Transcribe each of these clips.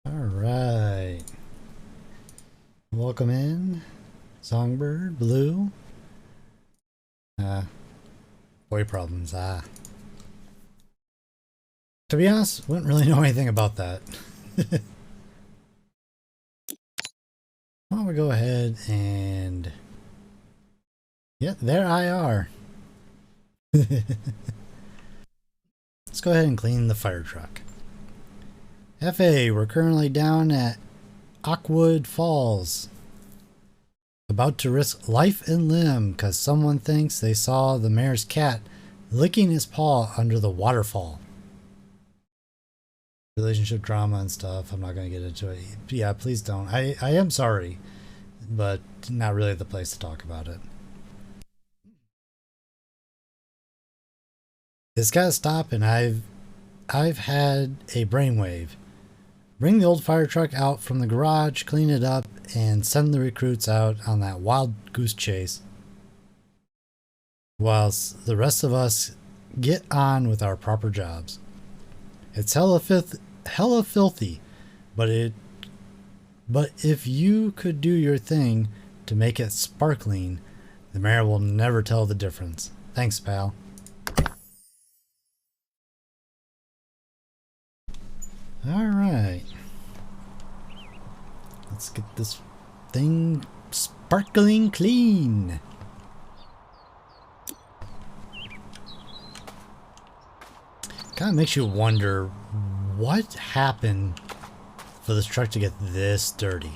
Alright. Welcome in. Songbird, Blue. Boy problems, To be honest, wouldn't really know anything about that. Why don't we go ahead and... Yeah, there I are. Let's go ahead and clean the fire truck. FA, we're currently down at Oakwood Falls. About to risk life and limb because someone thinks they saw the mayor's cat licking his paw under the waterfall. Relationship drama and stuff. I'm not going to get into it. Yeah, please don't. I am sorry, but not really the place to talk about it. It's got to stop, and I've had a brainwave. Bring the old fire truck out from the garage, clean it up, and send the recruits out on that wild goose chase, whilst the rest of us get on with our proper jobs. It's hella filthy, but if you could do your thing to make it sparkling, the mayor will never tell the difference. Thanks, pal. Alright. Let's get this thing sparkling clean. Kind of makes you wonder what happened for this truck to get this dirty.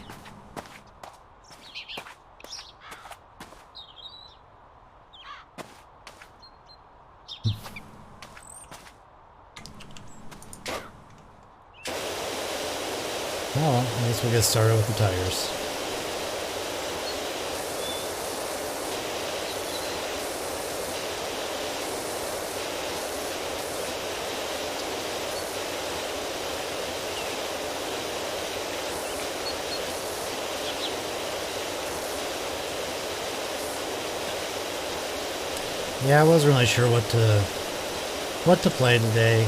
Well, I guess we'll get started with the tires. Yeah, I wasn't really sure what to play today,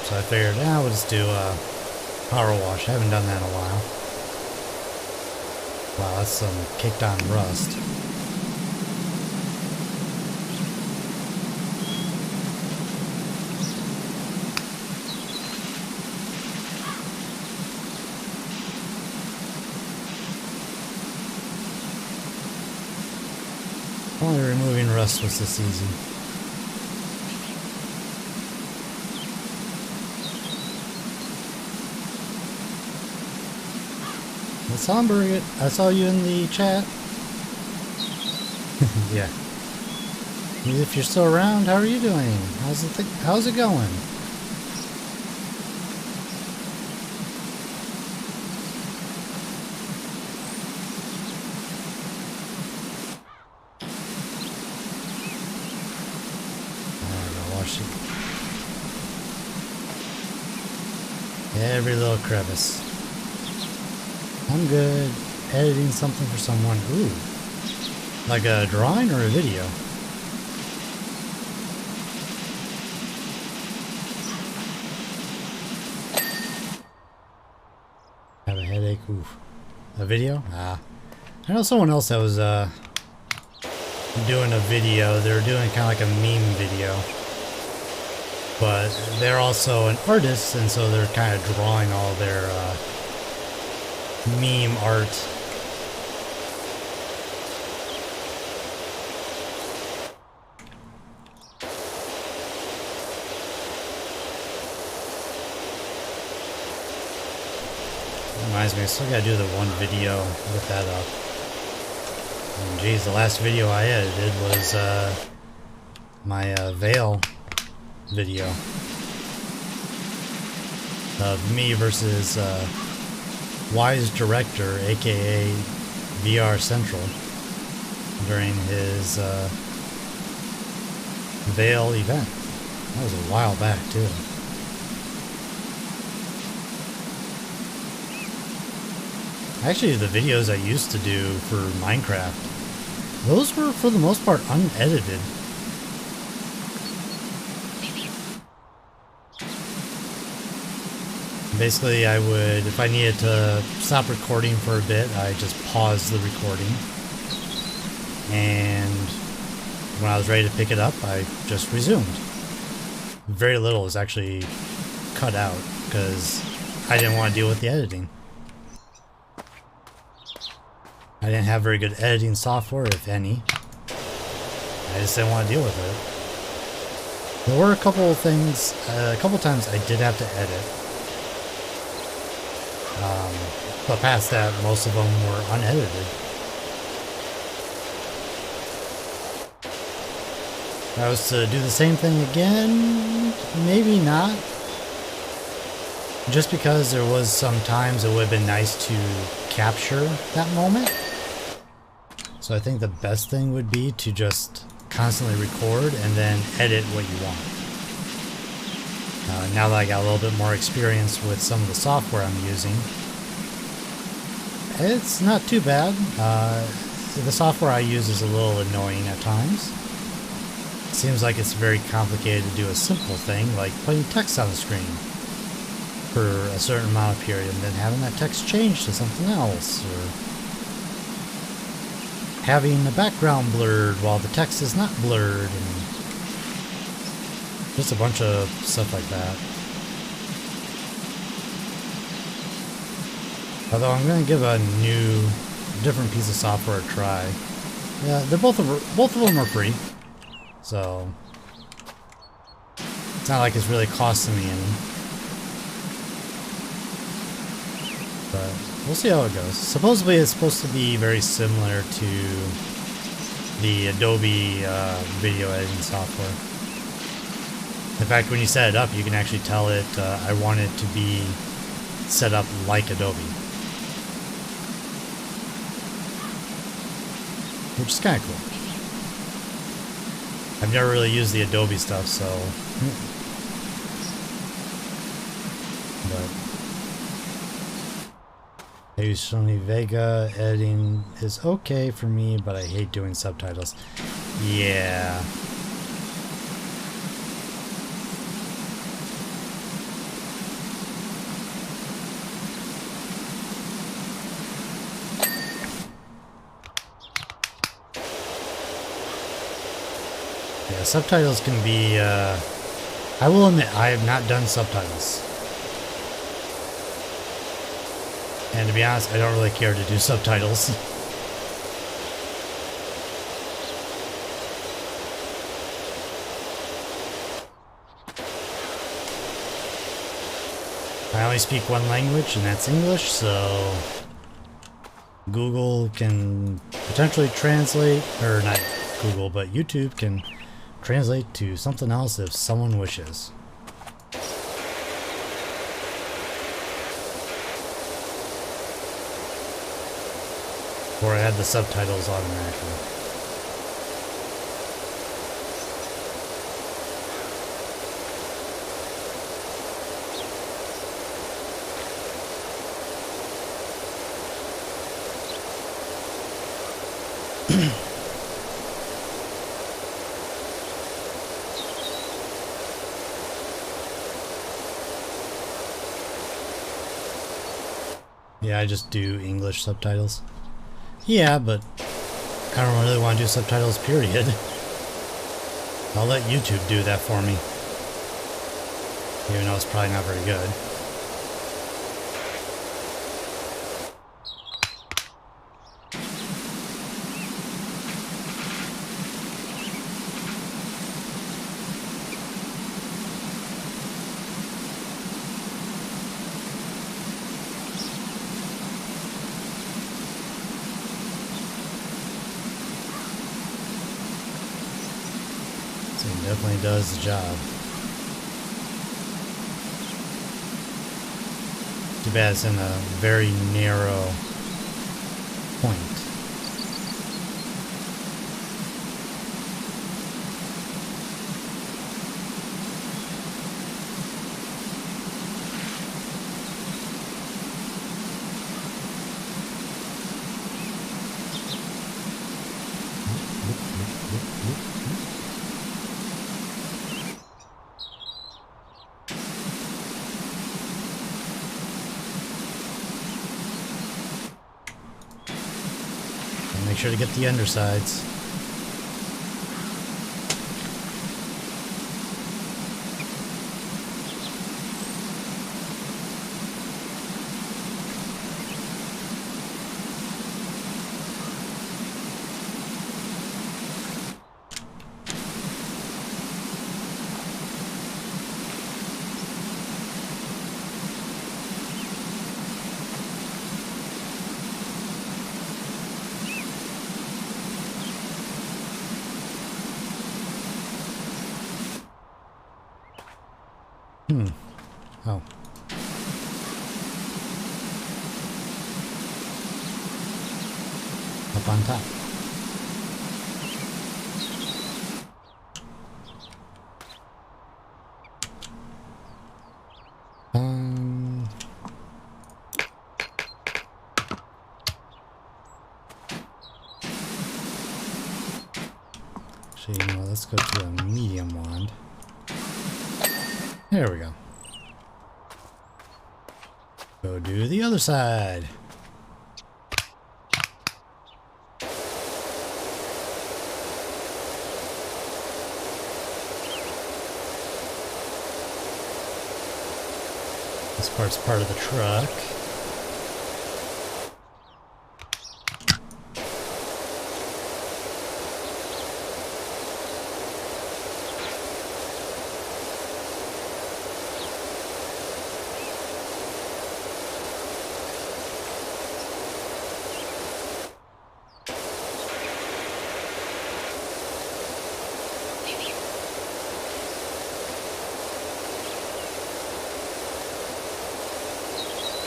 so I figured, we'll just do PowerWash. I haven't done that in a while. Wow, that's some kicked on rust. Only removing rust was this easy. Songbird, I saw you in the chat. Yeah. If you're still around, how are you doing? How's it going? Wash it. Every little crevice. I'm good. Editing something for someone. Ooh. Like a drawing or a video? Have a headache. Ooh. A video? I know someone else that was doing a video. They were doing kind of like a meme video. But they're also an artist, and so they're kind of drawing all their meme art. Reminds me, I still gotta do the one video with that up. And geez, the last video I edited was my Veil video of me versus Wise Director, aka VR Central, during his Veil event. That was a while back too. Actually, the videos I used to do for Minecraft, those were for the most part unedited. Basically, I would, if I needed to stop recording for a bit, I just pause the recording. And when I was ready to pick it up, I just resumed. Very little is actually cut out because I didn't want to deal with the editing. I didn't have very good editing software, if any. I just didn't want to deal with it. There were a couple of things, a couple times I did have to edit. But past that, most of them were unedited. If I was to do the same thing again, maybe not. Just because there was some times it would have been nice to capture that moment. So I think the best thing would be to just constantly record and then edit what you want. Now that I got a little bit more experience with some of the software I'm using, it's not too bad. The software I use is a little annoying at times. It seems like it's very complicated to do a simple thing like putting text on the screen for a certain amount of period and then having that text change to something else, or having the background blurred while the text is not blurred, and just a bunch of stuff like that. Although I'm going to give a new, different piece of software a try. Yeah, they're both of them are free, so it's not like it's really costing me any. But we'll see how it goes. Supposedly it's supposed to be very similar to the Adobe video editing software. In fact, when you set it up, you can actually tell it, I want it to be set up like Adobe. Which is kind of cool. I've never really used the Adobe stuff, so... But... I use Sony Vega. Editing is okay for me, but I hate doing subtitles. Yeah. Yeah, subtitles can be, I will admit, I have not done subtitles. And to be honest, I don't really care to do subtitles. I only speak one language, and that's English, so Google can potentially translate, or not Google, but YouTube can translate to something else if someone wishes. Or I had the subtitles automatically. Yeah, I just do English subtitles. Yeah, but I don't really want to do subtitles, period. I'll let YouTube do that for me. Even though it's probably not very good. Definitely does the job. Too bad it's in a very narrow point. Make sure to get the undersides. Oh. Up on top. Actually, you know, let's go to a medium wand. There we go. Go do the other side. This part's part of the truck.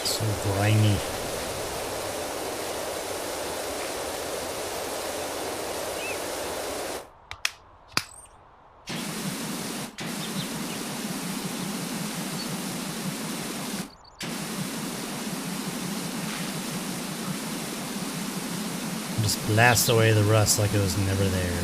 So grimy. Just blast away the rust like it was never there.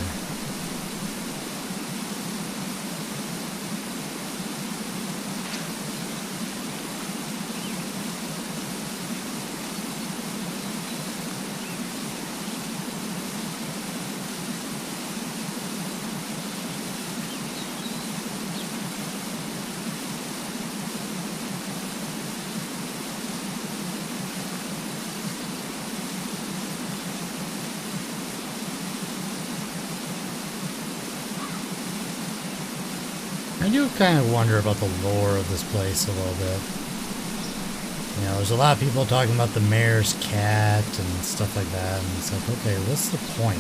I do kind of wonder about the lore of this place a little bit. You know, there's a lot of people talking about the mayor's cat and stuff like that, and it's like, okay, what's the point?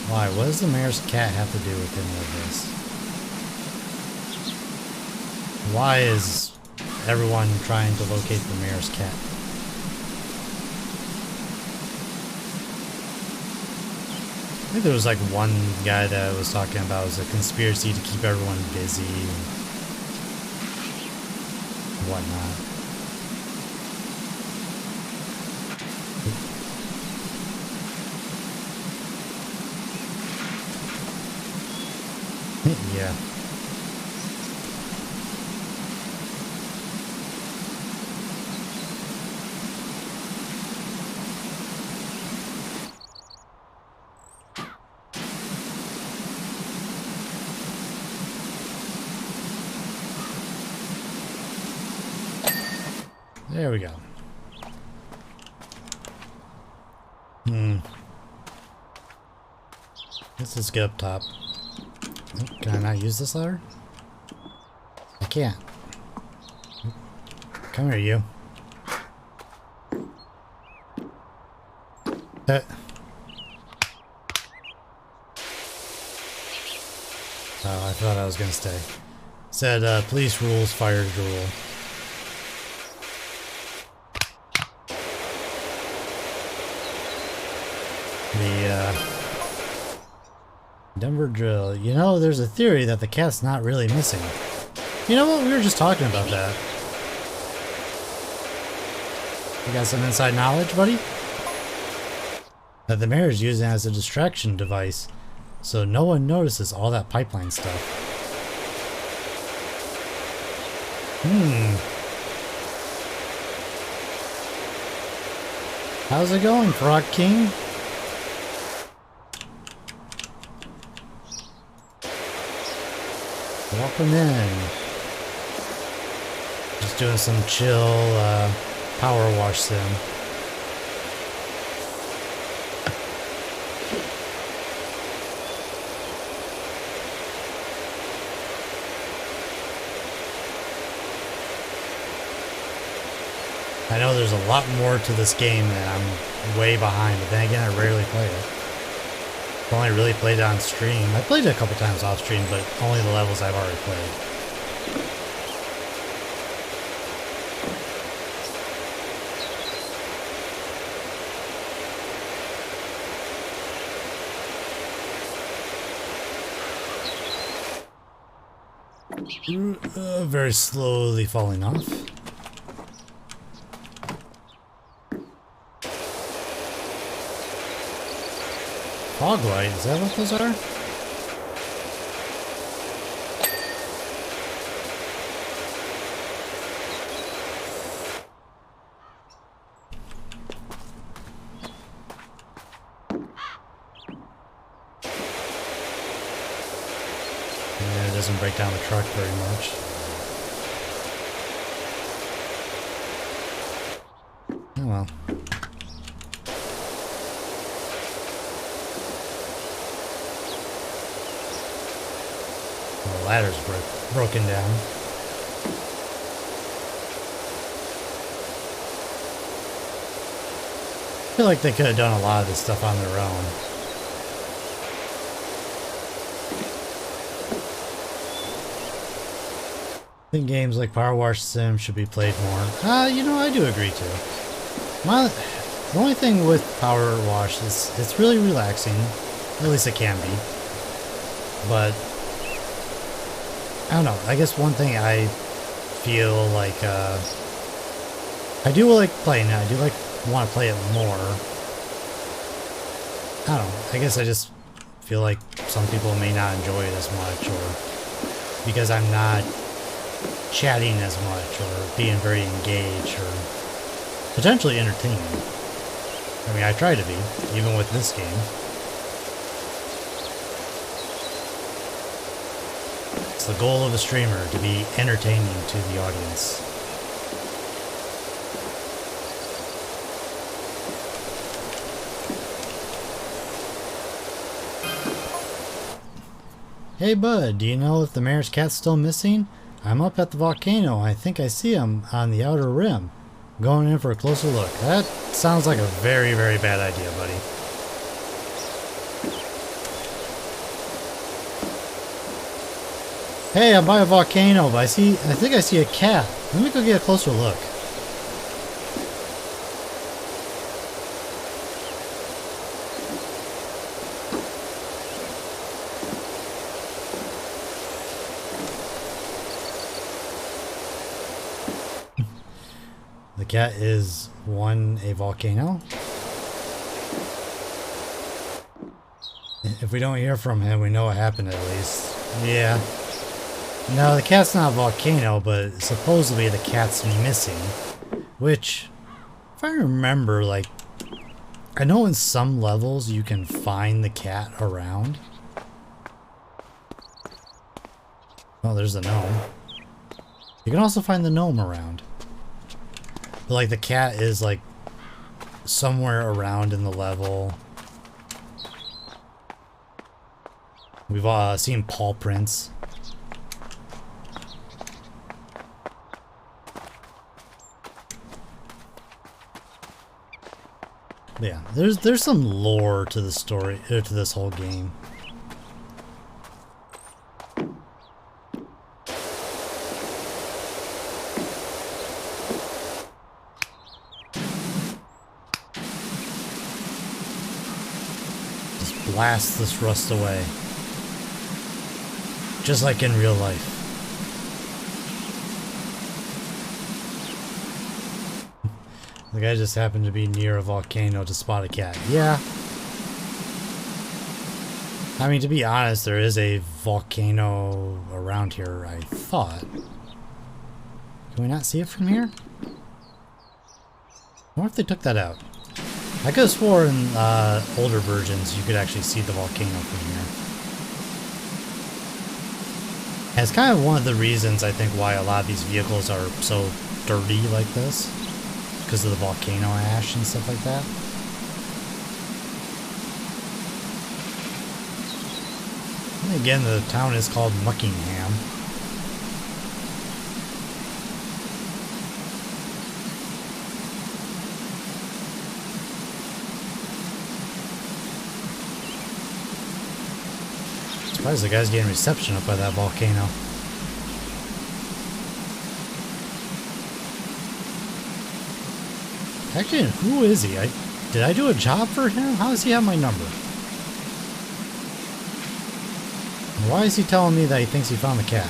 Why? What does the mayor's cat have to do with any of this? Why is everyone trying to locate the mayor's cat? I think there was like one guy that was talking about it was a conspiracy to keep everyone busy and whatnot. Yeah. There we go. Let's just get up top. Oh, can I not use this ladder? I can't. Come here, you. Oh, I thought I was gonna stay. Said, police rules, fire rule. The, Denver drill. You know, there's a theory that the cat's not really missing. You know what? We were just talking about that. You got some inside knowledge, buddy? That the mayor is using it as a distraction device, so no one notices all that pipeline stuff. How's it going, Frog King? welcome in. Just doing some chill PowerWash Sim. I know there's a lot more to this game and I'm way behind, but then again I rarely play it. I've only really played it on stream. I played it a couple times off stream, but only the levels I've already played. Very slowly falling off. Fog light, is that what those are? Yeah, it doesn't break down the truck very much. Oh well. The ladder's broken down. I feel like they could have done a lot of this stuff on their own. I think games like PowerWash Sim should be played more. You know, I do agree too. The only thing with PowerWash is it's really relaxing. At least it can be. But I don't know. I guess one thing I feel like I do like playing it. I do like want to play it more. I don't know. I guess I just feel like some people may not enjoy it as much, or because I'm not chatting as much, or being very engaged, or potentially entertaining. I mean, I try to be, even with this game. It's the goal of a streamer to be entertaining to the audience. Hey bud, do you know if the mayor's cat's still missing? I'm up at the volcano. I think I see him on the outer rim. Going in for a closer look. That sounds like a very, very bad idea, buddy. Hey, I'm by a volcano, but I think I see a cat. Let me go get a closer look. The cat is a volcano. If we don't hear from him, we know what happened at least. Yeah. No, the cat's not a volcano, but supposedly the cat's missing. Which, if I remember, like, I know in some levels you can find the cat around. Oh, there's the gnome. You can also find the gnome around. But, like, the cat is, like, somewhere around in the level. We've seen paw prints. But yeah, there's some lore to the story, to this whole game. Blast this rust away. Just like in real life. The guy just happened to be near a volcano to spot a cat. Yeah. I mean, to be honest, there is a volcano around here, I thought. Can we not see it from here? I wonder if they took that out. I could have sworn in older versions you could actually see the volcano from And it's kind of one of the reasons I think why a lot of these vehicles are so dirty like this, because of the volcano ash and stuff like that. And again, the town is called Muckingham. Surprised the guy's getting reception up by that volcano. Actually, who is he? Did I do a job for him? How does he have my number? Why is he telling me that he thinks he found the cat?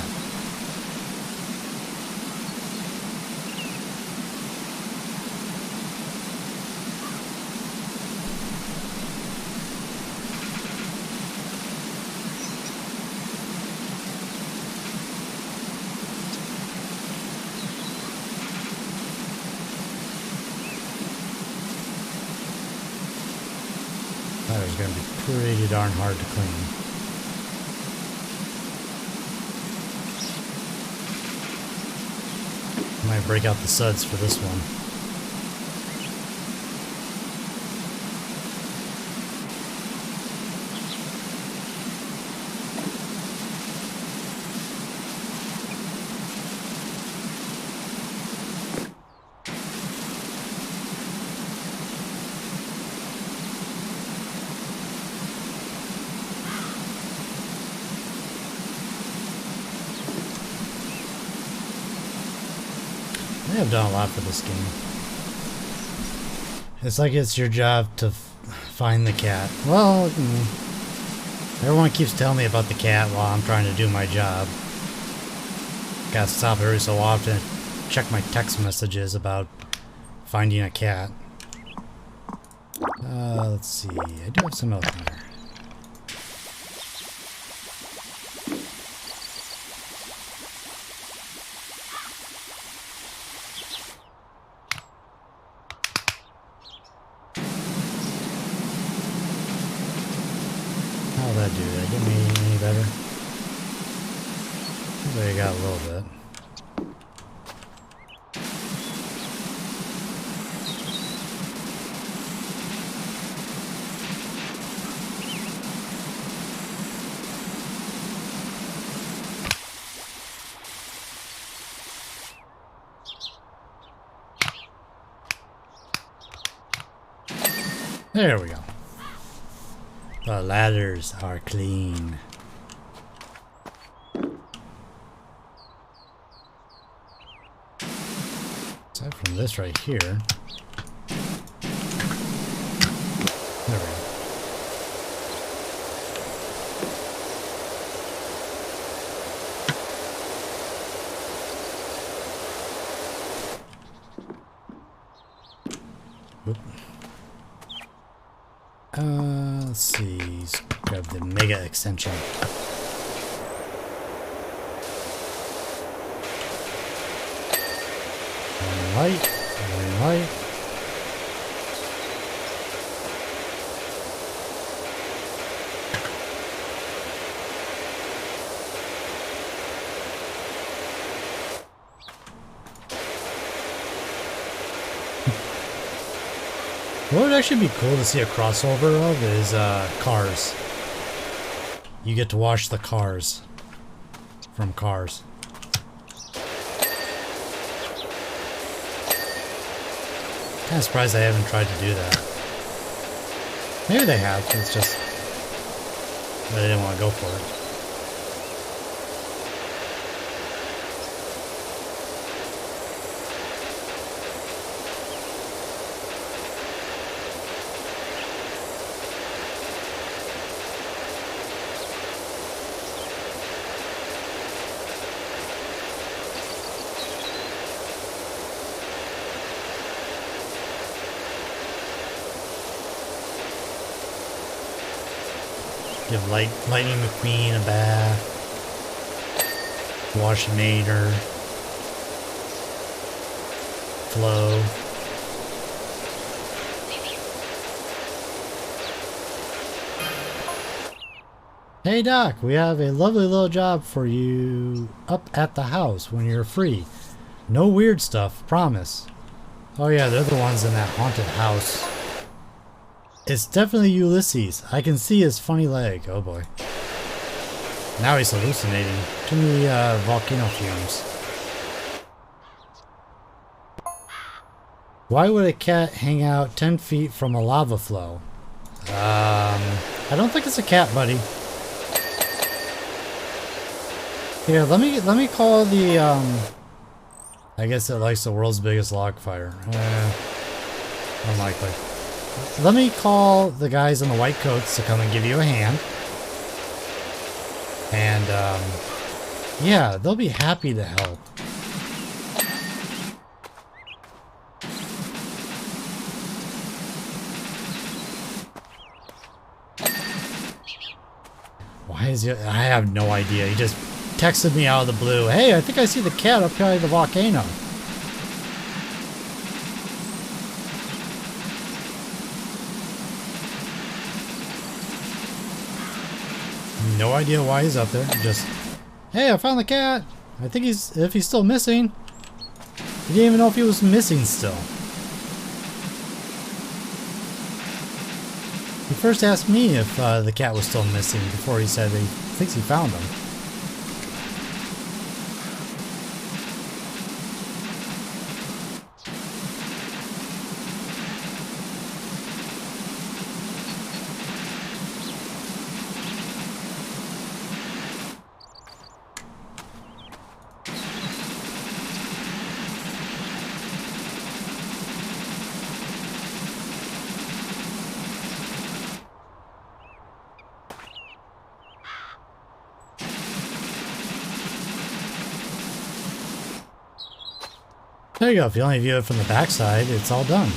That is going to be pretty darn hard to clean. Might break out the suds for this one. They have done a lot for this game. It's like it's your job to find the cat. Well, everyone keeps telling me about the cat while I'm trying to do my job. Gotta stop every so often and check my text messages about finding a cat. Let's see. I do have some milk in there. How'd that do? Did I get me any better? Maybe I got a little bit. There we go. The ladders are clean. Aside from this right here. There we go. Whoop. Let's see. Let's grab the mega extension. One light, one light. What would actually be cool to see a crossover of is Cars. You get to watch the cars from Cars. Kind of surprised I haven't tried to do that. Maybe they have, it's just they didn't want to go for it. Give Lightning McQueen a bath. Wash Mater. Flo. Hey Doc, we have a lovely little job for you up at the house when you're free. No weird stuff, promise. Oh yeah, they're the ones in that haunted house. It's definitely Ulysses. I can see his funny leg. Oh boy. Now he's hallucinating. Too many volcano fumes. Why would a cat hang out 10 feet from a lava flow? I don't think it's a cat, buddy. Here, let me call the, I guess it likes the world's biggest log fire. Unlikely. Let me call the guys in the white coats to come and give you a hand. And, yeah, they'll be happy to help. Why is he? I have no idea. He just texted me out of the blue. Hey, I think I see the cat up by the volcano. No idea why he's up there. Just, hey, I found the cat. I think if he's still missing. He didn't even know if he was missing still. He first asked me if the cat was still missing before he said he thinks he found him. There you go. If you only view it from the backside, it's all done.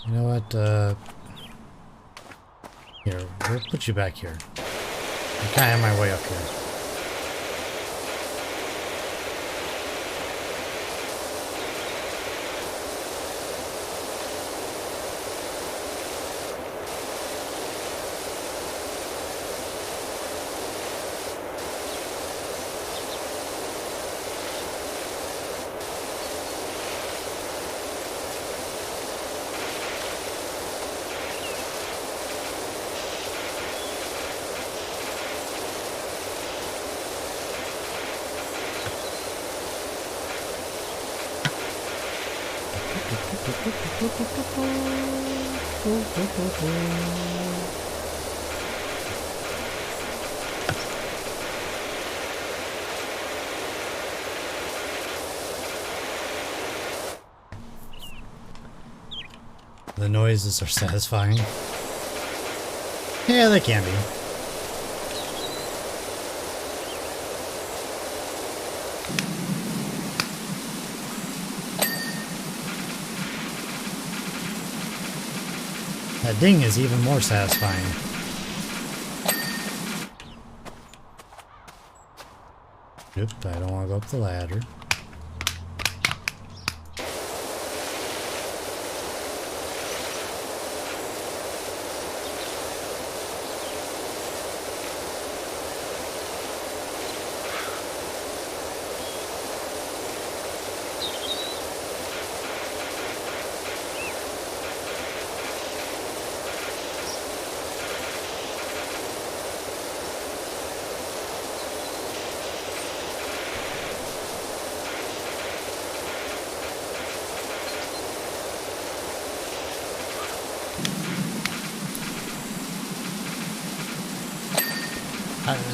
You know what? Here, we'll put you back here. I'm kind of on my way up here. The noises are satisfying. Yeah, they can be. That ding is even more satisfying. Oop, I don't want to go up the ladder.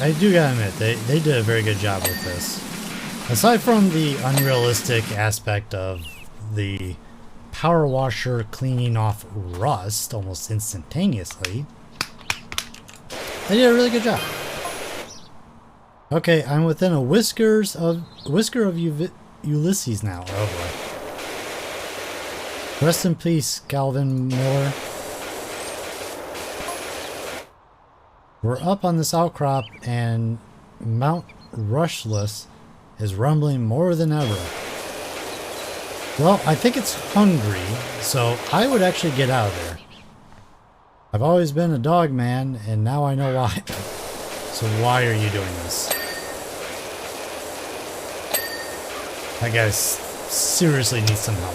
I do gotta admit, they did a very good job with this. Aside from the unrealistic aspect of the power washer cleaning off rust almost instantaneously, they did a really good job. Okay, I'm within a whisker of Ulysses now. Oh boy. Rest in peace, Calvin Miller. We're up on this outcrop and Mount Rushless is rumbling more than ever. Well, I think it's hungry, so I would actually get out of there. I've always been a dog man, and now I know why. So why are you doing this? That guy seriously needs some help.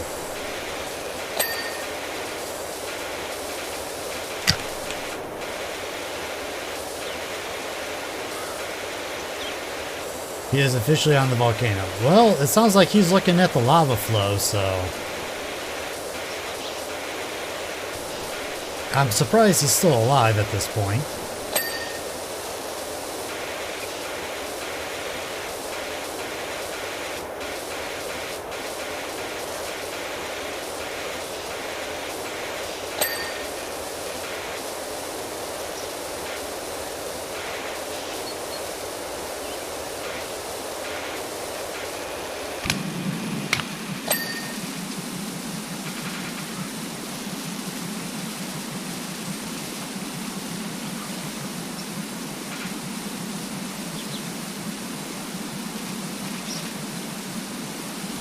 He is officially on the volcano. Well, it sounds like he's looking at the lava flow, so... I'm surprised he's still alive at this point.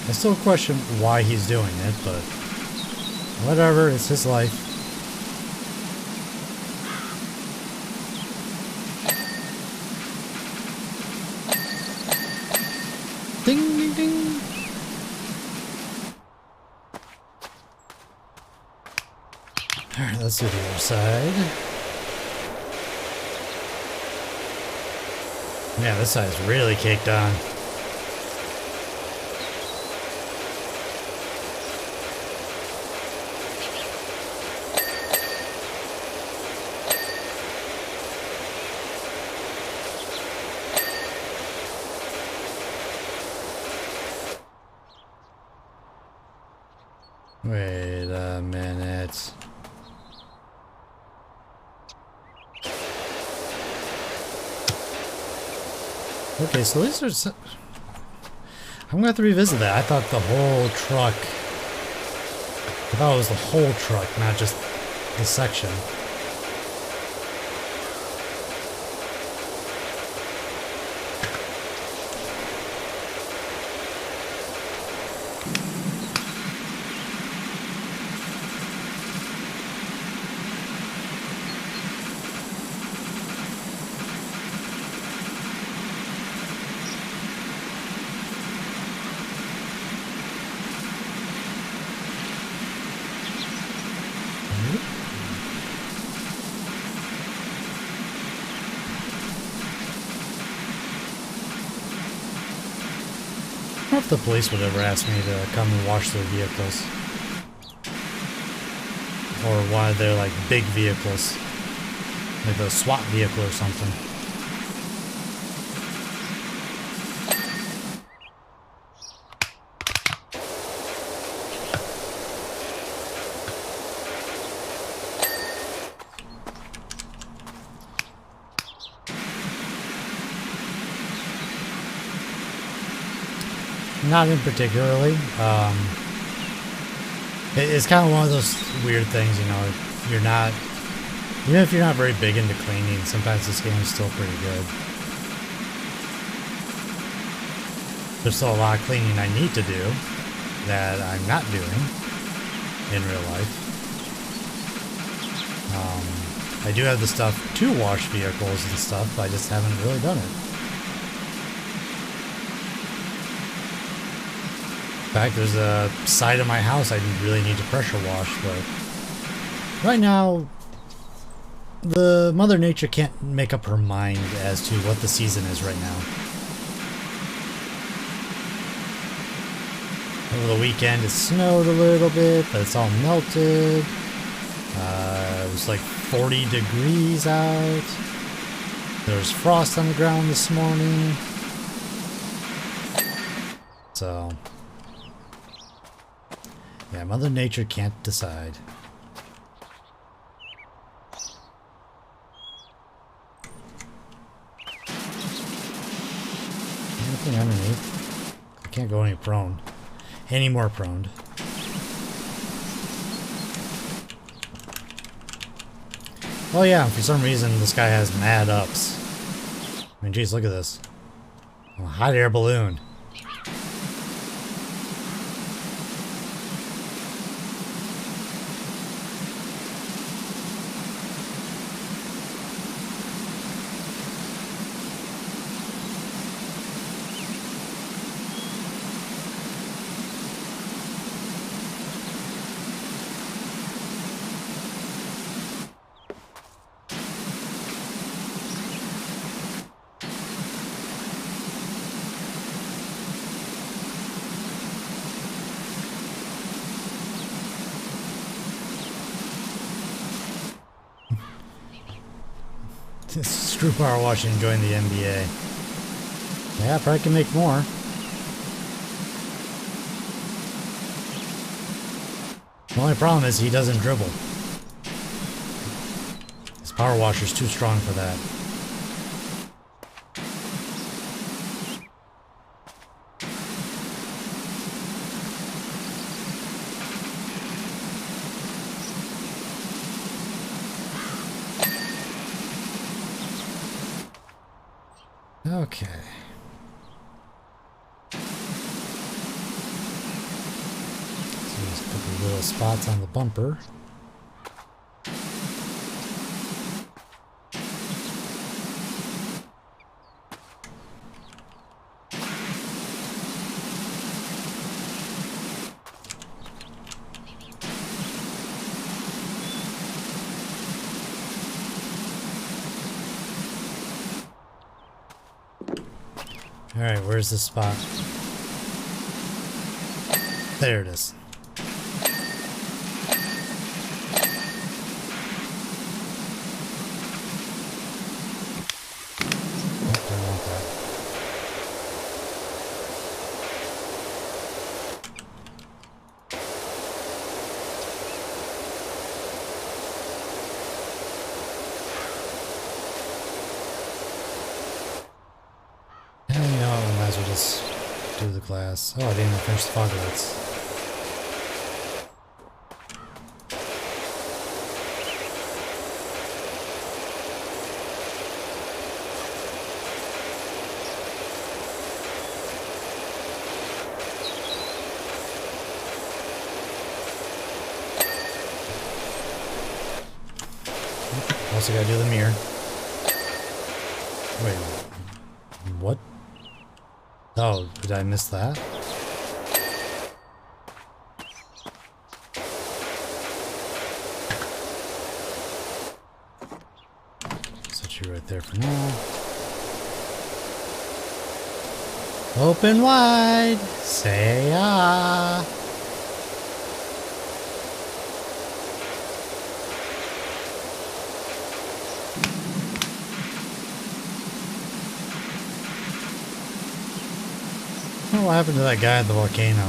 I still question why he's doing it, but whatever, it's his life. Ding, ding, ding. Alright, let's do the other side. Yeah, this side's really caked on. Wait a minute. Okay, so these are... I'm gonna have to revisit that. I thought the whole truck... I thought it was the whole truck, not just the section. I wonder if the police would ever ask me to come and wash their vehicles. Or why they're like big vehicles. Like a SWAT vehicle or something. Not in particularly. It's kind of one of those weird things, you know. If you're not, even if you're not very big into cleaning, sometimes this game is still pretty good. There's still a lot of cleaning I need to do that I'm not doing in real life. I do have the stuff to wash vehicles and stuff, I just haven't really done it. In fact, there's a side of my house I really need to pressure wash, but right now, the Mother Nature can't make up her mind as to what the season is right now. Over the weekend, it snowed a little bit, but it's all melted. It was like 40 degrees out. There's frost on the ground this morning. So... yeah, Mother Nature can't decide. Anything underneath? I can't go any more prone. Oh yeah, for some reason this guy has mad ups. I mean, geez, look at this. A hot air balloon. Screw power washing and join the NBA. Yeah, probably can make more. The only problem is he doesn't dribble. His power washer's too strong for that. Okay. So just put the little spots on the bumper. Alright, where's the spot? There it is. Don't want that. And you know what, we might as well just do the glass. Oh, I didn't even finish the fog lights. Also gotta do the mirror. Wait, what? Oh, did I miss that? Set you right there for now. Open wide! Say ah! Oh, what happened to that guy at the volcano?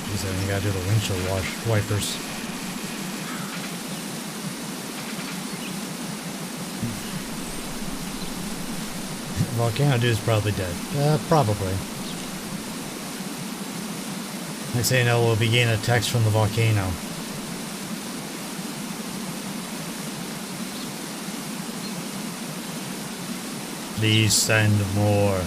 Geez, I think I gotta do the windshield wipers. Volcano dude's probably dead. Probably. Next thing you know, we'll be getting a text from the volcano. Please send more.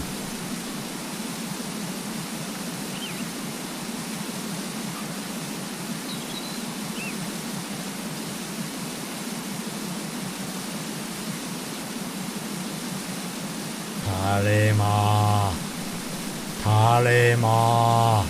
Talema. Talema.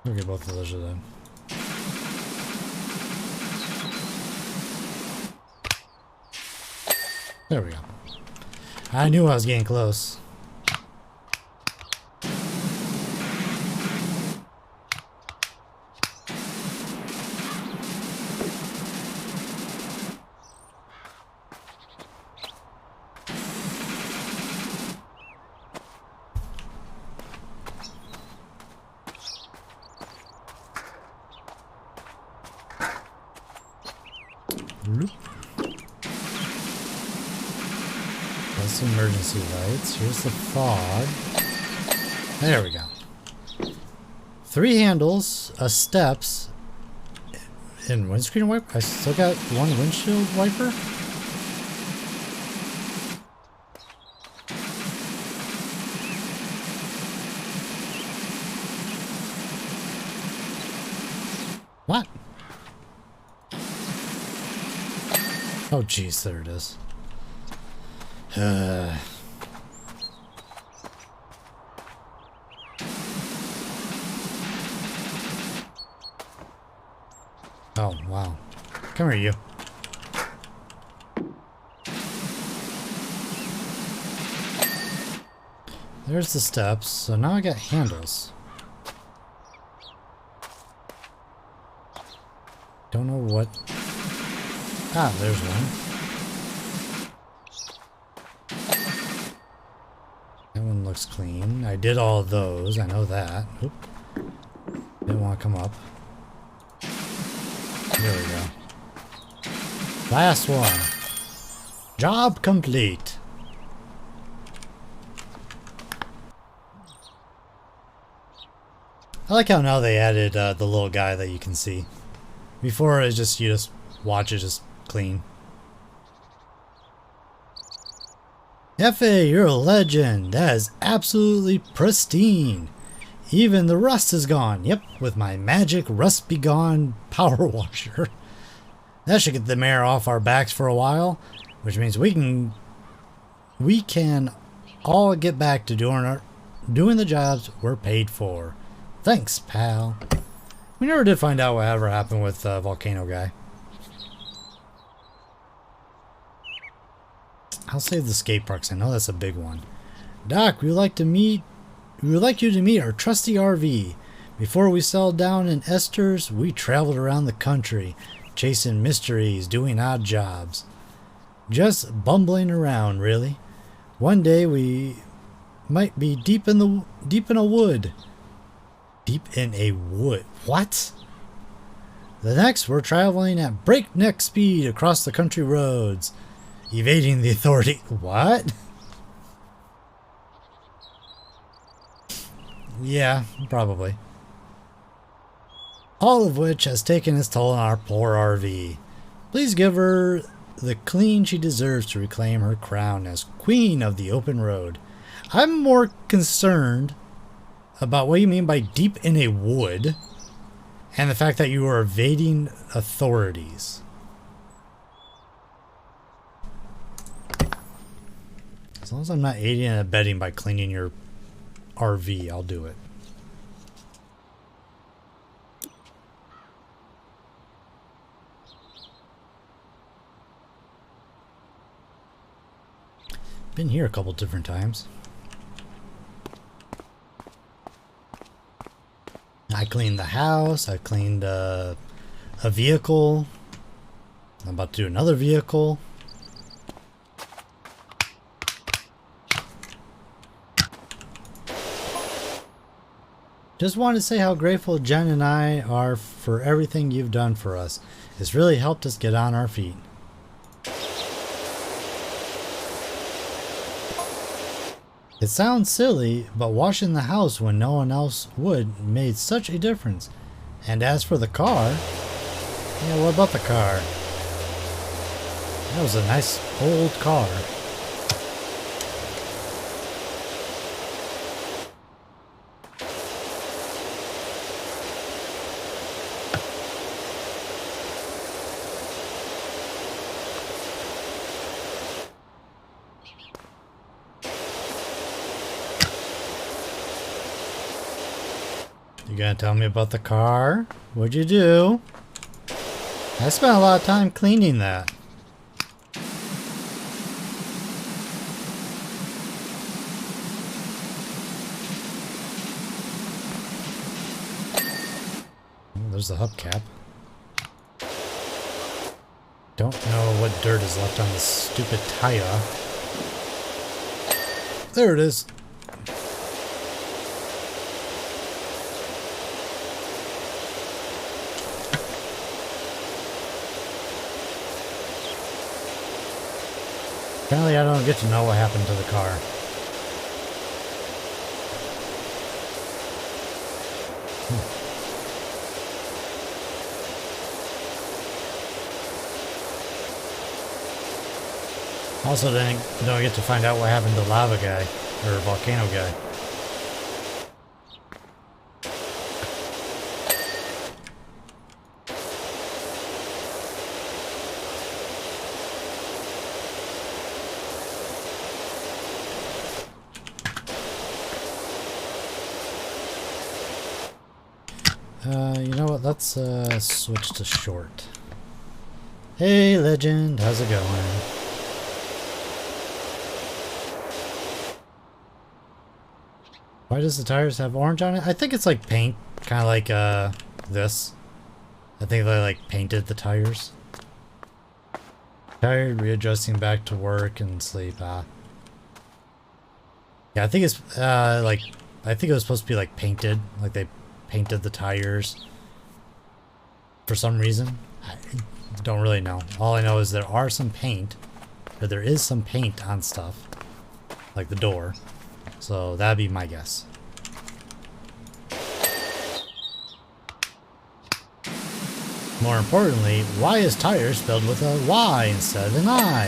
Okay, both of those are done. There we go. I knew I was getting close. That's emergency lights. Here's the fog. There we go. 3 handles, steps, and windscreen wiper. I still got 1 windshield wiper. What? Oh, jeez, there it is. Oh, wow. Come here, you. There's the steps, so now I got handles. Don't know what... Ah, there's one. That one looks clean. I did all of those, I know that. Oop. Didn't want to come up. There we go. Last one. Job complete. I like how now they added the little guy that you can see. Before it was just, you just watch it just clean. Hefe, you're a legend. That is absolutely pristine. Even the rust is gone. Yep, with my magic rust be gone power washer. That should get the mare off our backs for a while, which means we can all get back to doing the jobs we're paid for. Thanks, pal. We never did find out whatever happened with Volcano Guy. I'll save the skate parks. I know that's a big one. Doc, we would like you to meet our trusty RV. Before we settled down in Esther's, we traveled around the country, chasing mysteries, doing odd jobs. Just bumbling around, really. One day we might be deep in a wood. Deep in a wood. What? The next, we're traveling at breakneck speed across the country roads, evading the authority. What? Yeah, probably. All of which has taken its toll on our poor RV. Please give her the clean she deserves to reclaim her crown as queen of the open road. I'm more concerned about what you mean by deep in a wood and the fact that you are evading authorities. As long as I'm not aiding and abetting by cleaning your RV, I'll do it. Been here a couple different times. I cleaned the house. I cleaned a vehicle. I'm about to do another vehicle. Just wanted to say how grateful Jen and I are for everything you've done for us. It's really helped us get on our feet. It sounds silly, but washing the house when no one else would made such a difference. And as for the car, yeah, what about the car? That was a nice old car. You gonna tell me about the car? What'd you do? I spent a lot of time cleaning that. There's the hubcap. Don't know what dirt is left on this stupid tire. There it is. Apparently I don't get to know what happened to the car. Also don't get to find out what happened to Lava Guy, or Volcano Guy. You know what, let's switch to short. Hey Legend, how's it going? Why does the tires have orange on it? I think it's like paint, kind of like this. I think they like painted the tires. Tired, readjusting back to work and sleep. Yeah, I think it's like, I think it was supposed to be like painted, like they painted the tires for some reason. I don't really know. All I know is there are some paint, or there is some paint on stuff, like the door. So that'd be my guess. More importantly, why is tire spelled with a Y instead of an I?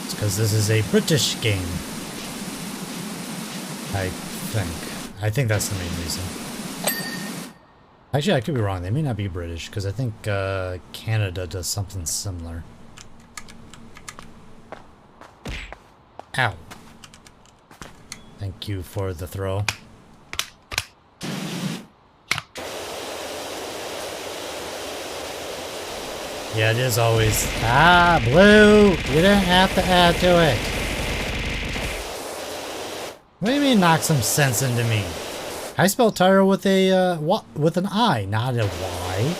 It's because this is a British game. I think that's the main reason. Actually, I could be wrong. They may not be British, because I think Canada does something similar. Ow. Thank you for the throw. Yeah, it is always... Ah, blue! You didn't have to add to it. What do you mean knock some sense into me? I spelled tire with a, with an I, not a Y.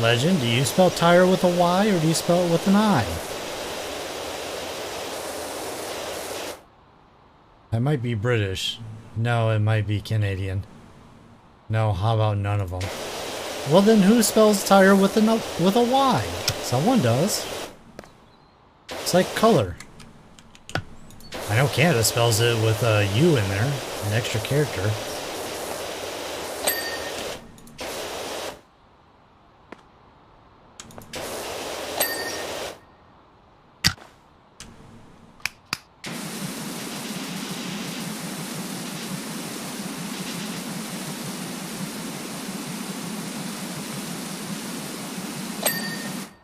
Legend, do you spell tire with a Y or do you spell it with an I? I might be British. No, it might be Canadian. No, how about none of them? Well then who spells tire with a Y? Someone does. It's like color. I know Canada spells it with a U in there, an extra character.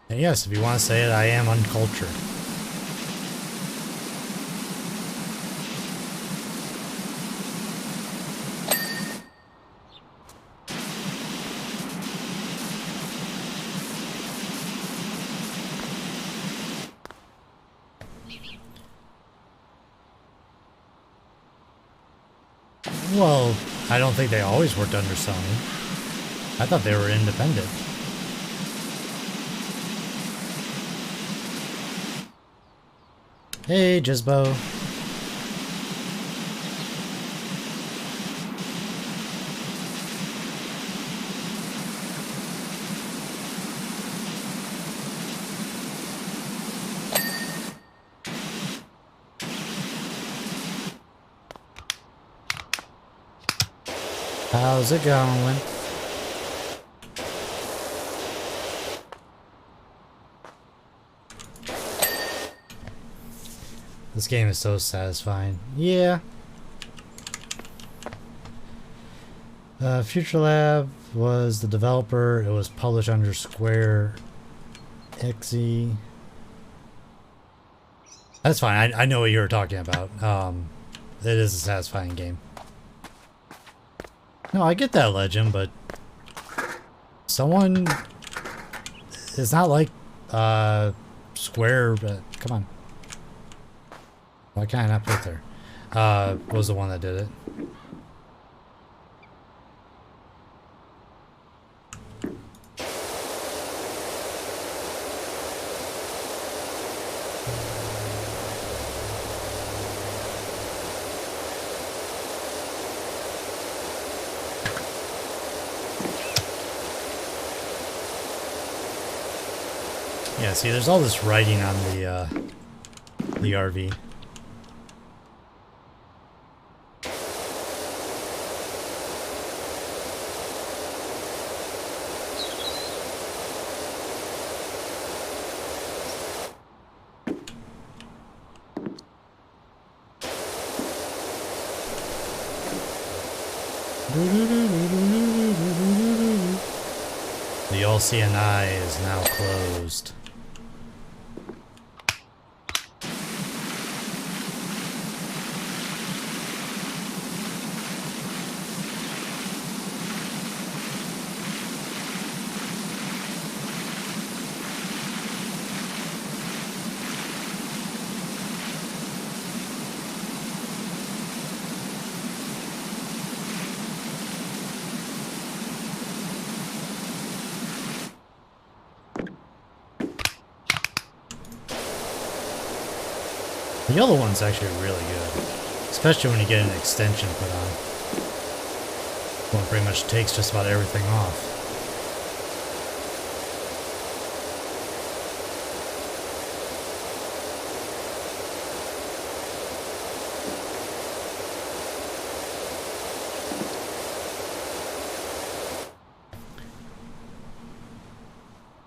And yes, if you want to say it, I am uncultured. Well, I don't think they always worked under Sony. I thought they were independent. Hey, Jizbo. How's it going? This game is so satisfying. Yeah. Future Lab was the developer. It was published under Square XE. That's fine. I know what you were talking about. It is a satisfying game. No, I get that legend, but someone... It's not like Square... come on. Why can't I not put it there? Was the one that did it. Yeah, see, there's all this writing on the RV. The LCNI is now closed. The yellow one's actually really good, especially when you get an extension put on. One pretty much takes just about everything off.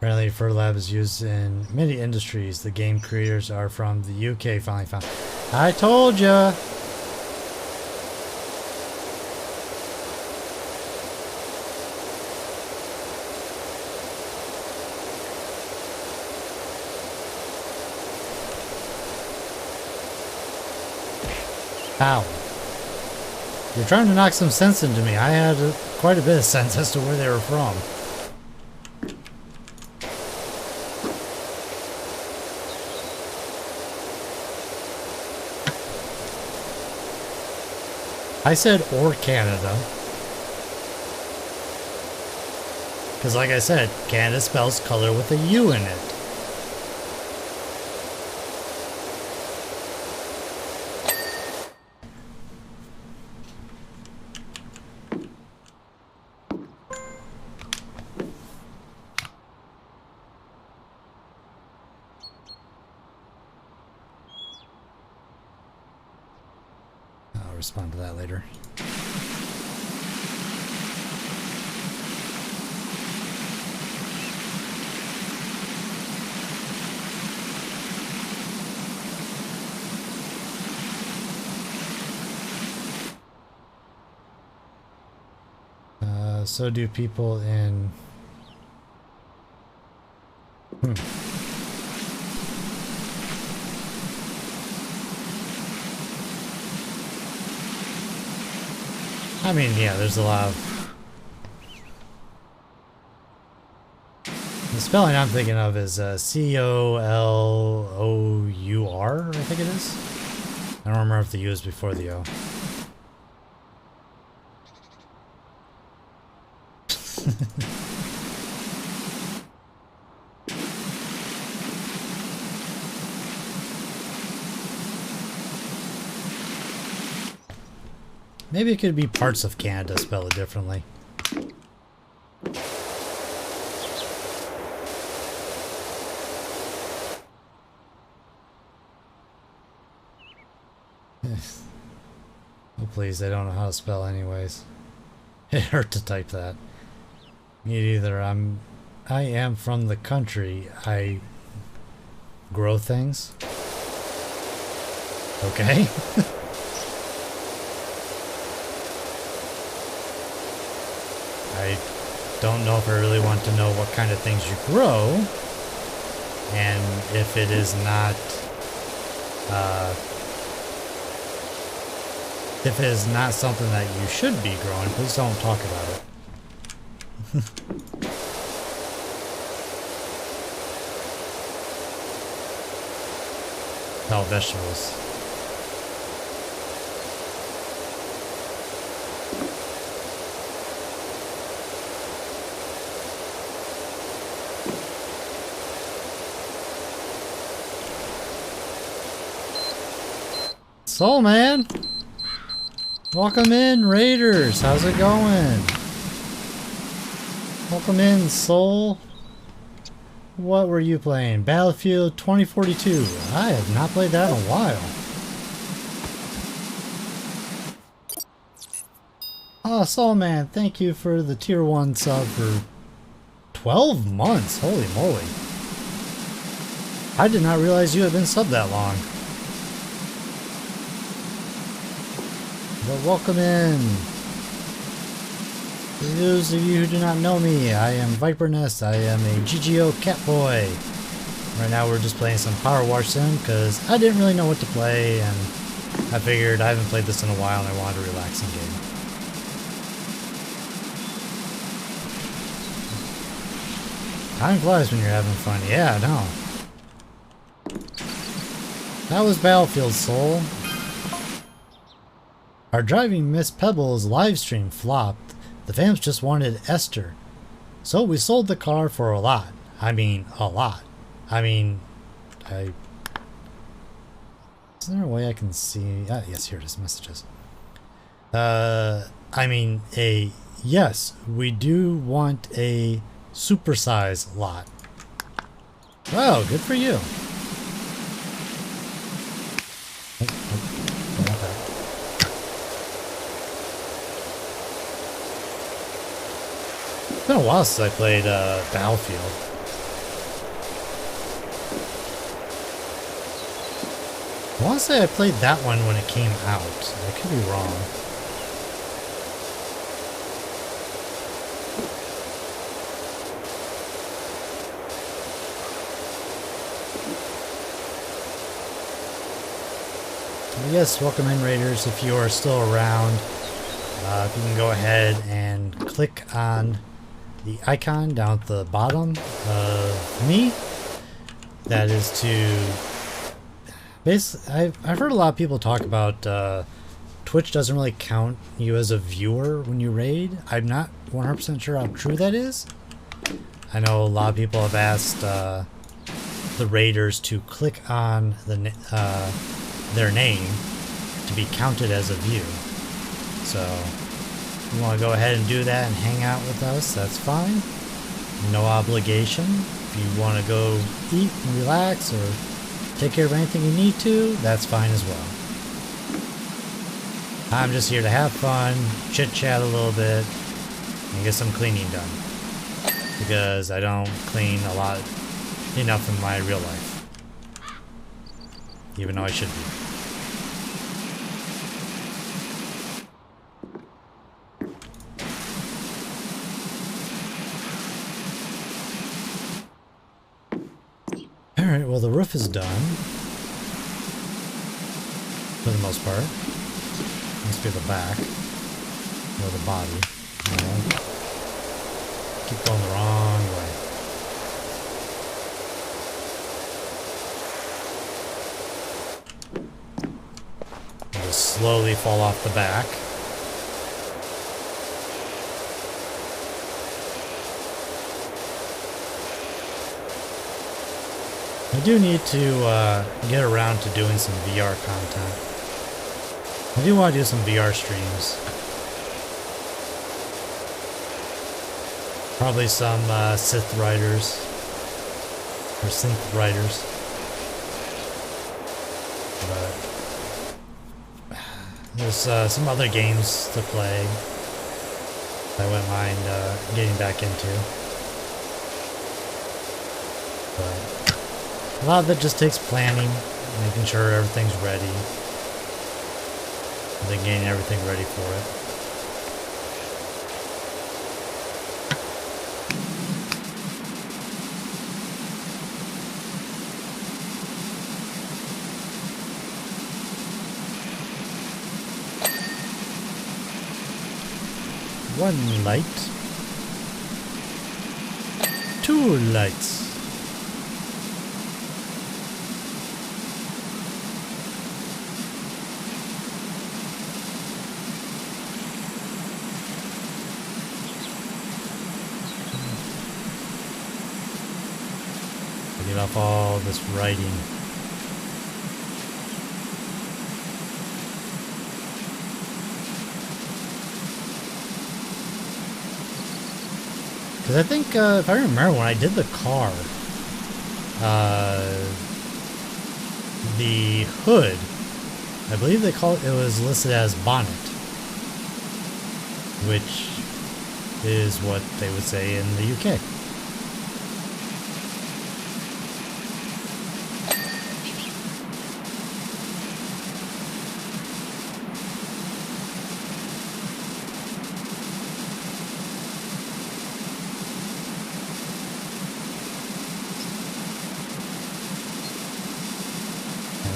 Apparently, Fertilab is used in many industries. The game creators are from the UK. Finally found. I told ya. Ow. You're trying to knock some sense into me. I had quite a bit of sense as to where they were from. I said or Canada. Because like I said, Canada spells color with a U in it. I'll respond to that later. So do people in... I mean, yeah, there's a lot of... The spelling I'm thinking of is C-O-L-O-U-R, I think it is. I don't remember if the U is before the O. Maybe it could be parts of Canada spell it differently. Oh please, I don't know how to spell anyways. It hurt to type that. Me either. I am from the country. I grow things. Okay. I don't know if I really want to know what kind of things you grow. And if it is not, something that you should be growing, please don't talk about it. No, vegetables. Soul Man! Welcome in, Raiders! How's it going? Welcome in, Soul. What were you playing? Battlefield 2042. I have not played that in a while. Oh, Soul Man, thank you for the tier 1 sub for 12 months. Holy moly. I did not realize you had been subbed that long. But welcome in. For those of you who do not know me, I am Vipernest. I am a GGO Catboy. Right now we're just playing some PowerWash Sim because I didn't really know what to play, and I figured I haven't played this in a while and I wanted a relaxing game. Time flies when you're having fun. Yeah, I know. That was Battlefield, Soul. Our driving Miss Pebbles livestream flopped. The fans just wanted Esther. So we sold the car for a lot. I mean, a lot. I mean, is there a way I can see? Ah, yes, here it is, messages. I mean, yes, we do want a supersize lot. Wow, good for you. It's been a while since I played Battlefield. I want to say I played that one when it came out. I could be wrong. Yes, welcome in, Raiders. If you are still around, if you can go ahead and click on the icon down at the bottom of me. That is to basically, I've heard a lot of people talk about Twitch doesn't really count you as a viewer when you raid. I'm not 100% sure how true that is. I know a lot of people have asked the raiders to click on their name to be counted as a view. So if you want to go ahead and do that and hang out with us, that's fine. No obligation. If you want to go eat and relax or take care of anything you need to, that's fine as well. I'm just here to have fun, chit chat a little bit, and get some cleaning done. Because I don't clean enough in my real life. Even though I should be. Alright, well the roof is done. For the most part. Must be the back. Or the body. Keep going the wrong way. I'll just slowly fall off the back. I do need to get around to doing some VR content. I do want to do some VR streams. Probably some Sith Riders. Or Synth Riders. But there's some other games to play I wouldn't mind getting back into. But a lot of it just takes planning, making sure everything's ready, and then getting everything ready for it. One light. Two lights. Get off all this writing. Because I think, if I remember, when I did the car, the hood, I believe they call it, it was listed as bonnet, which is what they would say in the UK.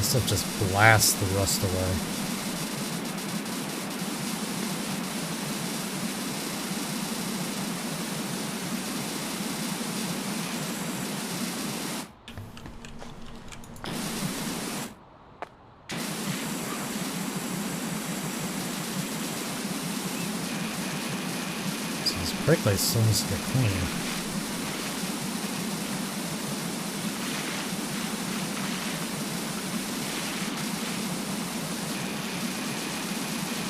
Stuff just blasts the rust away. So this brake light still needs to get clean.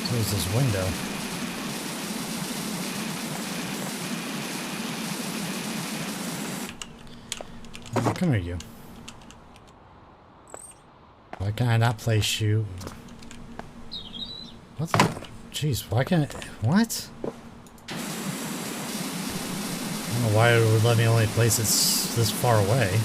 Close this window. Oh, come here, you. Why can I not play shoot? What the? Jeez, why can't I? What? I don't know why it would let me only place it this far away.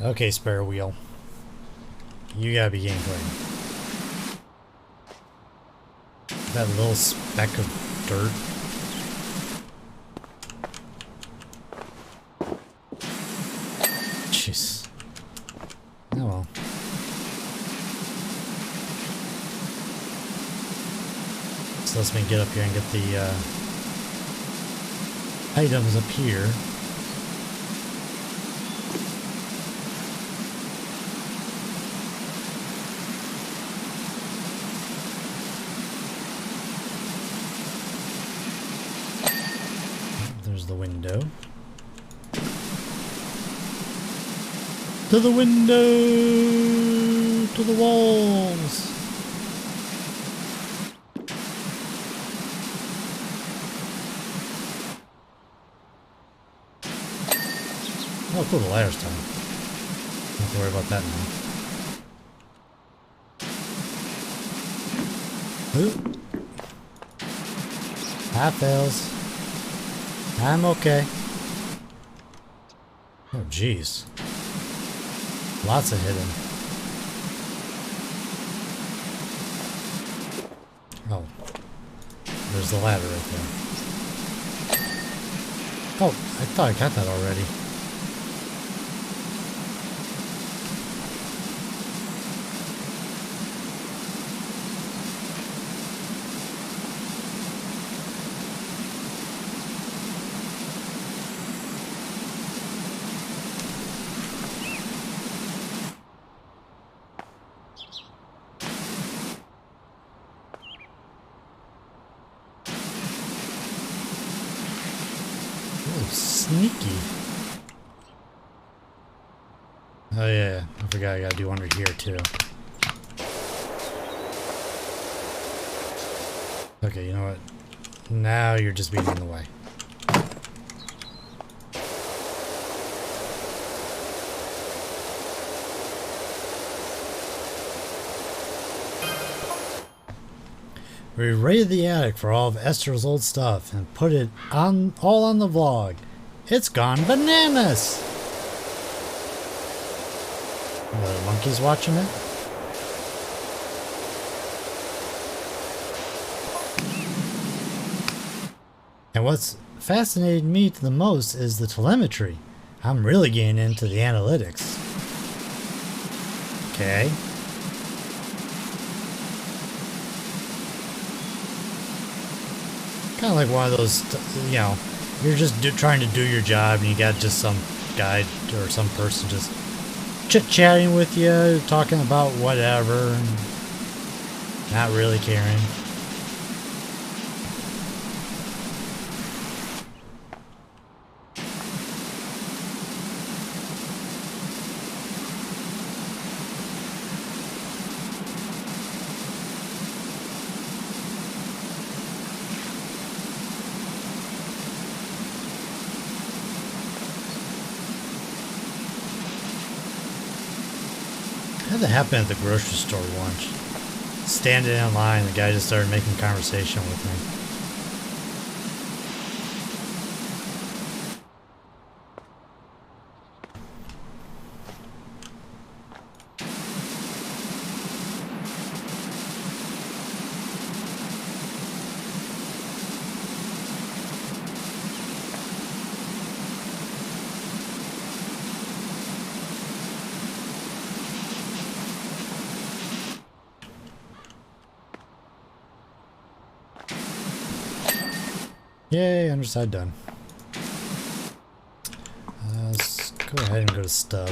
Okay, spare wheel. You gotta be getting clean. That little speck of dirt. Jeez. Oh well. So let's me get up here and get the items up here. The window. To the window! To the walls! Oh, cool, the ladder's done. Don't have to worry about that now. Oop. That fails. I'm okay. Oh, jeez. Lots of hidden. Oh. There's the ladder right there. Oh, I thought I got that already. Sneaky. Oh yeah, I forgot I gotta do under here too. Okay, you know what? Now you're just being in the way. We raided the attic for all of Esther's old stuff and put it on all on the vlog. It's gone bananas! The monkey's watching it. And what's fascinated me the most is the telemetry. I'm really getting into the analytics. Okay. Kind of like one of those, you know, you're just trying to do your job and you got just some guy or some person just chit-chatting with you, talking about whatever, not really caring. Had that happen at the grocery store once. Standing in line, the guy just started making conversation with me. Yay, underside done. Let's go ahead and go to stub.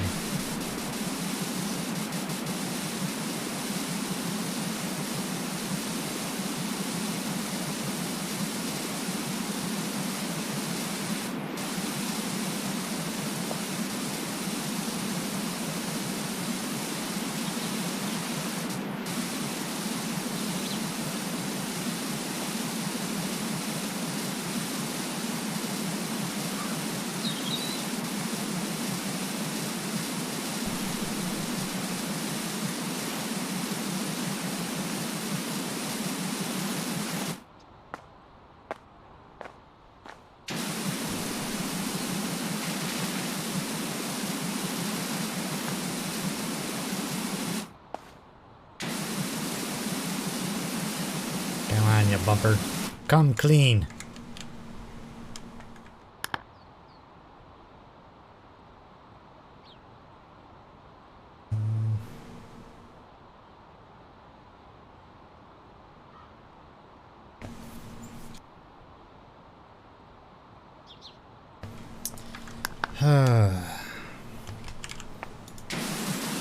Come on, you bumper. Come clean.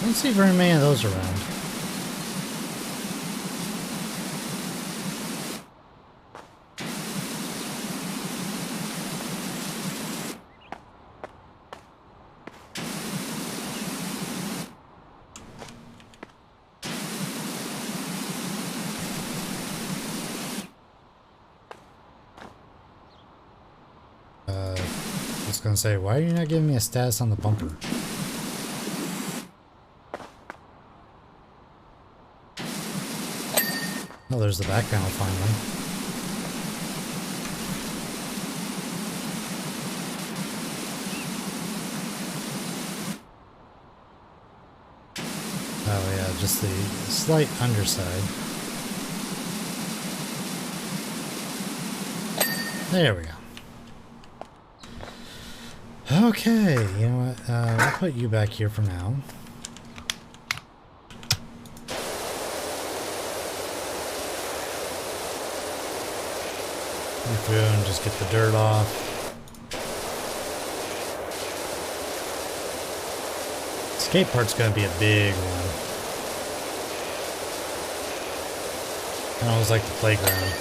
Don't see very many of those around. I was gonna say, why are you not giving me a status on the bumper? Oh, there's the back panel finally. Oh yeah, just the slight underside. There we go. Okay, you know what, we'll put you back here for now. Go through and just get the dirt off. Skate park's gonna be a big one. I always like the playground.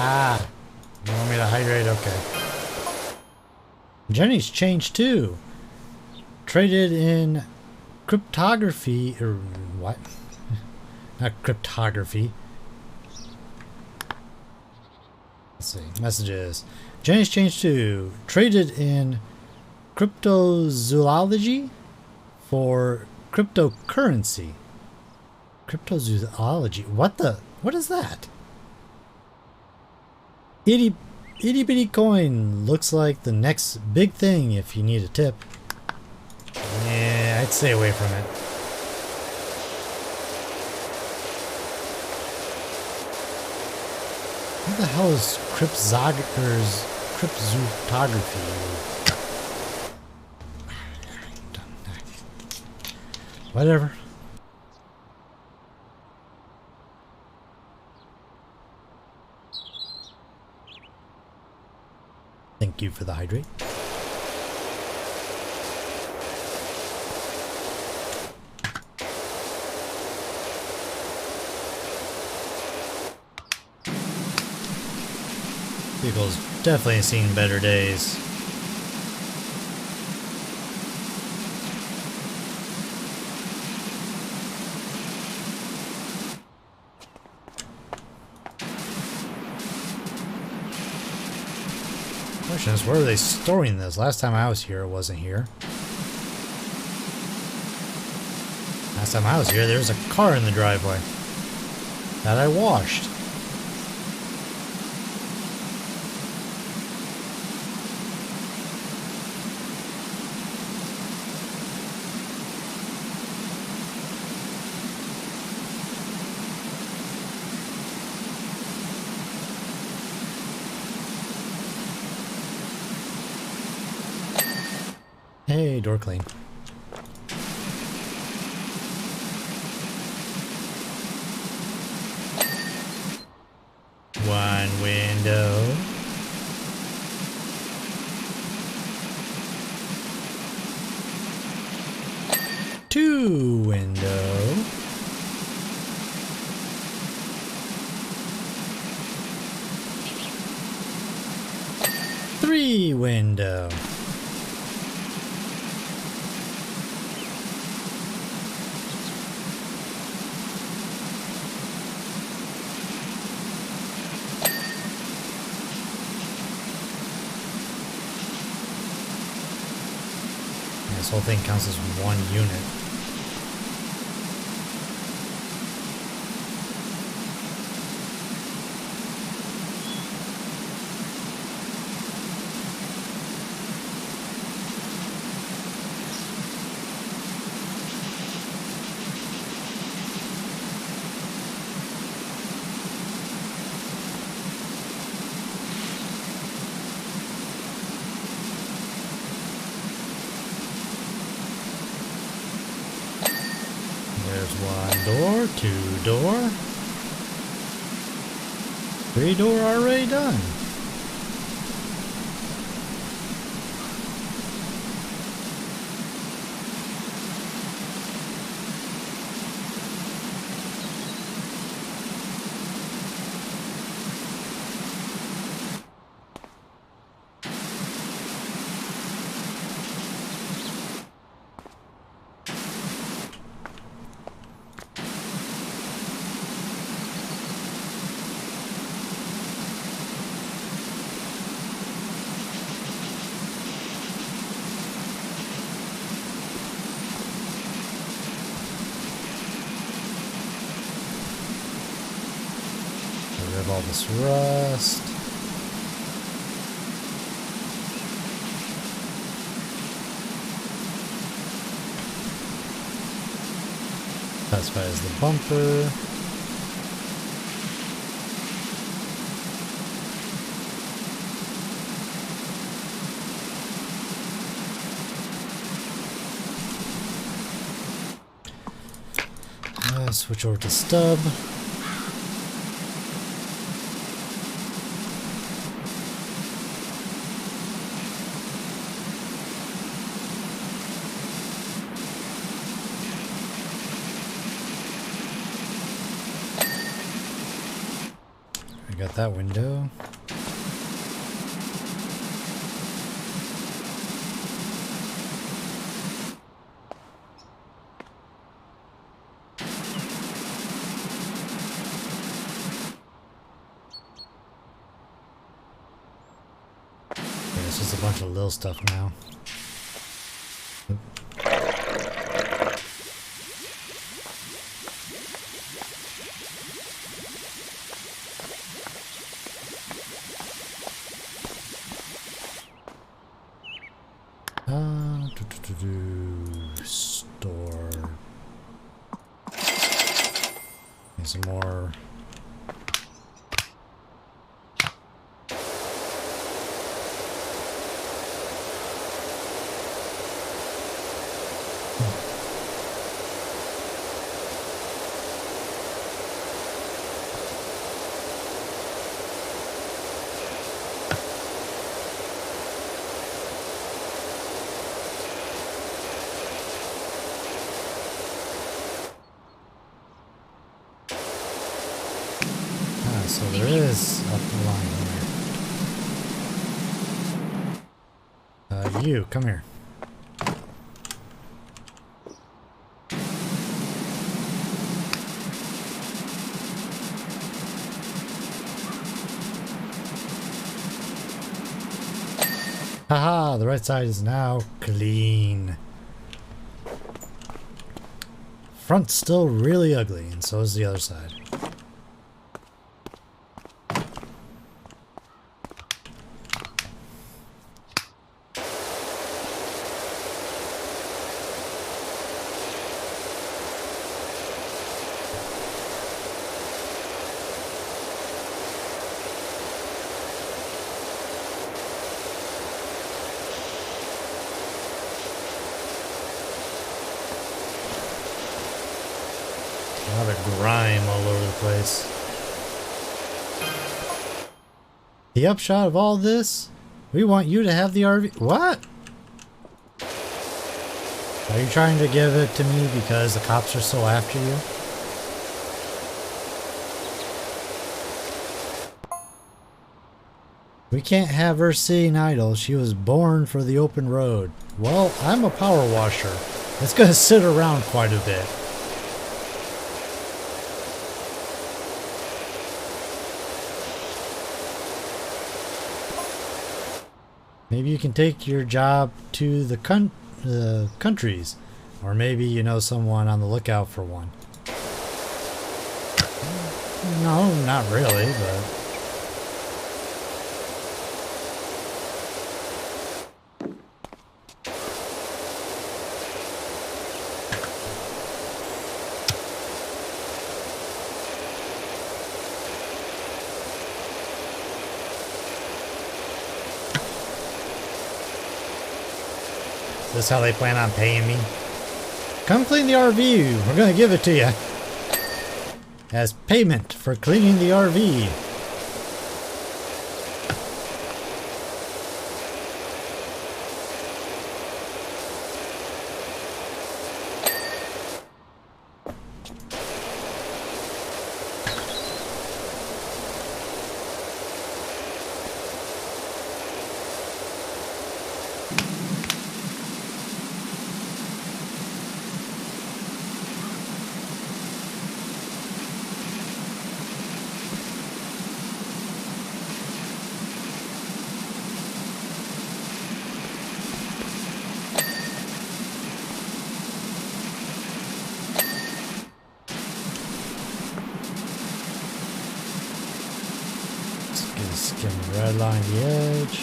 Ah, you want me to hydrate? Okay. Jenny's changed too. Traded in cryptography, or what? Not cryptography. Let's see. Messages. Jenny's changed too. Traded in cryptozoology for cryptocurrency. Cryptozoology. What is that? Itty bitty coin looks like the next big thing if you need a tip. Yeah, I'd stay away from it. What the hell is cryptography? Whatever. Thank you for the hydrate. Vehicle's definitely seen better days. Question is, where are they storing this? Last time I was here, it wasn't here. Last time I was here, there was a car in the driveway that I washed. Hey, door clean. One window. Two window. Three window. This whole thing counts as one unit. There's one door, two door, three door already done. All this rust. Classifies the bumper. Switch over to stub. got that window. Okay, it's just a bunch of little stuff now. Store. Need some more. So there is a line here. You, come here. Haha, the right side is now clean. Front's still really ugly, and so is the other side. A lot of grime all over the place. The upshot of all this, we want you to have the RV. What? Are you trying to give it to me because the cops are so after you? We can't have her sitting idle. She was born for the open road. Well, I'm a power washer. It's gonna sit around quite a bit. Maybe you can take your job to the countries, or maybe you know someone on the lookout for one. No, not really, but... This is how they plan on paying me? Come clean the RV. We're gonna give it to you as payment for cleaning the RV. Skim red line the edge.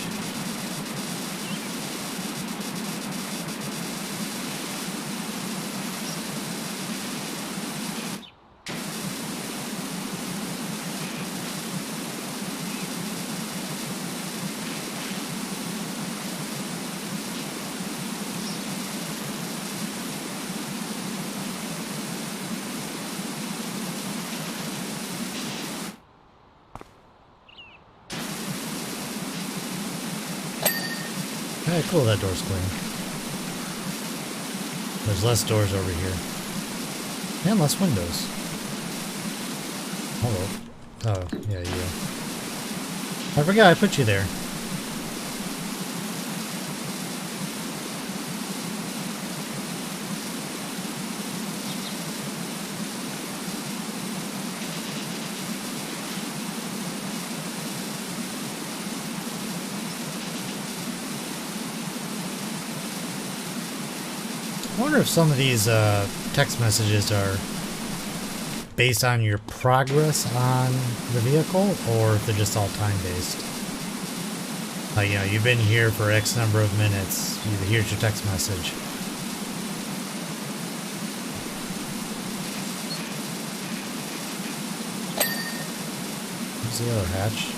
Hey, cool, that door's clean. There's less doors over here. And less windows. Hello. Oh, yeah, you. I forgot I put you there. I wonder if some of these text messages are based on your progress on the vehicle, or if they're just all time-based. Like, you know, you've been here for X number of minutes, here's your text message. Here's the other hatch.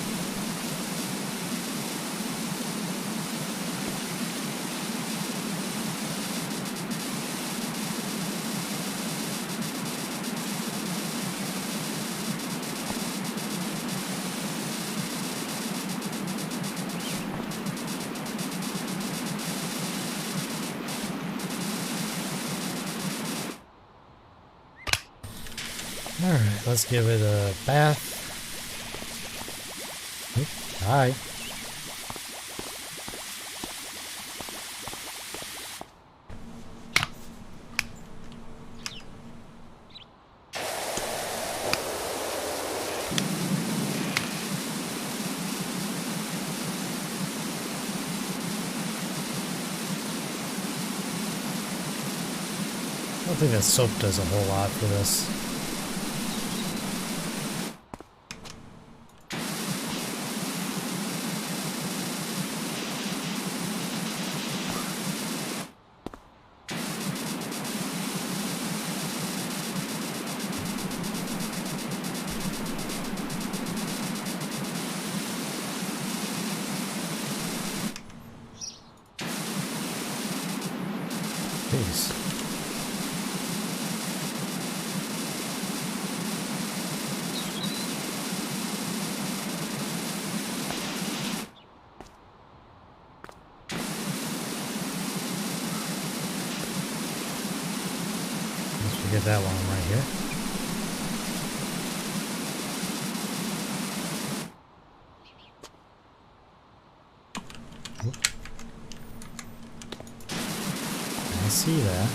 Alright, let's give it a bath. Oop, hi. I don't think that soap does a whole lot for this. Peace. Let's forget that one right here. Oop. I see that.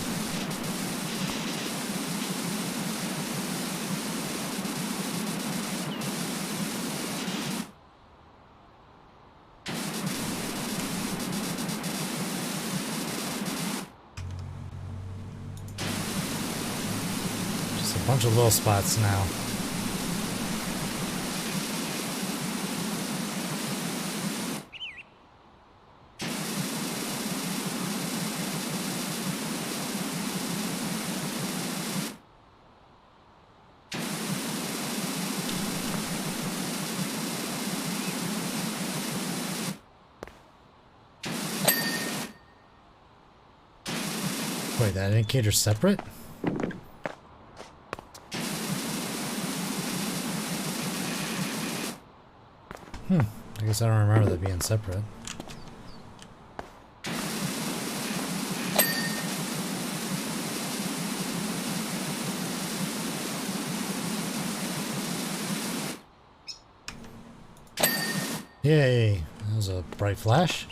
Just a bunch of little spots now. Wait, that indicator's separate? I guess I don't remember that being separate. Yay! That was a bright flash.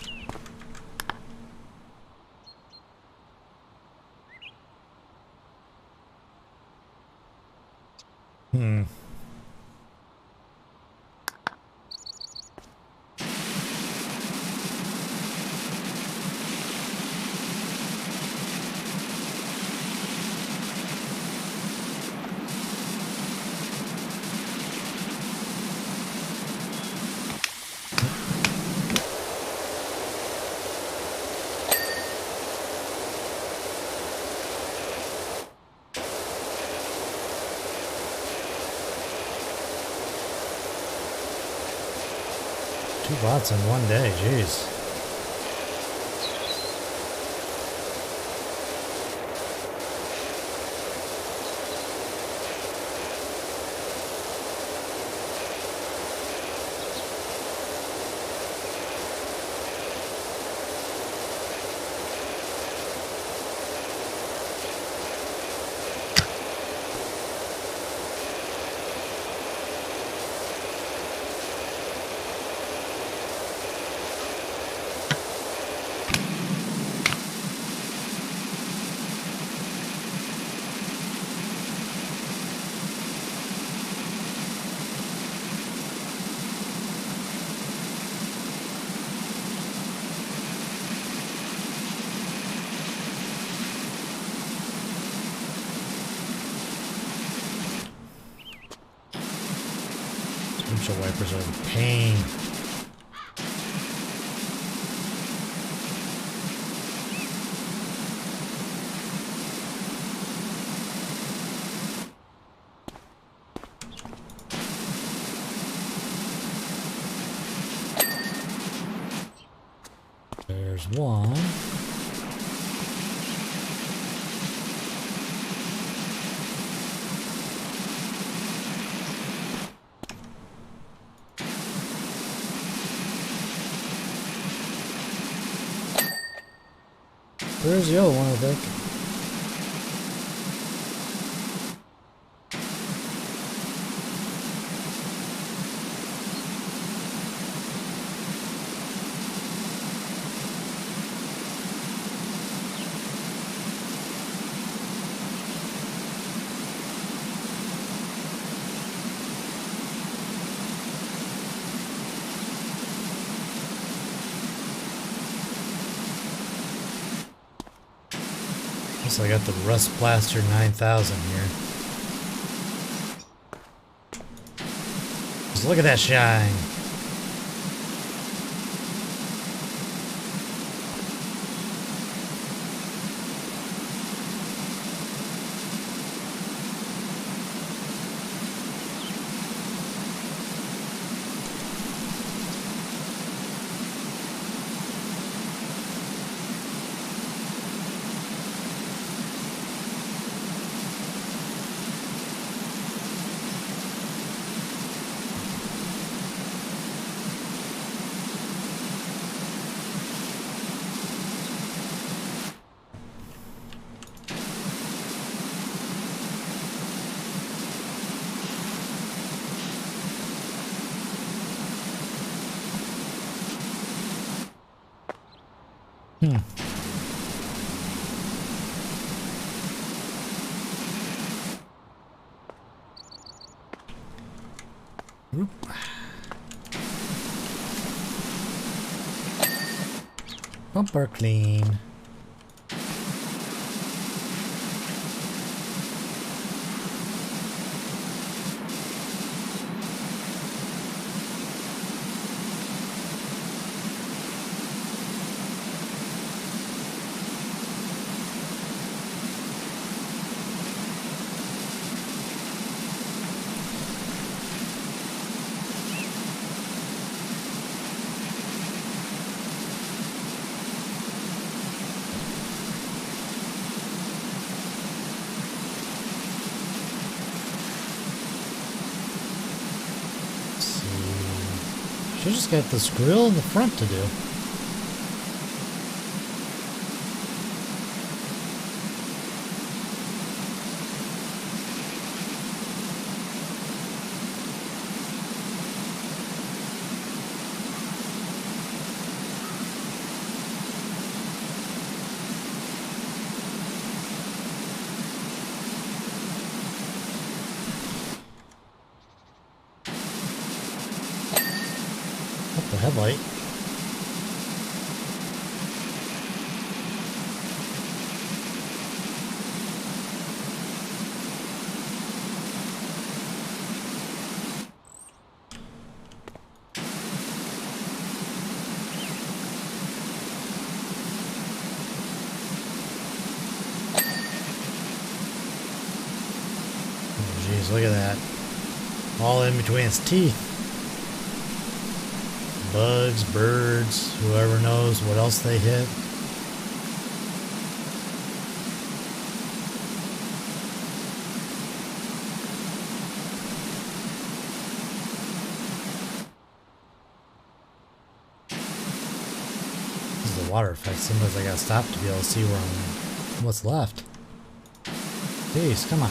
Two bots in one day, jeez. windshield wipers are a pain. There's one. There's the other one, I think. So I got the Rust Blaster 9000 here. Just look at that shine. Oop. Bumper clean. Should just got this grill in the front to do. The headlight. Oh jeez, look at that. All in between its teeth. Bugs, birds, whoever knows what else they hit. This is the water effect. Sometimes I gotta stop to be able to see what's left. Jeez, come on.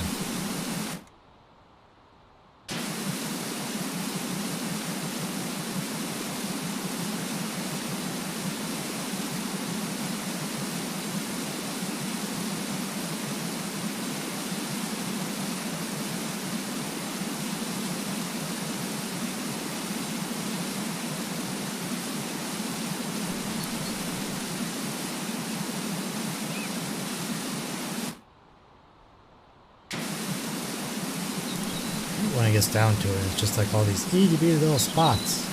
when it gets down to it. It's just like all these itty bitty little spots.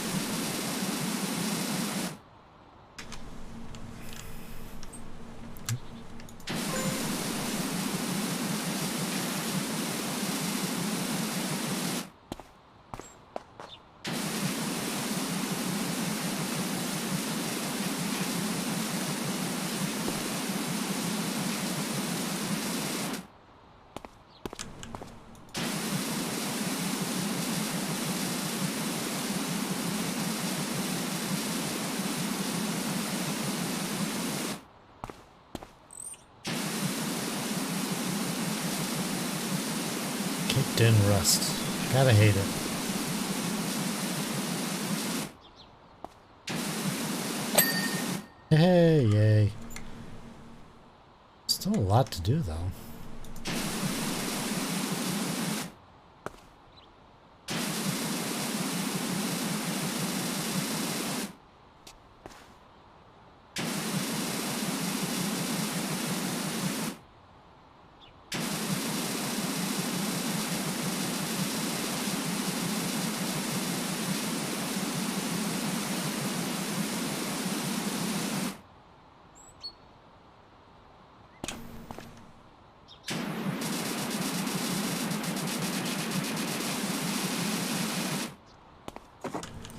Kicked in rust. Gotta hate it. Hey, yay. Still a lot to do, though.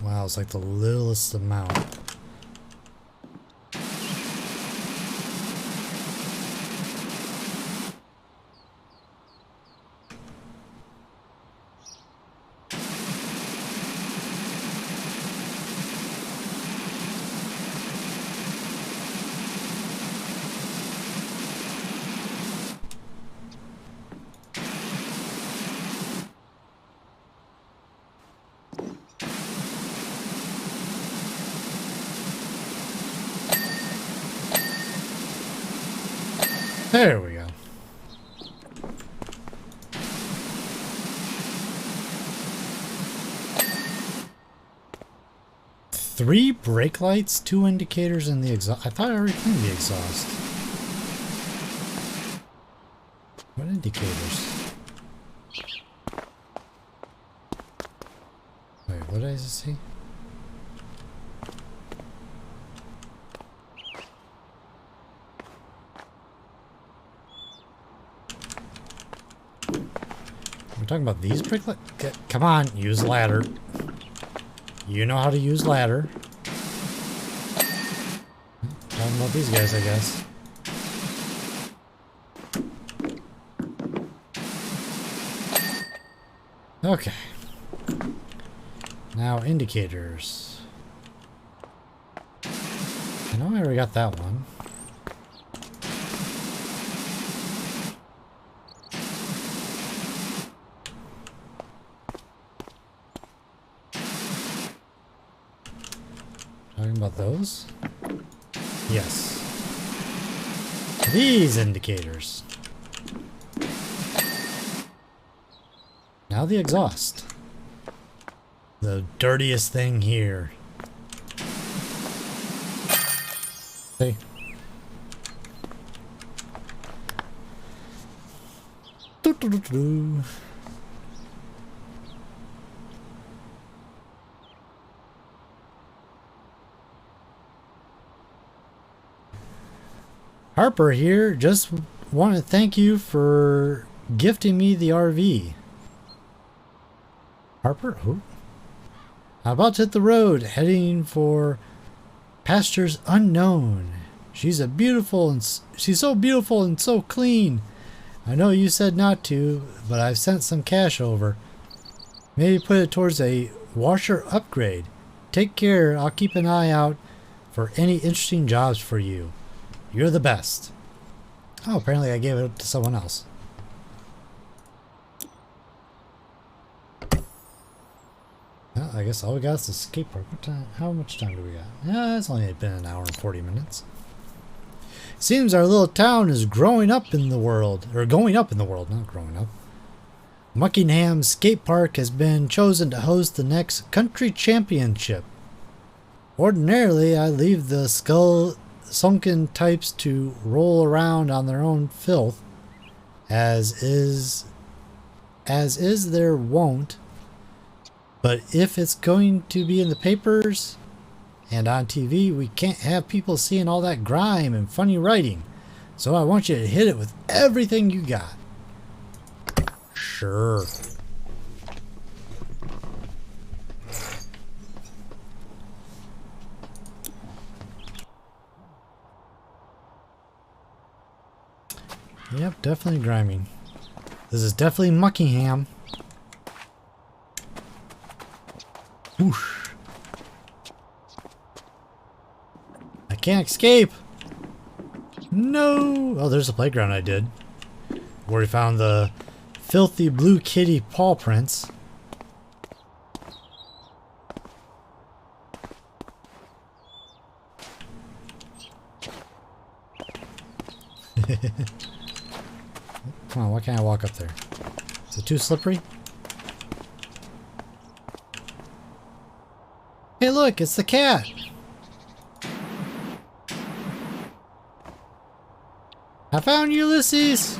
Wow, it's like the littlest amount. There we go. Three brake lights, 2 indicators, and the exhaust. I thought I already cleaned the exhaust. What indicators? Wait, what did I just see? We're talking about these brake lights? Come on, use ladder. You know how to use ladder. Talking about these guys, I guess. Okay. Now indicators. I know I already got that one. Talking about those? Yes. These indicators. Now the exhaust. The dirtiest thing here. See? Doo-doo-doo-doo. Harper here, just want to thank you for gifting me the RV. Harper? Who? I'm about to hit the road, heading for pastures unknown. She's so beautiful and so clean. I know you said not to, but I've sent some cash over. Maybe put it towards a washer upgrade. Take care. I'll keep an eye out for any interesting jobs for you. You're the best. Oh, apparently I gave it to someone else. Well, I guess all we got is the skate park. What time? How much time do we got? Yeah, it's only been an hour and 40 minutes. Seems our little town is growing up in the world. Or going up in the world, not growing up. Muckingham Skate Park has been chosen to host the next country championship. Ordinarily, I leave the sunken types to roll around on their own filth, as as is there won't. But if it's going to be in the papers and on TV, we can't have people seeing all that grime and funny writing. So I want you to hit it with everything you got. Sure. Yep, definitely grimy. This is definitely Muckingham. Whoosh. I can't escape. No. Oh, there's a playground I did. Where we found the filthy blue kitty paw prints. Come on, why can't I walk up there? Is it too slippery? Hey look, it's the cat! I found Ulysses!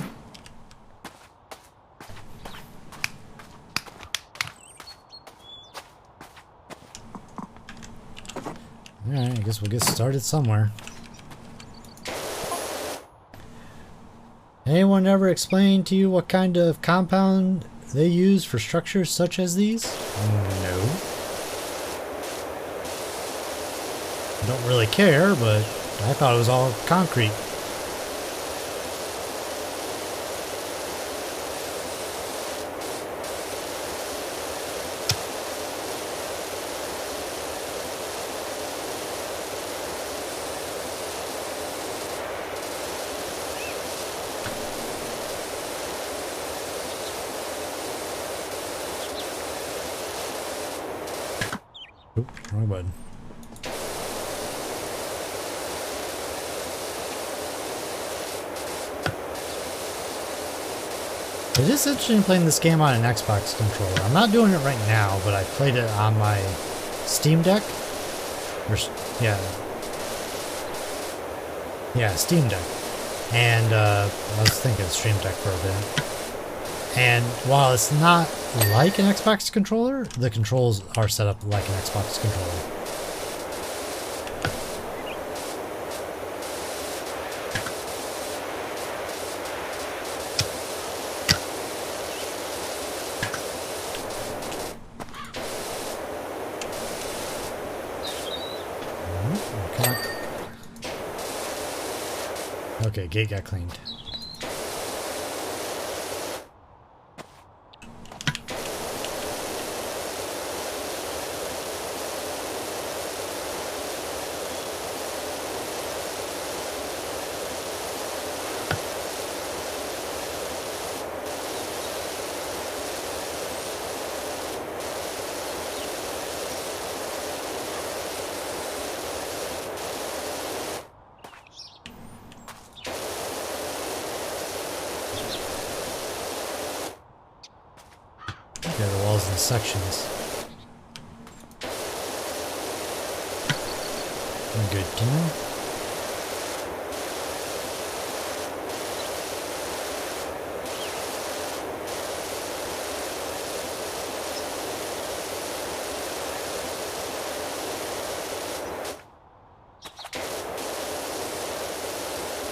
Alright, I guess we'll get started somewhere. Anyone ever explain to you what kind of compound they use for structures such as these? No. I don't really care, but I thought it was all concrete. Oop, wrong button. It is interesting playing this game on an Xbox controller. I'm not doing it right now, but I played it on my Steam Deck. Yeah, Steam Deck. And I was thinking Stream Deck for a bit. And while it's not like an Xbox controller, the controls are set up like an Xbox controller. Okay, gate got cleaned. Yeah, the walls and sections. Good to know.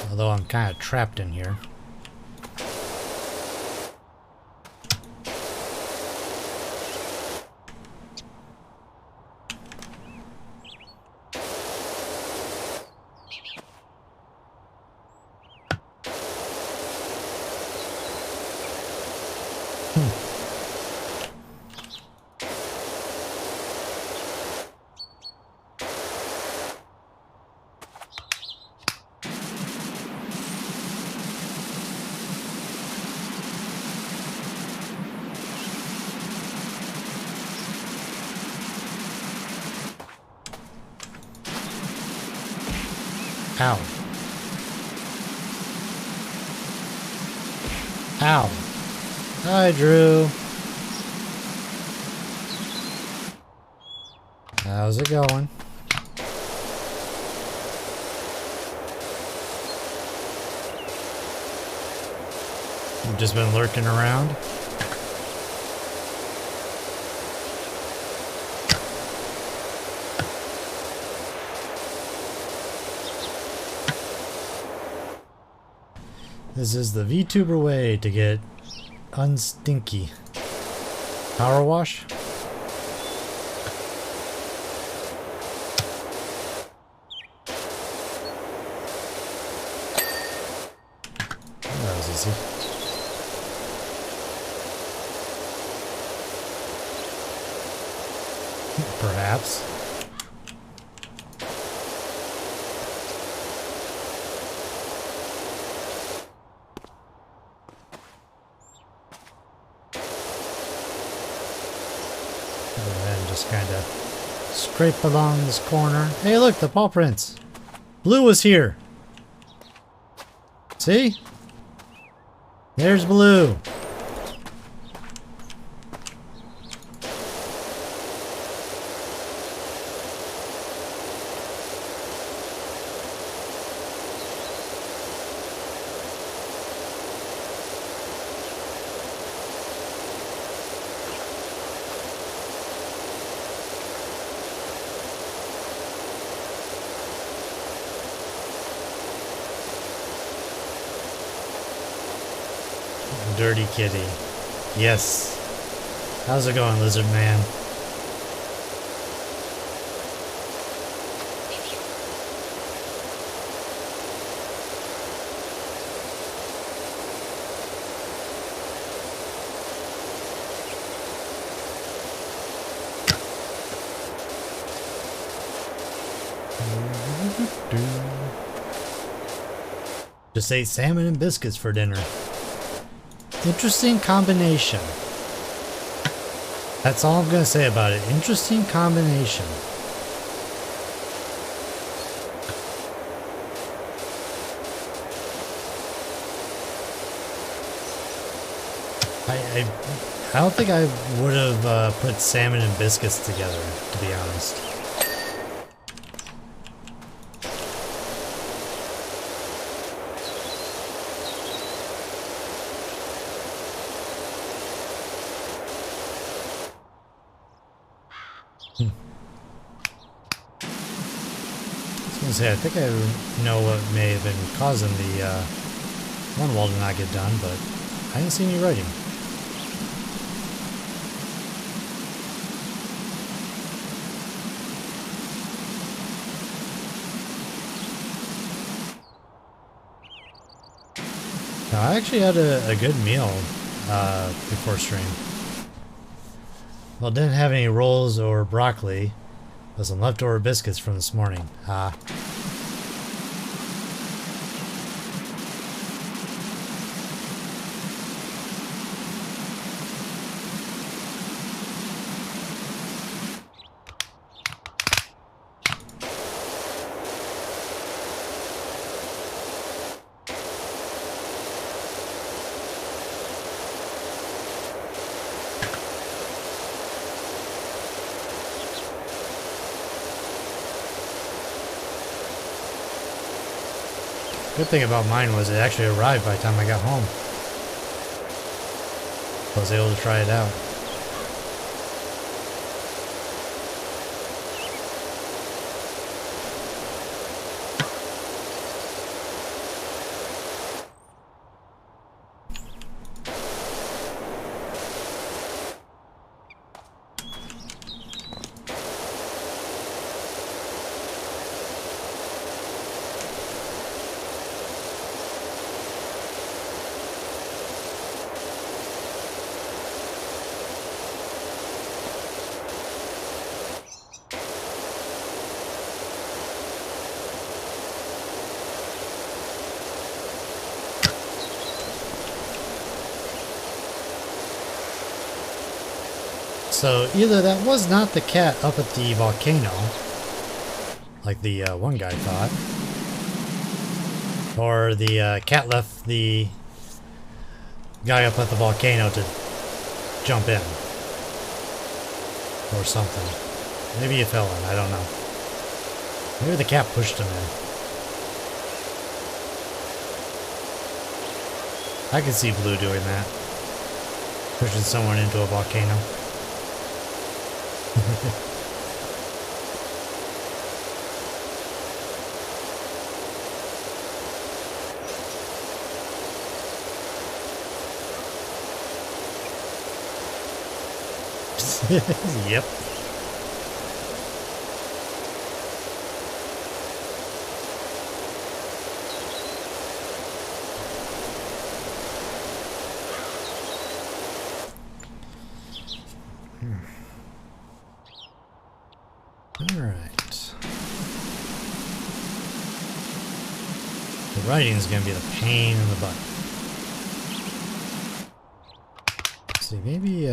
Although I'm kind of trapped in here. Ow. Ow. Hi, Drew. How's it going? You've just been lurking around? This is the VTuber way to get unstinky. Power wash? That was easy. Perhaps. Go ahead and just kind of scrape along this corner. Hey, look, the paw prints. Blue was here. See? There's Blue. Dirty kitty. Yes. How's it going, lizard man? Just ate salmon and biscuits for dinner. Interesting combination. That's all I'm going to say about it. Interesting combination. I don't think I would have put salmon and biscuits together, to be honest. I think I know what may have been causing the one wall to not get done, but I didn't see any writing. Now, I actually had a good meal before stream. Well, didn't have any rolls or broccoli, but some leftover biscuits from this morning. Good thing about mine was it actually arrived by the time I got home. I was able to try it out. So either that was not the cat up at the volcano, like the one guy thought, or the cat left the guy up at the volcano to jump in, or something. Maybe he fell in, I don't know. Maybe the cat pushed him in. I could see Blue doing that. Pushing someone into a volcano. Yep. All right. The writing is going to be the pain in the butt. Let's see, maybe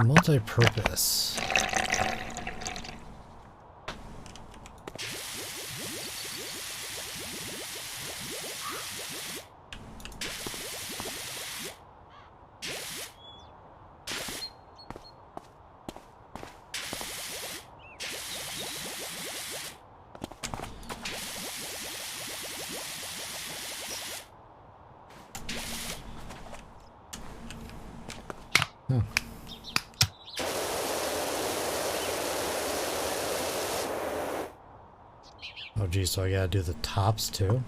multi-purpose. Huh. Oh geez, so I gotta do the tops too?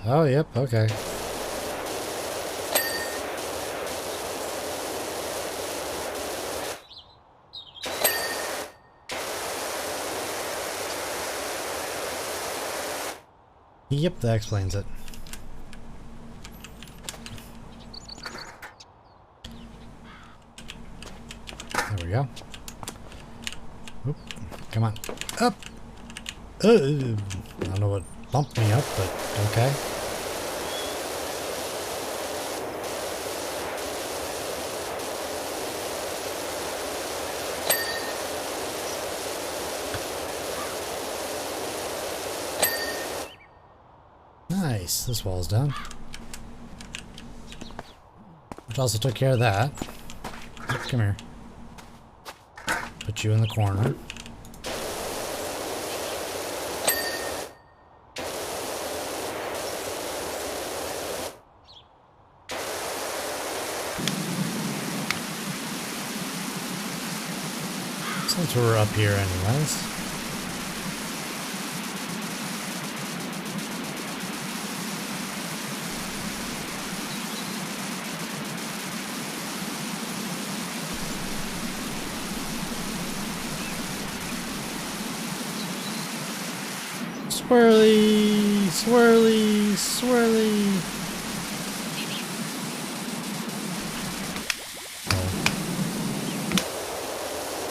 Oh, yep, okay. Yep, that explains it. There we go. Oop, come on. Up! I don't know what bumped me up, but okay. Nice, this wall's done. Which also took care of that. Come here. Put you in the corner. Since we're up here anyways. Swirly, swirly, swirly. Oh.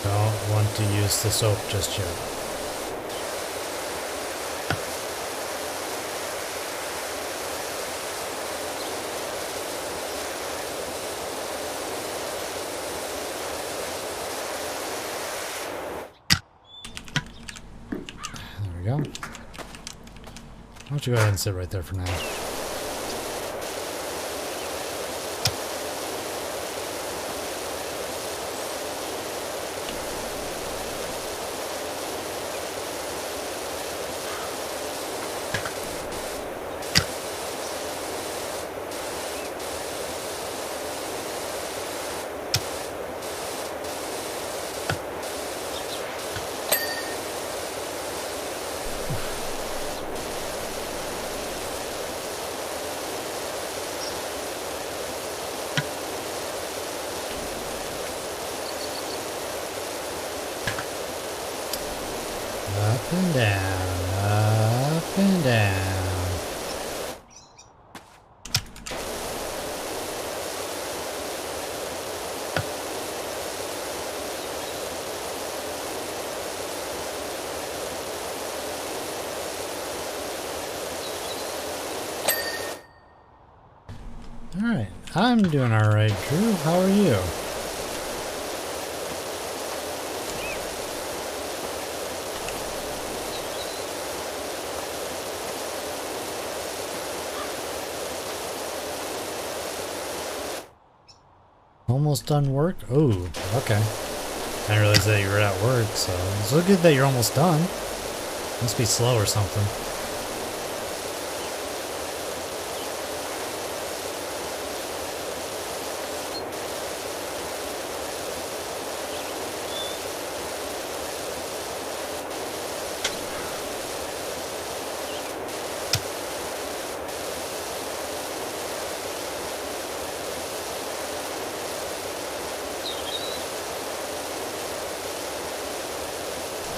Don't want to use the soap just yet. There we go. Why don't you go ahead and sit right there for now? Up and down, up and down. Alright, I'm doing alright, Drew. How are you? Almost done work? Oh, okay. I didn't realize that you were at work, so it's so good that you're almost done. Must be slow or something.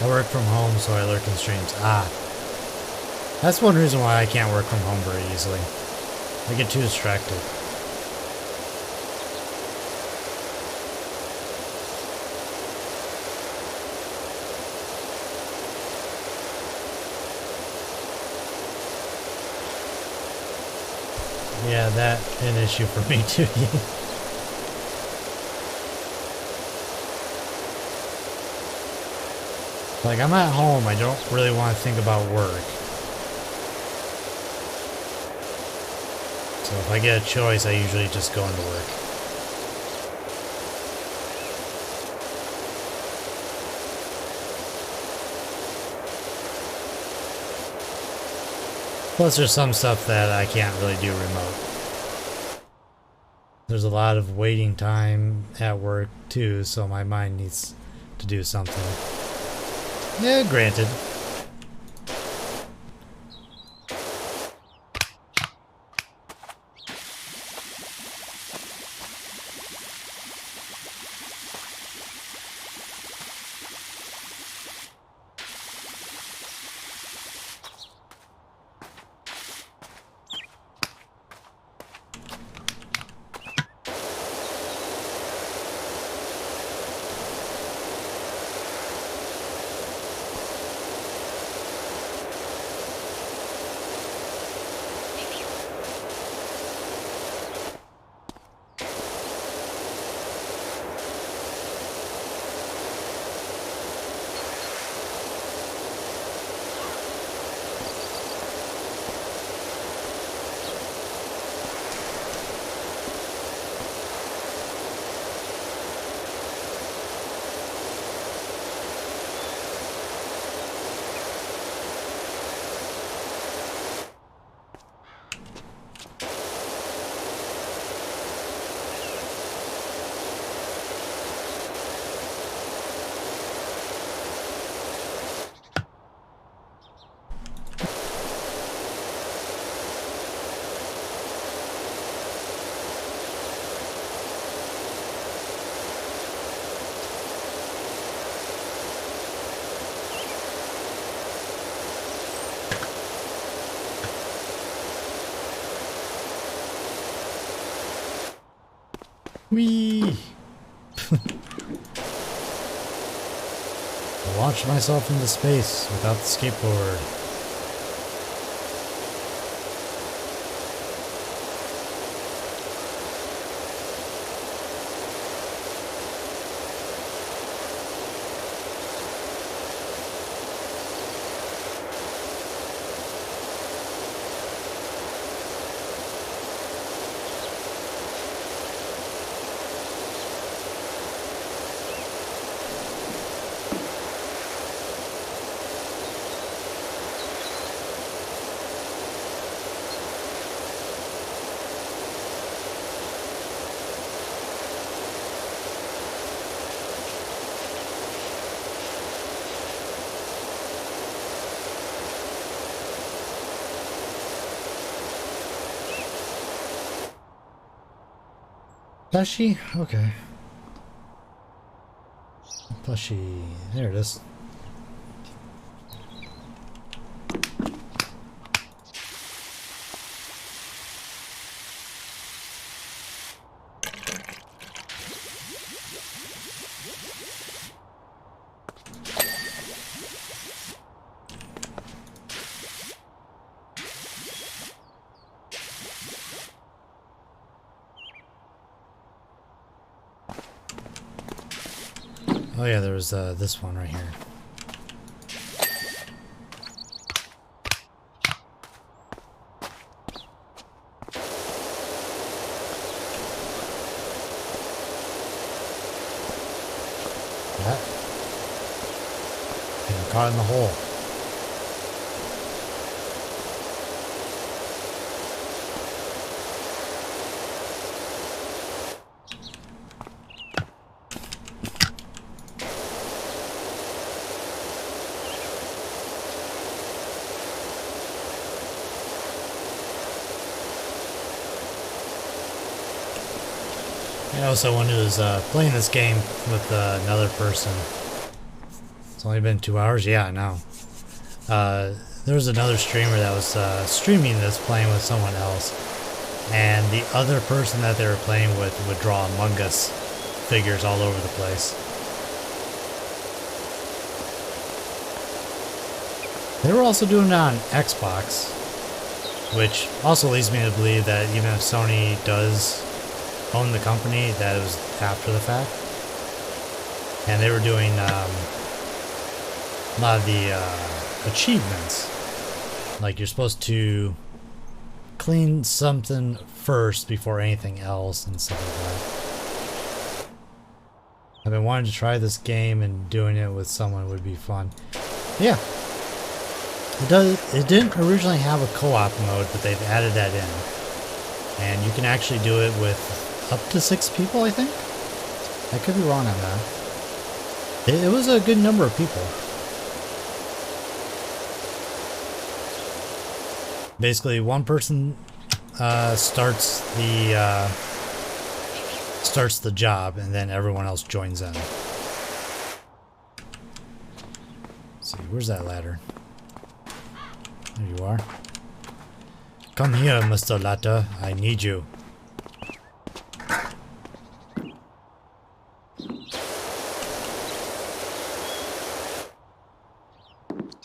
I work from home, so I lurk in streams. Ah, that's one reason why I can't work from home very easily. I get too distracted. Yeah, that's an issue for me too. Like, I'm at home, I don't really want to think about work. So if I get a choice, I usually just go into work. Plus, there's some stuff that I can't really do remote. There's a lot of waiting time at work too, so my mind needs to do something. Yeah, granted. Whee! I launched myself into space without the skateboard. Plushie? Okay. Plushie. There it is. Oh yeah, there was this one right here. That. Getting caught in the hole. I also when I was playing this game with another person, It's only been 2 hours? Yeah, I know. There was another streamer that was streaming this, playing with someone else. And the other person that they were playing with would draw Among Us figures all over the place. They were also doing it on Xbox, which also leads me to believe that even if Sony does own the company, that it was after the fact. And they were doing a lot of the achievements. Like you're supposed to clean something first before anything else and stuff like that. I've been wanting to try this game, and doing it with someone would be fun. Yeah. It didn't originally have a co-op mode, but they've added that in. And you can actually do it with up to 6 people, I think? I could be wrong on that. It was a good number of people. Basically, one person starts the job, and then everyone else joins in. Let's see, where's that ladder? There you are. Come here, Mr. Latta. I need you.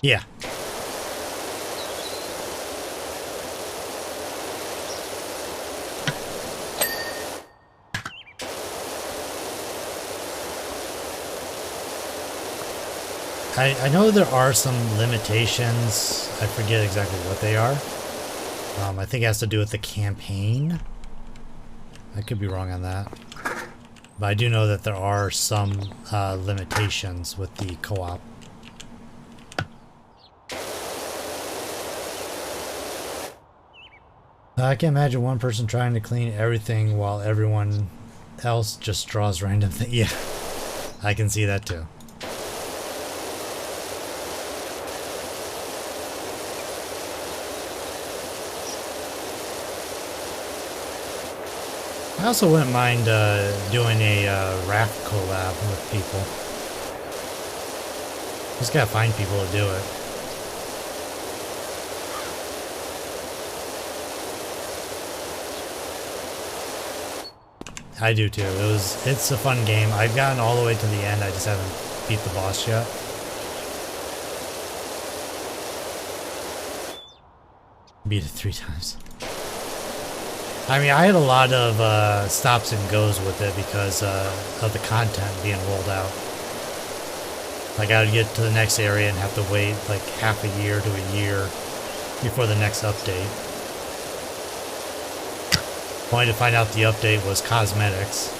Yeah. I know there are some limitations. I forget exactly what they are. I think it has to do with the campaign. I could be wrong on that. But I do know that there are some limitations with the co-op. I can imagine one person trying to clean everything while everyone else just draws random things. Yeah, I can see that too. I also wouldn't mind doing a raft collab with people. Just gotta find people to do it. I do too. It's a fun game. I've gotten all the way to the end. I just haven't beat the boss yet. Beat it 3 times. I mean, I had a lot of stops and goes with it because of the content being rolled out. Like I would get to the next area and have to wait like half a year to a year before the next update. Only to find out the update was cosmetics.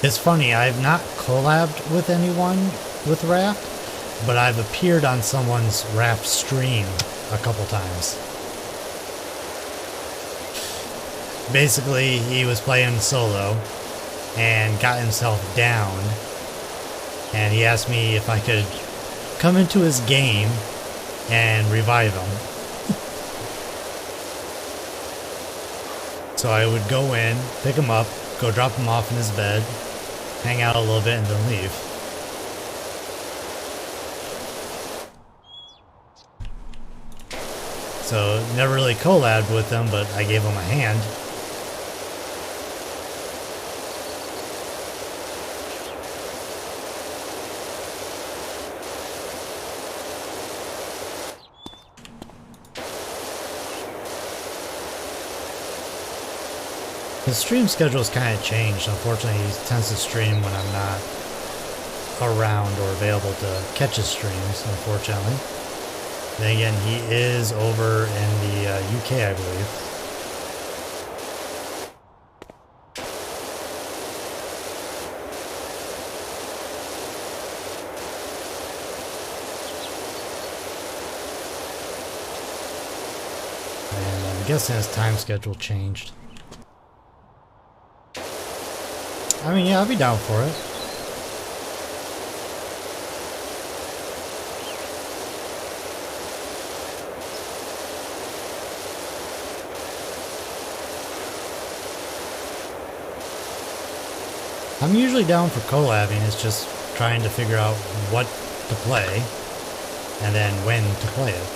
It's funny, I've not collabed with anyone with Raft, but I've appeared on someone's Raft stream a couple times. Basically, he was playing solo and got himself down, and he asked me if I could come into his game and revive him. So I would go in, pick him up, go drop him off in his bed, hang out a little bit, and then leave. So never really collabed with him, but I gave him a hand. His stream schedule's kind of changed. Unfortunately, he tends to stream when I'm not around or available to catch his streams, unfortunately. Then again, he is over in the UK, I believe. And I'm guessing his time schedule changed. I mean, yeah, I'll be down for it. I'm usually down for collabing. It's just trying to figure out what to play and then when to play it.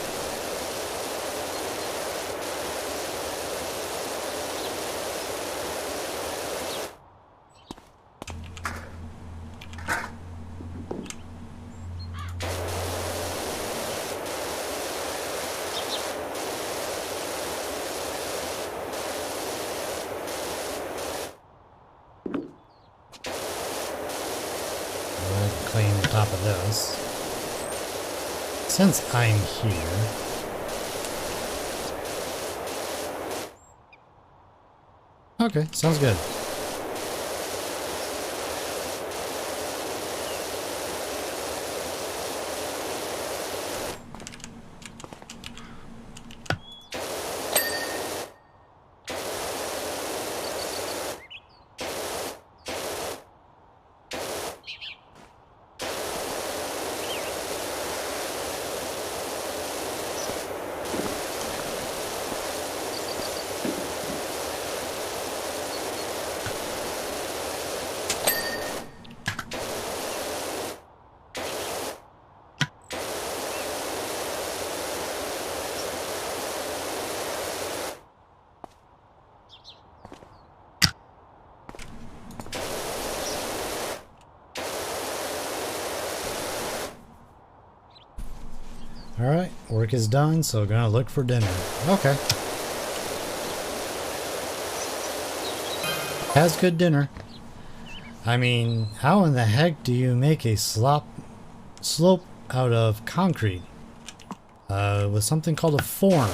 Clean the top of this. Since I'm here, okay, sounds good. Alright, work is done, so gonna look for dinner. Okay. Has good dinner. I mean, how in the heck do you make a slope out of concrete? With something called a form.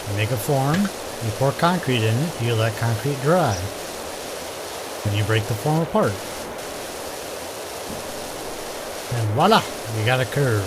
You make a form, you pour concrete in it, you let concrete dry. Then you break the form apart. And voila! You got a curve.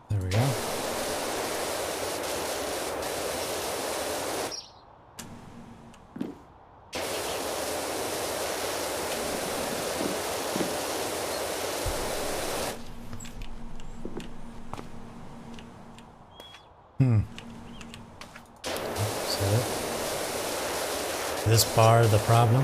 There we go. Is that it? This bar the problem?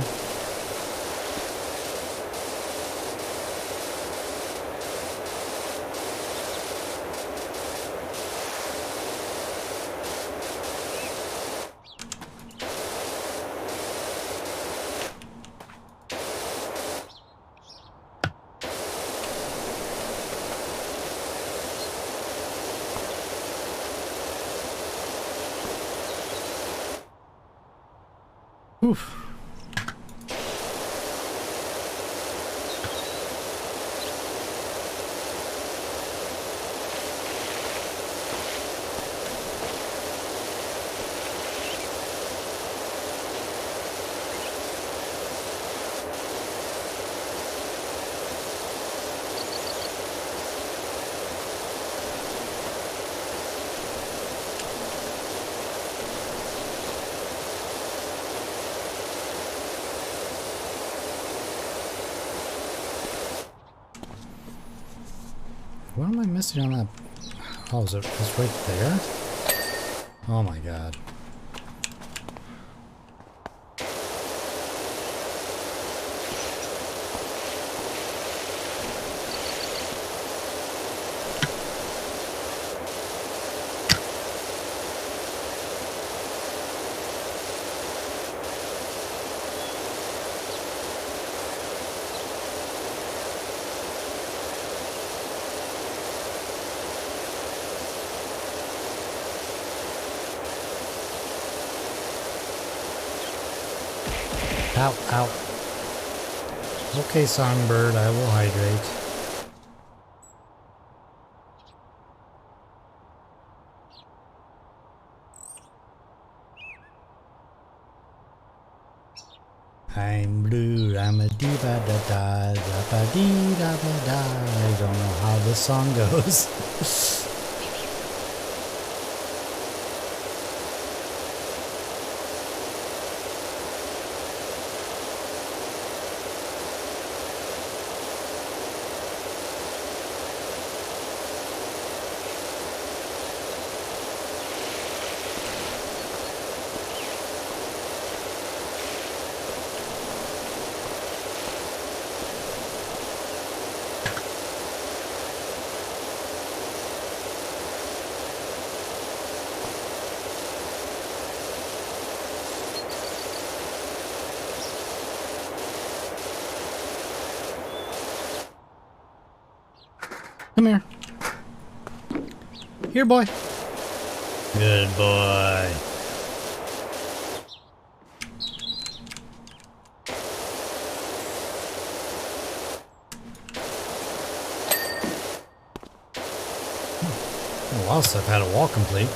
Whew. What am I missing on that? Oh, is it? It's right there? Oh my god. Ow, ow. Okay, songbird, I will hydrate. I'm blue, I'm a dee-ba da da, da ba dee da ba da. I don't know how this song goes. Come here. Here, boy. Good boy. Oh, wow, so I've had a wall complete.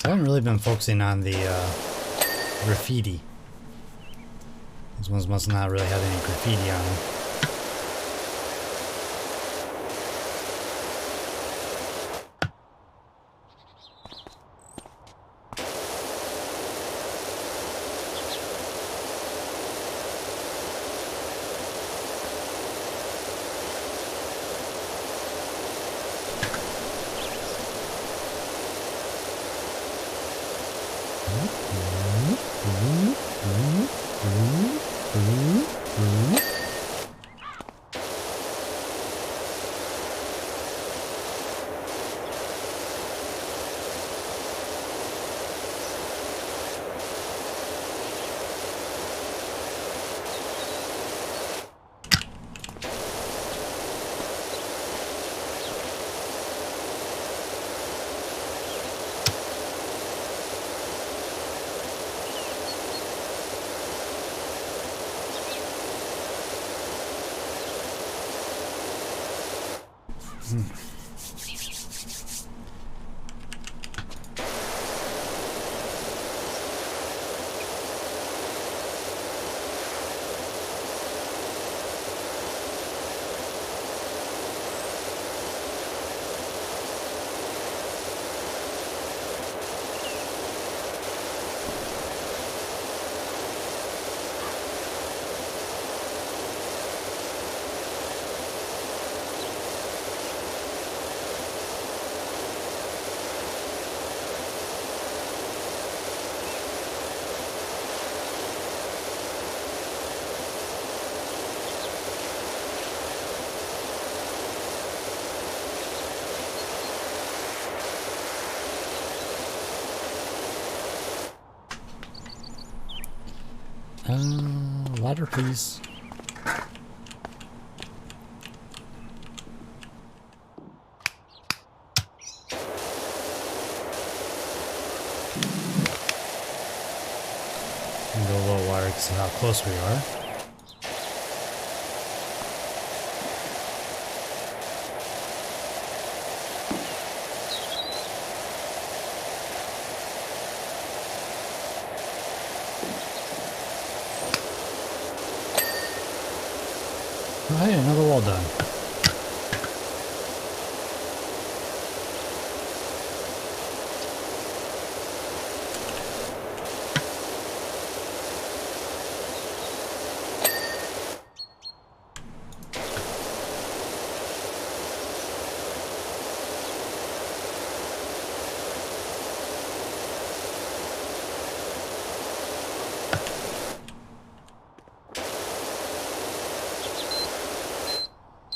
I haven't really been focusing on the graffiti. These ones must not really have any graffiti on them. Ladder, please. Go regardless of how close we are. Oh, hey, another wall done.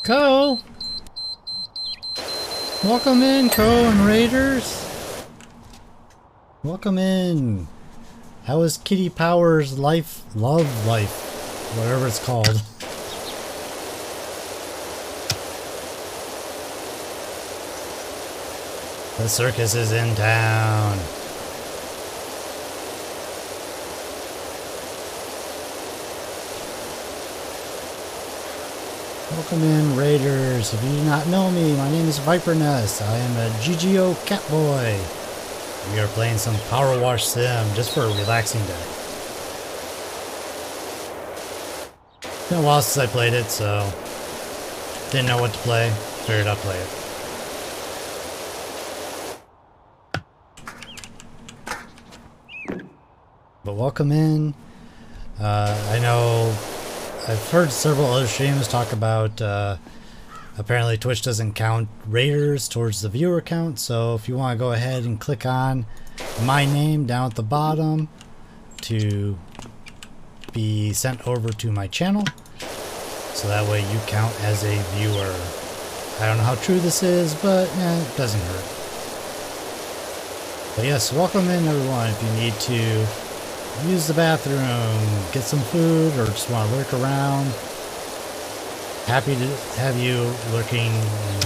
Co! Welcome in, Co and Raiders! Welcome in! How is Kitty Power's love life, whatever it's called? The circus is in town! Welcome in, Raiders. If you do not know me, my name is Viper Nest. I am a GGO Catboy. We are playing some PowerWash Sim just for a relaxing day. It's been a while since I played it, so didn't know what to play. Figured I'd play it. But welcome in. I know I've heard several other streamers talk about apparently Twitch doesn't count Raiders towards the viewer count, so if you want to go ahead and click on my name down at the bottom to be sent over to my channel, so that way you count as a viewer. I don't know how true this is, but it doesn't hurt. But yes, welcome in everyone. If you need to use the bathroom, get some food, or just want to lurk around, happy to have you lurking, and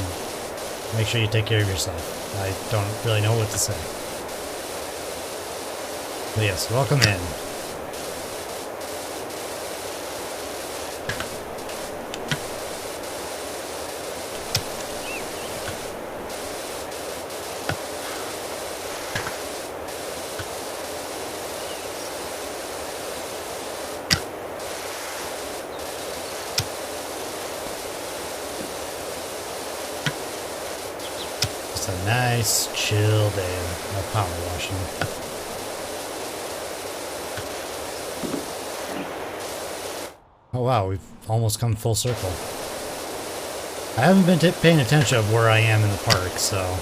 make sure you take care of yourself. I don't really know what to say. But yes, welcome in. It's a nice, chill day of power washing. Oh wow, we've almost come full circle. I haven't been paying attention of where I am in the park, so...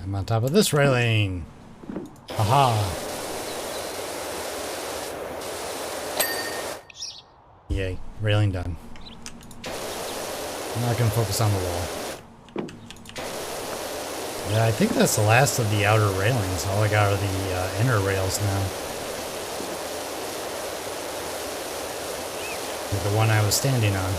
I'm on top of this railing. Haha. Yay, railing done. Now I can focus on the wall. Yeah, I think that's the last of the outer railings. All I got are the inner rails now. Like the one I was standing on.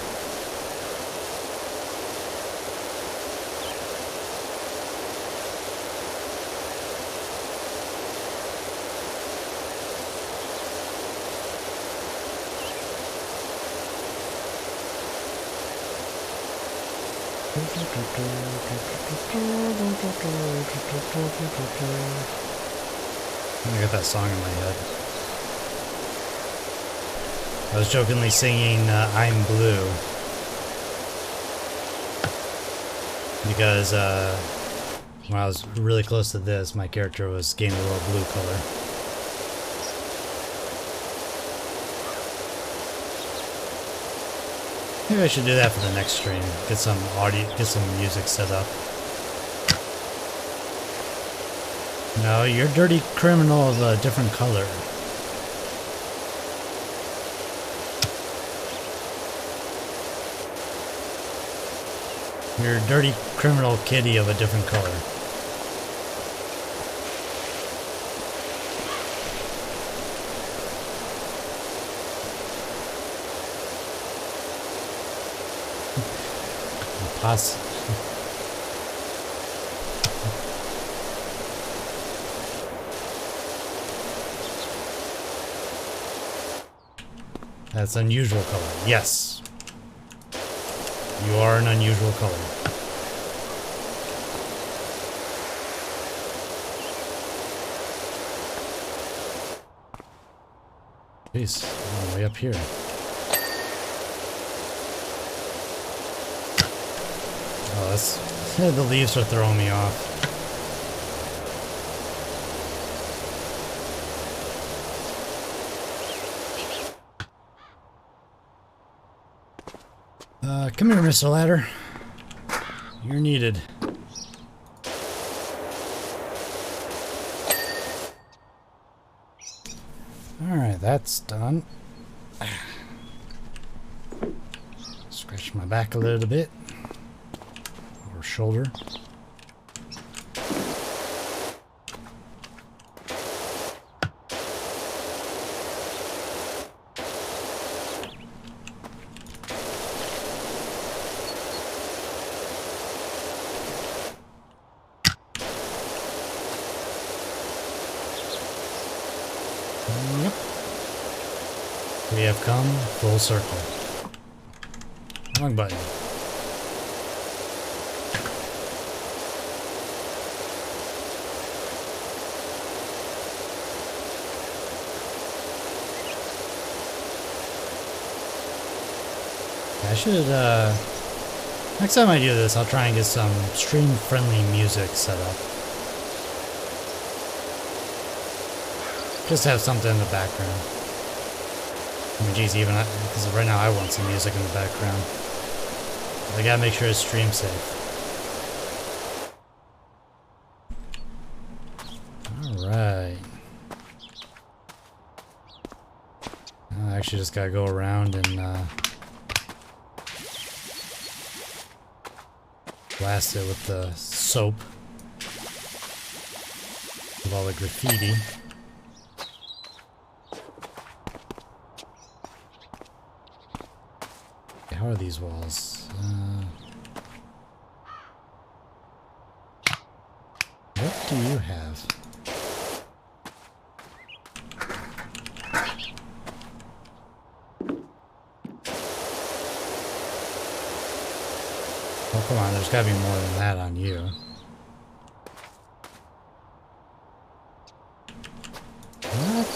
I got that song in my head. I was jokingly singing I'm Blue because when I was really close to this, my character was gaining a little blue color. Maybe I should do that for the next stream. Get some audio, get some music set up. No, you're a dirty criminal of a different color. You're a dirty criminal kitty of a different color. Pass. That's unusual color. Yes. You are an unusual color. Jeez, I'm way up here. Oh, that's... the leaves are throwing me off. Come here, Mr. Ladder. You're needed. Alright, that's done. Scratch my back a little bit. Or shoulder. Yep. We have come full circle. Wrong button. I should, next time I do this, I'll try and get some stream-friendly music set up. Just have something in the background. I mean, geez, even because right now I want some music in the background. I gotta make sure it's stream safe. Alright. I actually just gotta go around and blast it with the soap. With all the graffiti. How are these walls? What do you have? Oh, come on, there's gotta be more than that on you. What?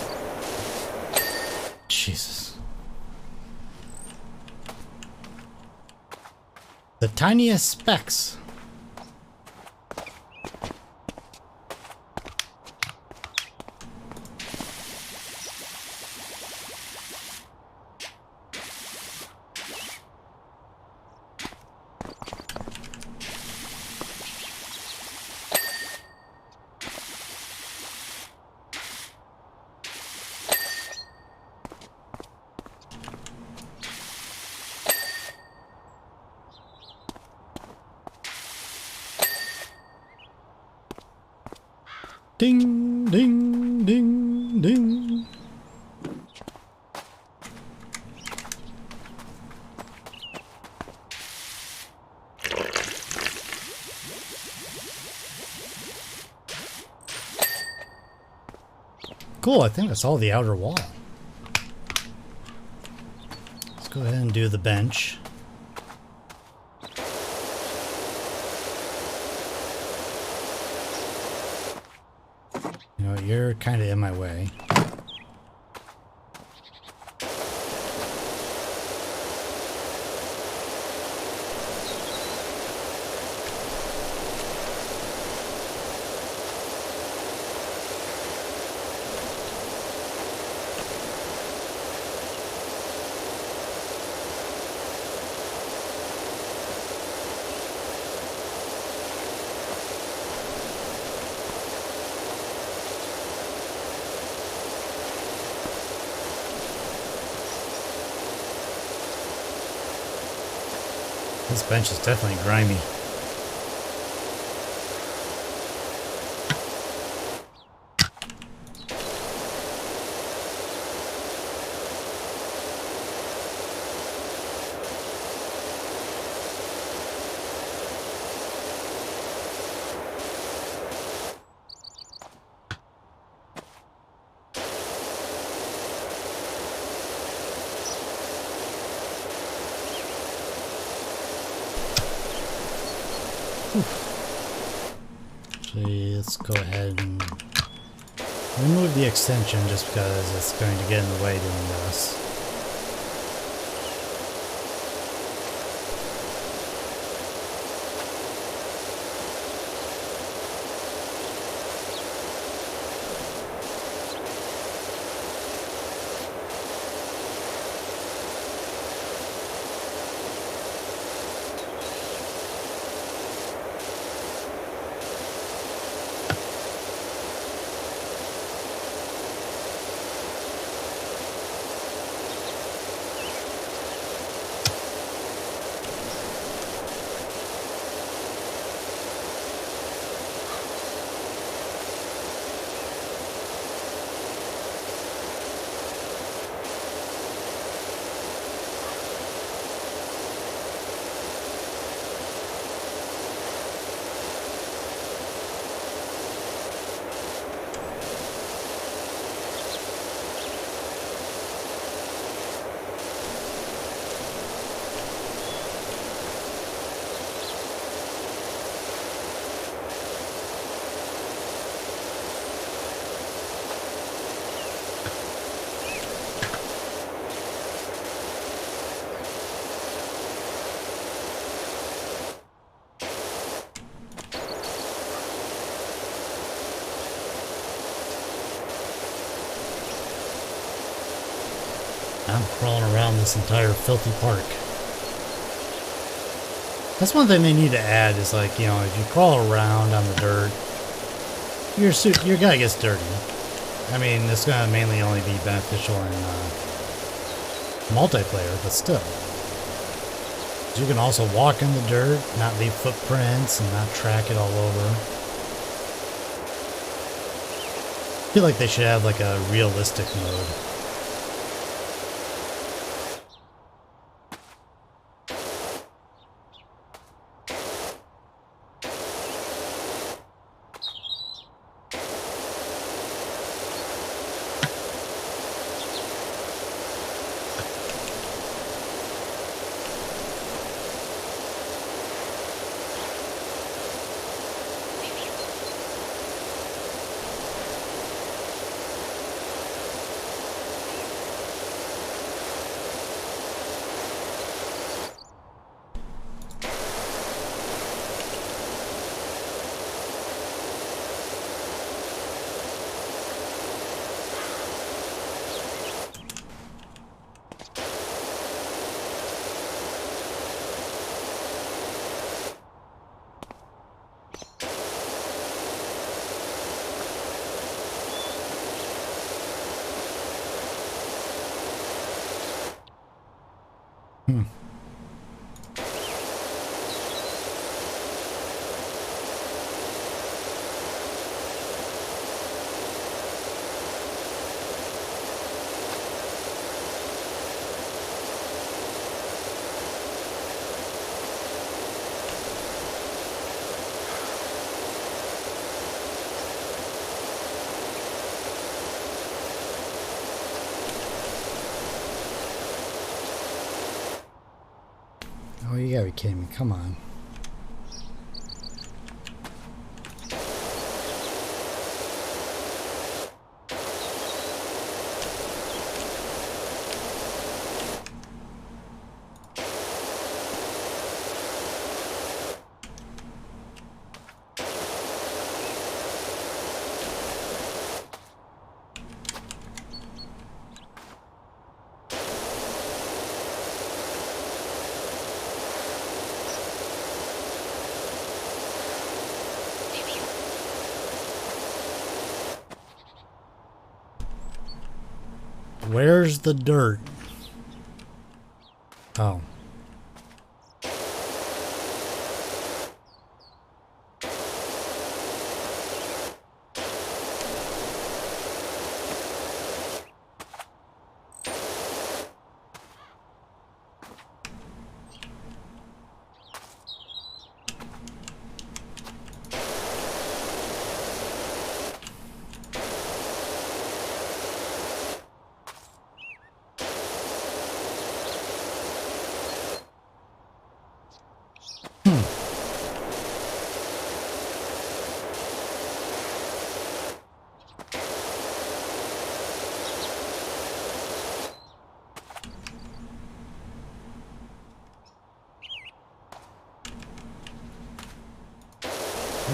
Jesus. The tiniest specks. Ding, ding, ding, ding. Cool, I think that's all the outer wall. Let's go ahead and do the bench. You know, you're kind of in my way. This bench is definitely grimy. Actually, let's go ahead and remove the extension just because it's going to get in the way doing this. I'm crawling around this entire filthy park. That's one thing they need to add is, like, you know, if you crawl around on the dirt, your guy gets dirty. I mean, it's going to mainly only be beneficial in multiplayer, but still. You can also walk in the dirt, not leave footprints, and not track it all over. I feel like they should have like a realistic mode. Oh, you gotta be kidding me. Come on. Where's the dirt? Oh.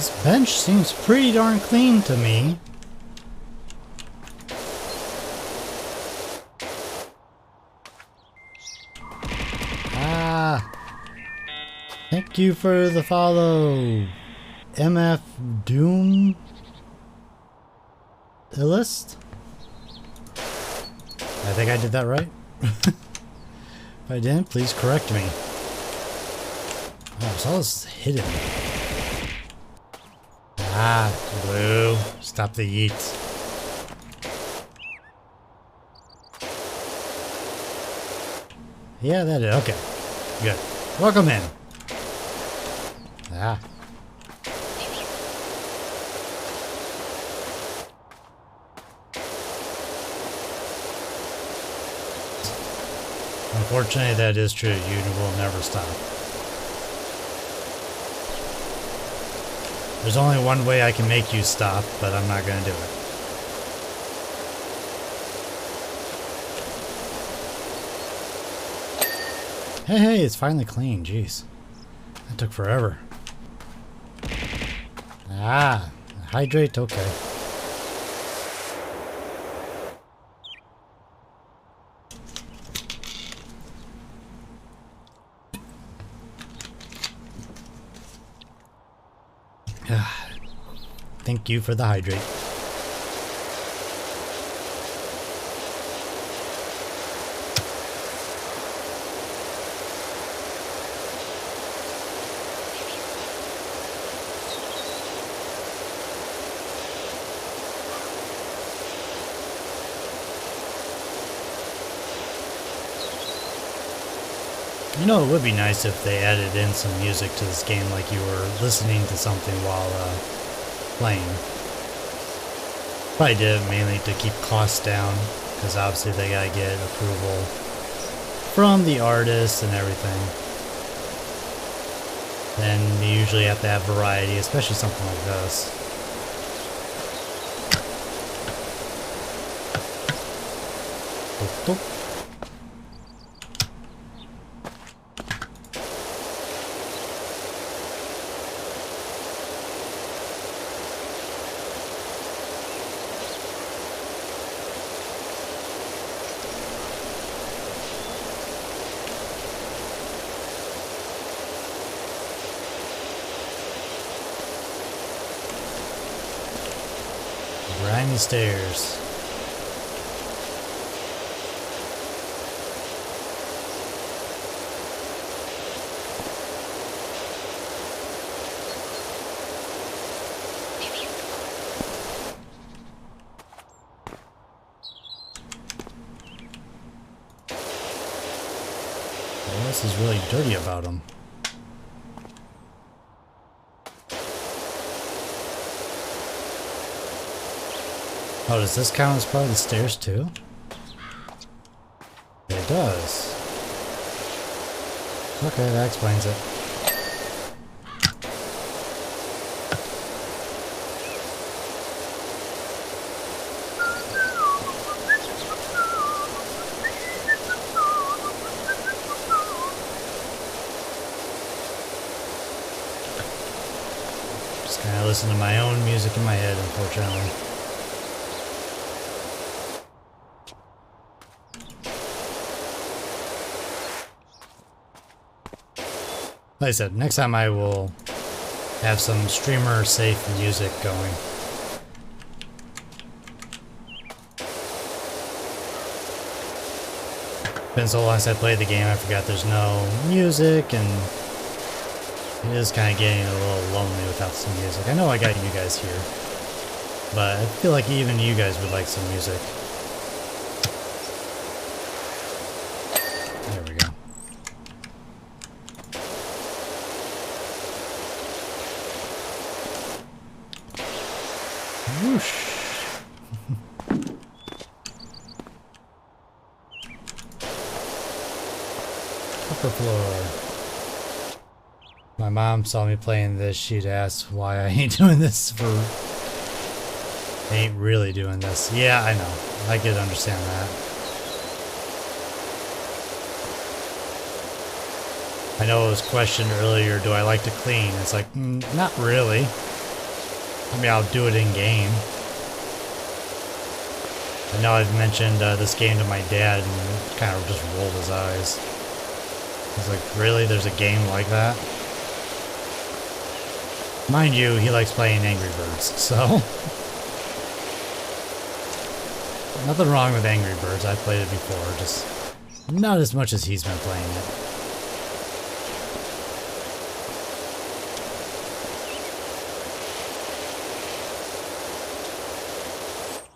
This bench seems pretty darn clean to me. Ah! Thank you for the follow, MF Doom Illist. I think I did that right. If I didn't, please correct me. Oh, it's all this hidden. Ah, blue. Stop the yeets. Yeah, that is. Okay. Good. Welcome in. Ah. Unfortunately, that is true. You will never stop. There's only one way I can make you stop, but I'm not going to do it. Hey, it's finally clean. Jeez. That took forever. Ah, hydrate, okay. Thank you for the hydrate. You know, it would be nice if they added in some music to this game, like you were listening to something while playing. Probably did it mainly to keep costs down, because obviously they gotta get approval from the artists and everything. Then you usually have to have variety, especially something like this. Boop, boop. Grimy stairs. Well, this is really dirty about them. Oh, does this count as part of the stairs too? It does. Okay, that explains it. Just kind of listen to my own music in my head, unfortunately. Like I said, next time I will have some streamer safe music going. Been so long since I played the game, I forgot there's no music, and it is kind of getting a little lonely without some music. I know I got you guys here, but I feel like even you guys would like some music. There we go. Whoosh. Upper floor. My mom saw me playing this, she'd ask why I ain't doing this for... Ain't really doing this. Yeah, I know. I could understand that. I know it was questioned earlier, do I like to clean? It's like, not really. I mean, I'll do it in game. I know I've mentioned this game to my dad, and he kind of just rolled his eyes. He's like, really? There's a game like that? Mind you, he likes playing Angry Birds, so... Nothing wrong with Angry Birds. I've played it before, just not as much as he's been playing it.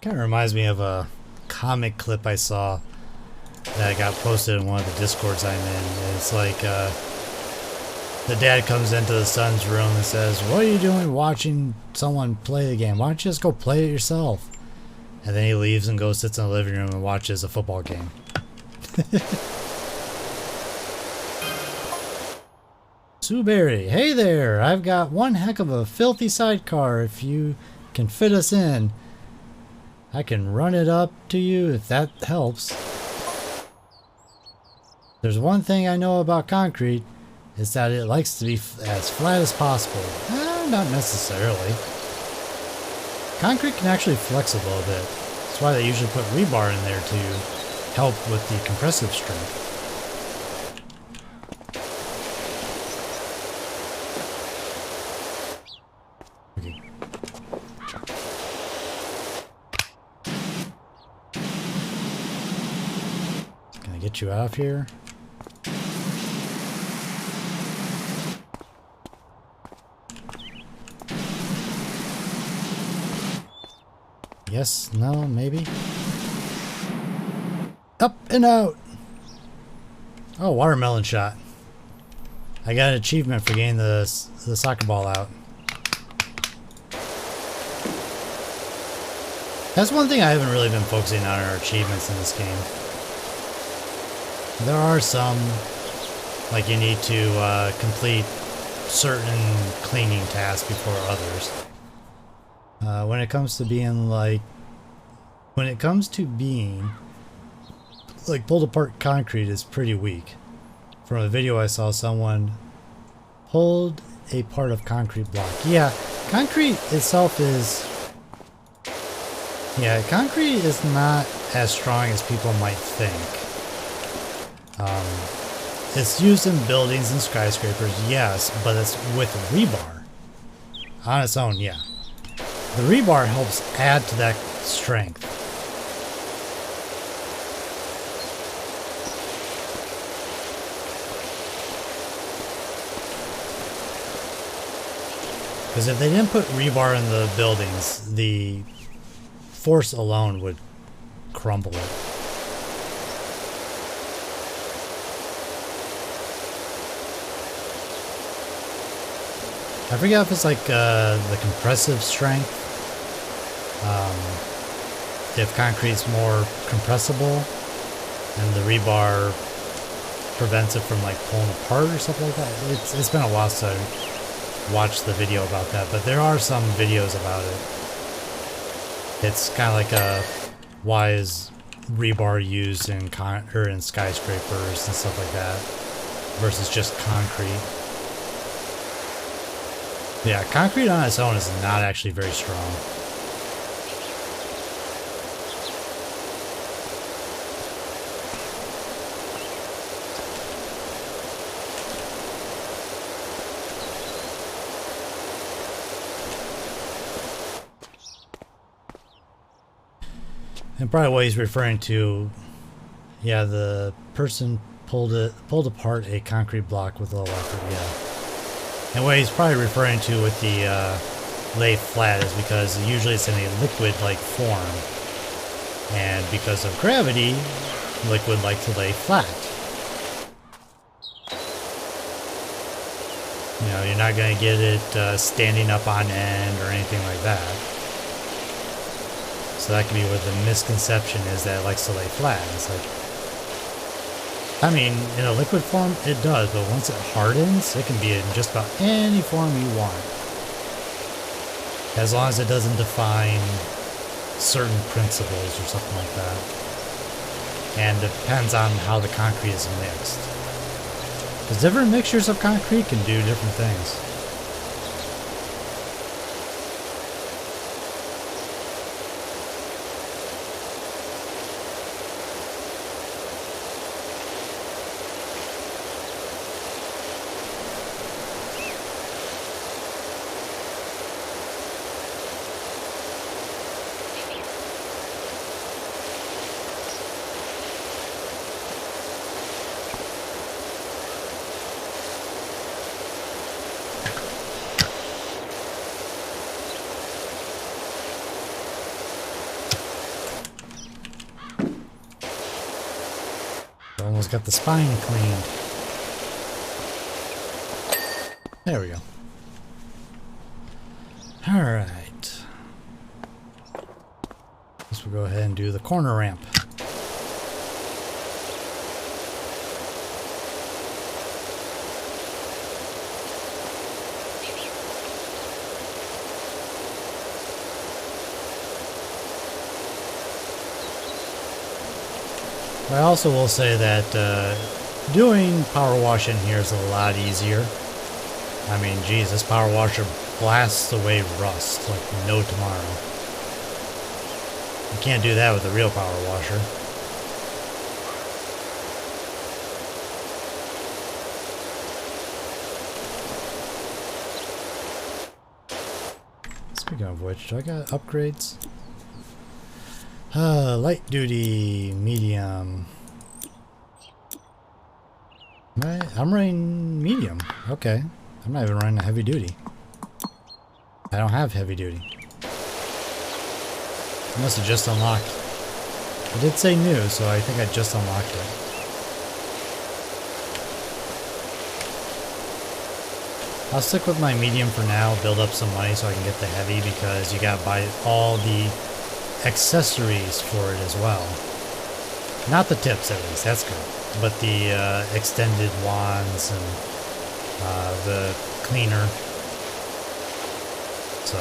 Kind of reminds me of a comic clip I saw that got posted in one of the Discords I'm in. And it's like the dad comes into the son's room and says, "What are you doing watching someone play the game? Why don't you just go play it yourself?" And then he leaves and goes sits in the living room and watches a football game. Sueberry, hey there! I've got one heck of a filthy sidecar. If you can fit us in, I can run it up to you if that helps. There's one thing I know about concrete, is that it likes to be as flat as possible. Not necessarily. Concrete can actually flex a little bit. That's why they usually put rebar in there to help with the compressive strength. Okay. Can I get you out of here? Yes, no, maybe. Up and out! Oh, watermelon shot. I got an achievement for getting the soccer ball out. That's one thing I haven't really been focusing on are achievements in this game. There are some, like you need to complete certain cleaning tasks before others. When it comes to being like pulled apart concrete is pretty weak. From a video I saw, someone pulled a part of concrete block. Yeah, concrete itself is... Yeah, concrete is not as strong as people might think. It's used in buildings and skyscrapers, yes, but it's with rebar. On its own, yeah. The rebar helps add to that strength. Because if they didn't put rebar in the buildings, the force alone would crumble it. I forget if it's like the compressive strength. If concrete's more compressible and the rebar prevents it from like pulling apart or something like that. It's been a while since I watched the video about that, but there are some videos about it. It's kind of like why is rebar used in in skyscrapers and stuff like that versus just concrete. Yeah, concrete on its own is not actually very strong. And probably what he's referring to, yeah, the person pulled apart a concrete block with a little effort, yeah. And what he's probably referring to with the lay flat is because usually it's in a liquid-like form. And because of gravity, liquid like to lay flat. You know, you're not going to get it standing up on end or anything like that. So that could be what the misconception is, that it likes to lay flat. It's like, I mean, in a liquid form, it does, but once it hardens, it can be in just about any form you want. As long as it doesn't define certain principles or something like that. And depends on how the concrete is mixed. Because different mixtures of concrete can do different things. Almost got the spine cleaned. There we go. Alright. Guess we'll go ahead and do the corner ramp. I also will say that doing power wash in here is a lot easier. I mean, geez, this power washer blasts away rust like no tomorrow. You can't do that with a real power washer. Speaking of which, do I got upgrades? Light duty, medium. I'm running medium. Okay. I'm not even running a heavy duty. I don't have heavy duty. I must have just unlocked. It did say new, so I think I just unlocked it. I'll stick with my medium for now, build up some money so I can get the heavy, because you gotta buy all the accessories for it as well. Not the tips, at least, that's good. But the extended wands and the cleaner. So.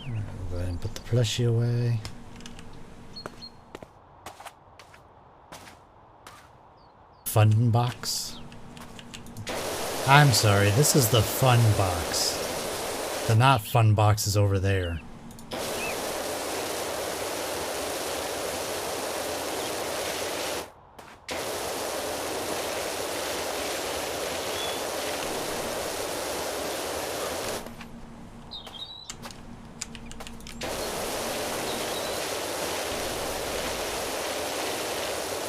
Alright, we'll go ahead and put the plushie away. Fun box? I'm sorry, this is the fun box. The not fun box is over there.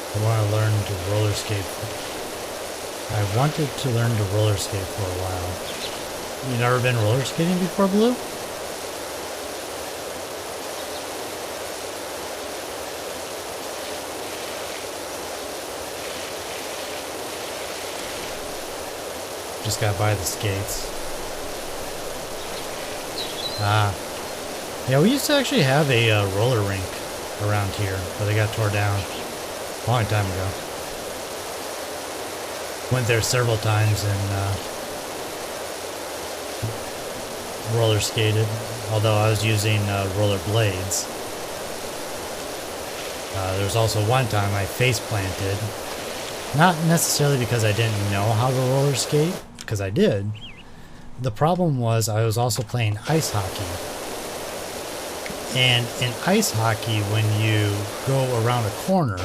I want to learn to roller skate. I wanted to learn to roller skate for a while. You never been roller skating before, Blue? Just got by the skates. Ah. Yeah, we used to actually have a roller rink around here, but they got tore down. Long time ago. Went there several times and roller skated, although I was using roller blades. There was also one time I face planted, not necessarily because I didn't know how to roller skate, because I did. The problem was I was also playing ice hockey. And in ice hockey, when you go around a corner,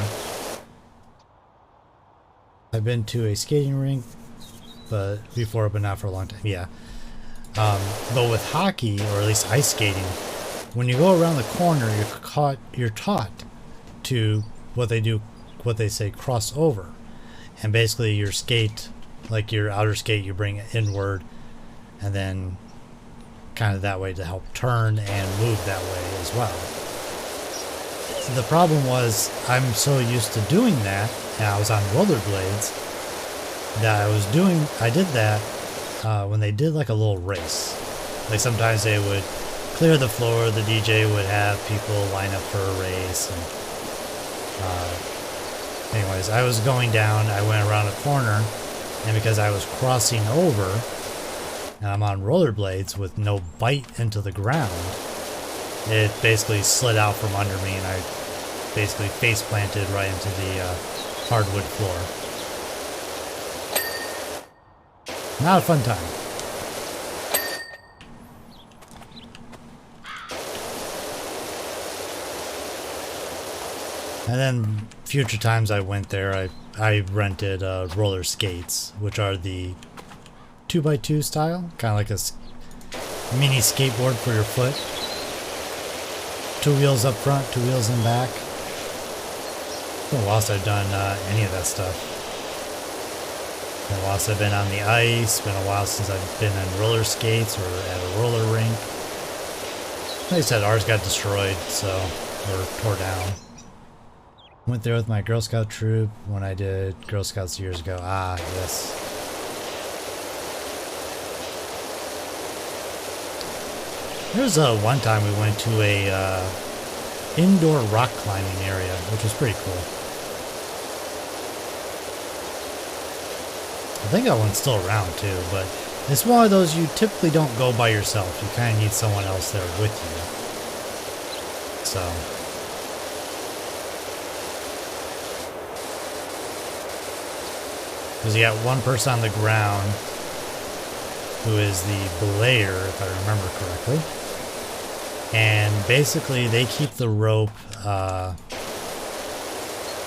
I've been to a skating rink before, but not for a long time. Yeah. But with hockey, or at least ice skating, when you go around the corner, you're taught to what they say, cross over. And basically your skate, like your outer skate, you bring it inward, and then kind of that way to help turn and move that way as well. The problem was I'm so used to doing that, and I was on rollerblades, that I did that when they did like a little race. Like sometimes they would clear the floor, the DJ would have people line up for a race. And anyways, I was going down, I went around a corner, and because I was crossing over, and I'm on rollerblades with no bite into the ground, it basically slid out from under me, and I basically face planted right into the hardwood floor. Not a fun time. And then future times I went there, I rented roller skates, which are the 2x2 style, kind of like a mini skateboard for your foot. 2 wheels up front, 2 wheels in back. It's been a while since I've done any of that stuff. It's been a while since I've been on the ice. It's been a while since I've been on roller skates or at a roller rink. Like I said, ours got destroyed, or tore down. Went there with my Girl Scout troop when I did Girl Scouts years ago. Ah, yes. There was one time we went to a indoor rock climbing area, which was pretty cool. I think that one's still around too, but it's one of those you typically don't go by yourself. You kind of need someone else there with you. So, because you got one person on the ground who is the belayer, if I remember correctly. And basically they keep the rope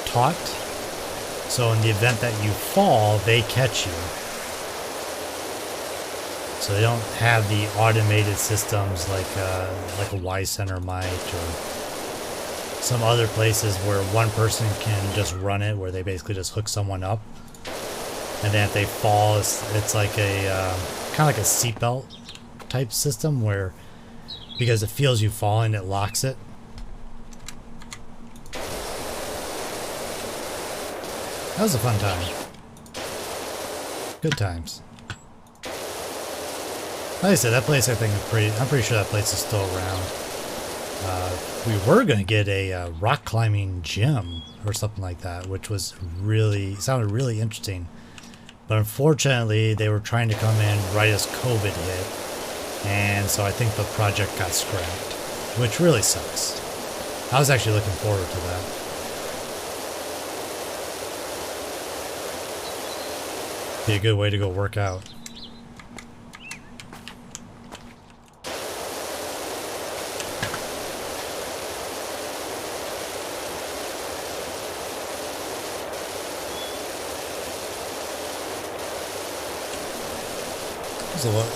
taut. So in the event that you fall, they catch you. So they don't have the automated systems like a Y Center might, or some other places where one person can just run it, where they basically just hook someone up. And then if they fall, it's like a kind of like a seatbelt type system where, because it feels you falling, it locks it. That was a fun time. Good times. Like I said, that place I think is I'm pretty sure that place is still around. We were going to get a rock climbing gym or something like that, which was sounded really interesting. But unfortunately, they were trying to come in right as COVID hit. And so I think the project got scrapped, which really sucks. I was actually looking forward to that. Be a good way to go work out.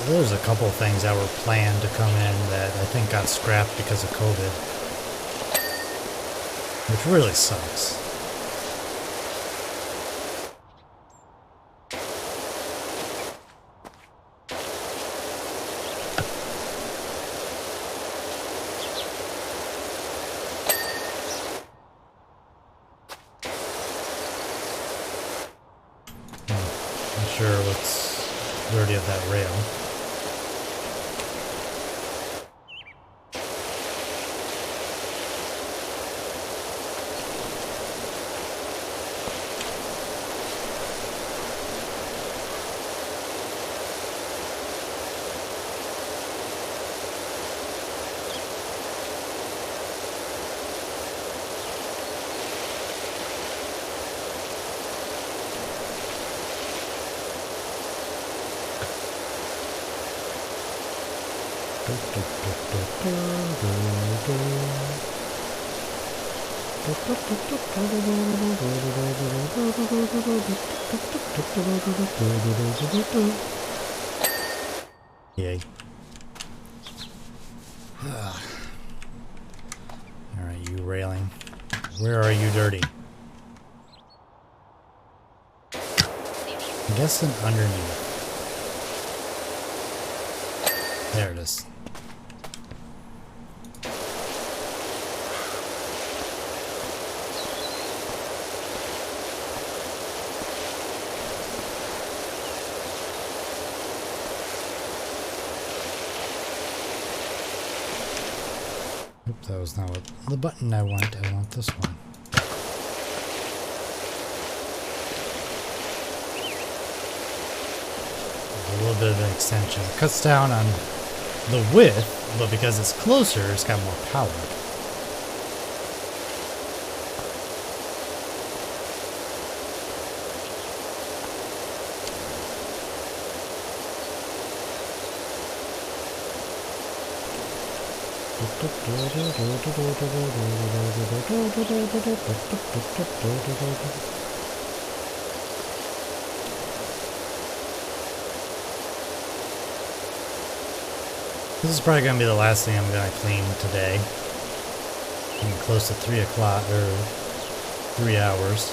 There's a couple of things that were planned to come in that I think got scrapped because of COVID, which really sucks. Not sure what's dirty of that rail. Yay. Alright, you railing. Where are you, dirty? I'm guessing underneath. There it is. Oops, that was not what the button I want. I want this one. A little bit of an extension. Cuts down on the width, but because it's closer, it's got more power. This is probably going to be the last thing I'm going to clean today. Getting close to 3 o'clock, or 3 hours.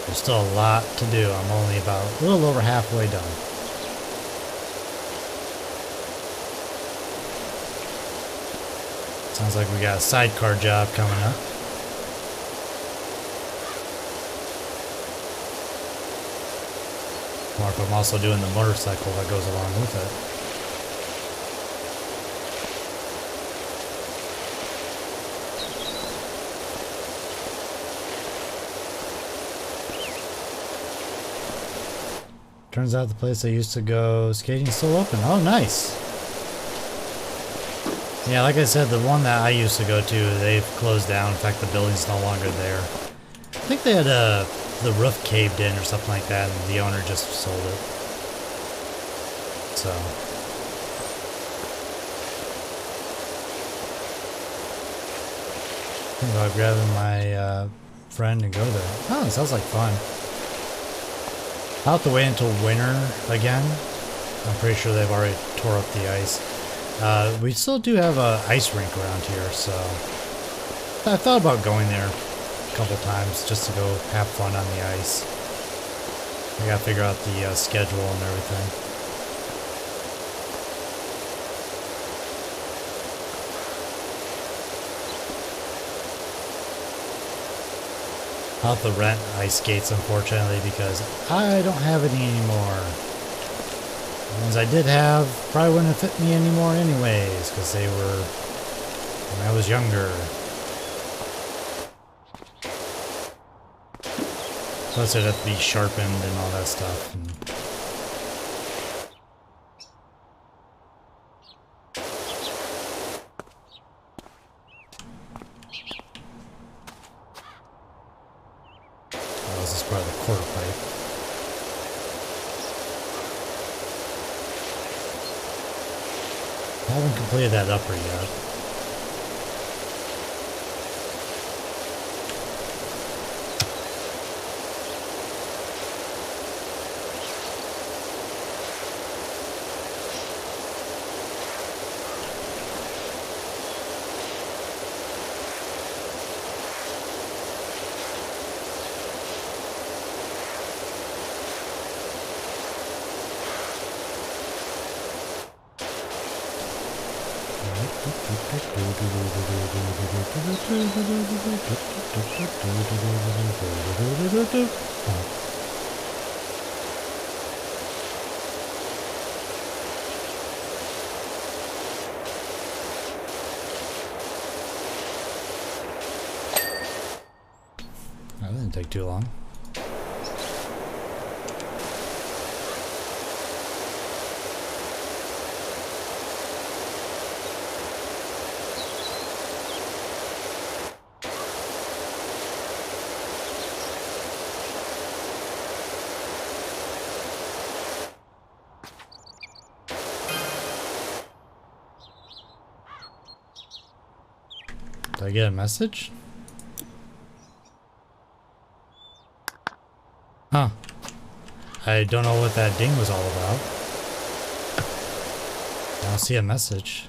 There's still a lot to do. I'm only about a little over halfway done. Sounds like we got a sidecar job coming up. Or if I'm also doing the motorcycle that goes along with it. Turns out the place I used to go skating is still open. Oh, nice. Yeah, like I said, the one that I used to go to, they've closed down. In fact, the building's no longer there. I think they had the roof caved in or something like that, and the owner just sold it. So. Think about grabbing my friend and go there. Oh, it sounds like fun. I'll have to wait until winter again. I'm pretty sure they've already tore up the ice. We still do have an ice rink around here, so I thought about going there a couple times just to go have fun on the ice. I gotta figure out the schedule and everything. I'll have to rent ice skates, unfortunately, because I don't have any anymore. The ones I did have probably wouldn't have fit me anymore anyways, because they were when I was younger. Plus it'd have to be sharpened and all that stuff. This is part of the quarter pipe. I haven't completed that upper yet. That didn't take too long. Did I get a message? Huh. I don't know what that ding was all about. I don't see a message.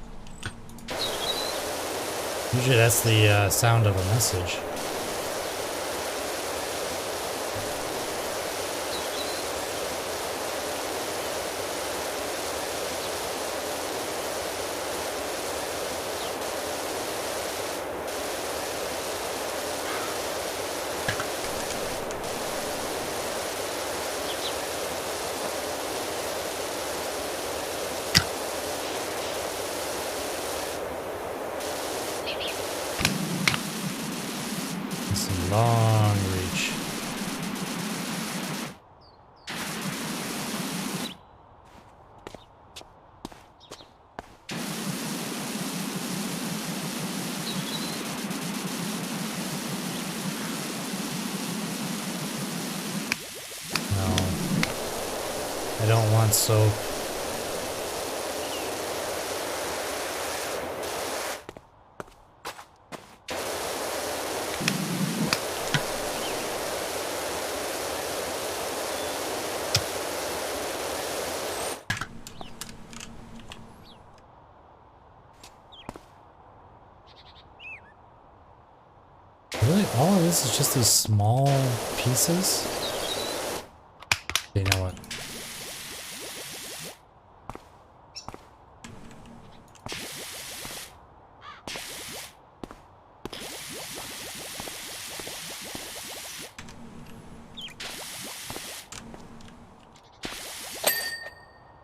Usually that's the sound of a message. Long reach. No. I don't want soap. Really, all it is just these small pieces? You know what?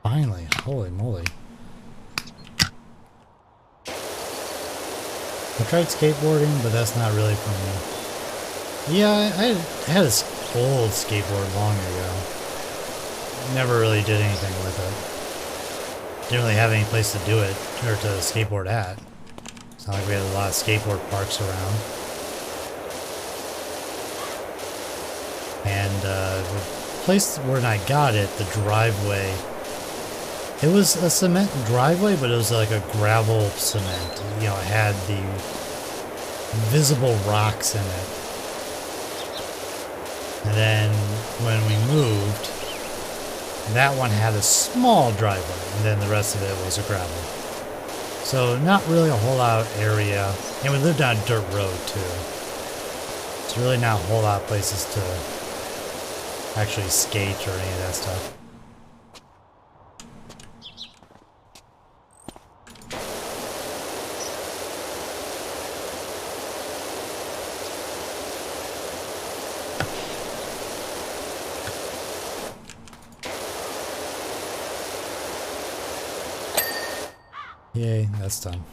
Finally, holy moly. I tried skateboarding, but that's not really for me. Yeah, I had an old skateboard long ago. Never really did anything with it. Didn't really have any place to do it, or to skateboard at. It's not like we had a lot of skateboard parks around. And the place where I got it, the driveway, it was a cement driveway, but it was like a gravel cement. You know, it had the visible rocks in it. And then when we moved, that one had a small driveway, and then the rest of it was a gravel. So not really a whole lot of area. And we lived on a dirt road too. It's really not a whole lot of places to actually skate or any of that stuff. Yay, that's done.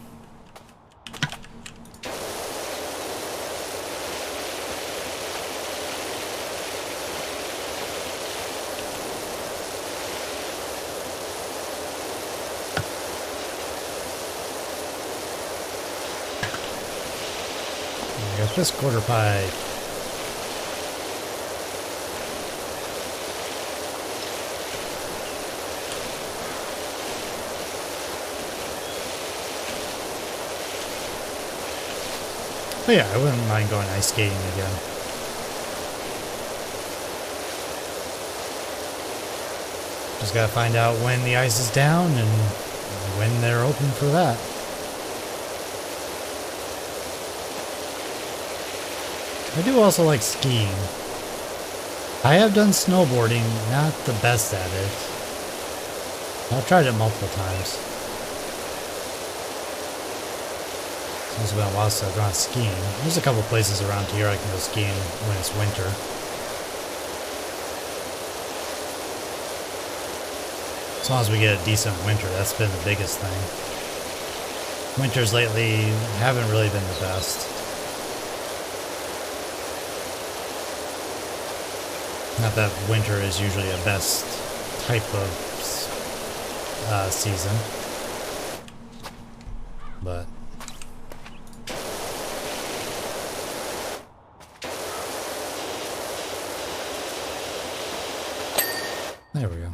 I got this quarter pipe. But yeah, I wouldn't mind going ice skating again. Just gotta find out when the ice is down and when they're open for that. I do also like skiing. I have done snowboarding, not the best at it. I've tried it multiple times. It's been a while since I've gone skiing. There's a couple places around here I can go skiing when it's winter. As long as we get a decent winter, that's been the biggest thing. Winters lately haven't really been the best. Not that winter is usually a best type of season, but there we go.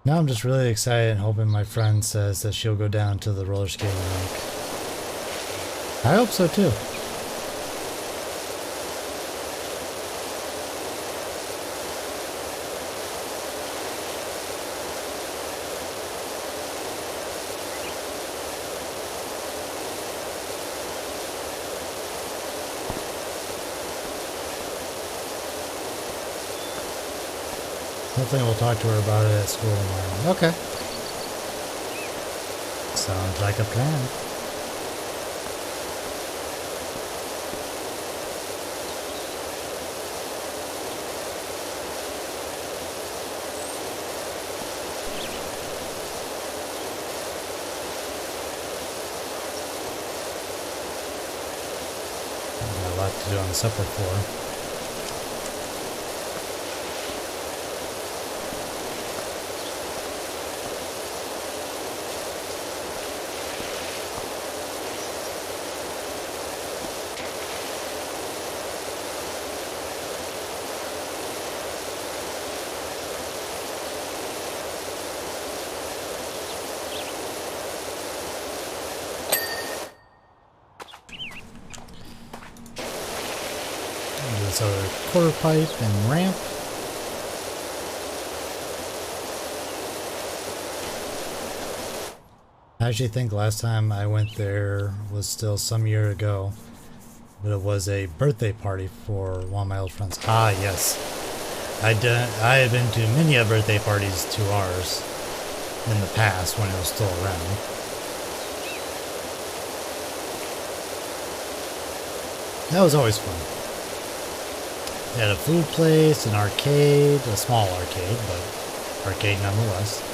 Now I'm just really excited and hoping my friend says that she'll go down to the roller skating rink. I hope so too. Hopefully we'll talk to her about it at school tomorrow. Okay. Sounds like a plan. Got a lot to do on the supper floor. this other quarter pipe and ramp. I actually think last time I went there was still some year ago, but it was a birthday party for one of my old friends. Ah, yes. I had been to many birthday parties to ours in the past when it was still around. That was always fun. They had a food place, an arcade, a small arcade, but arcade nonetheless.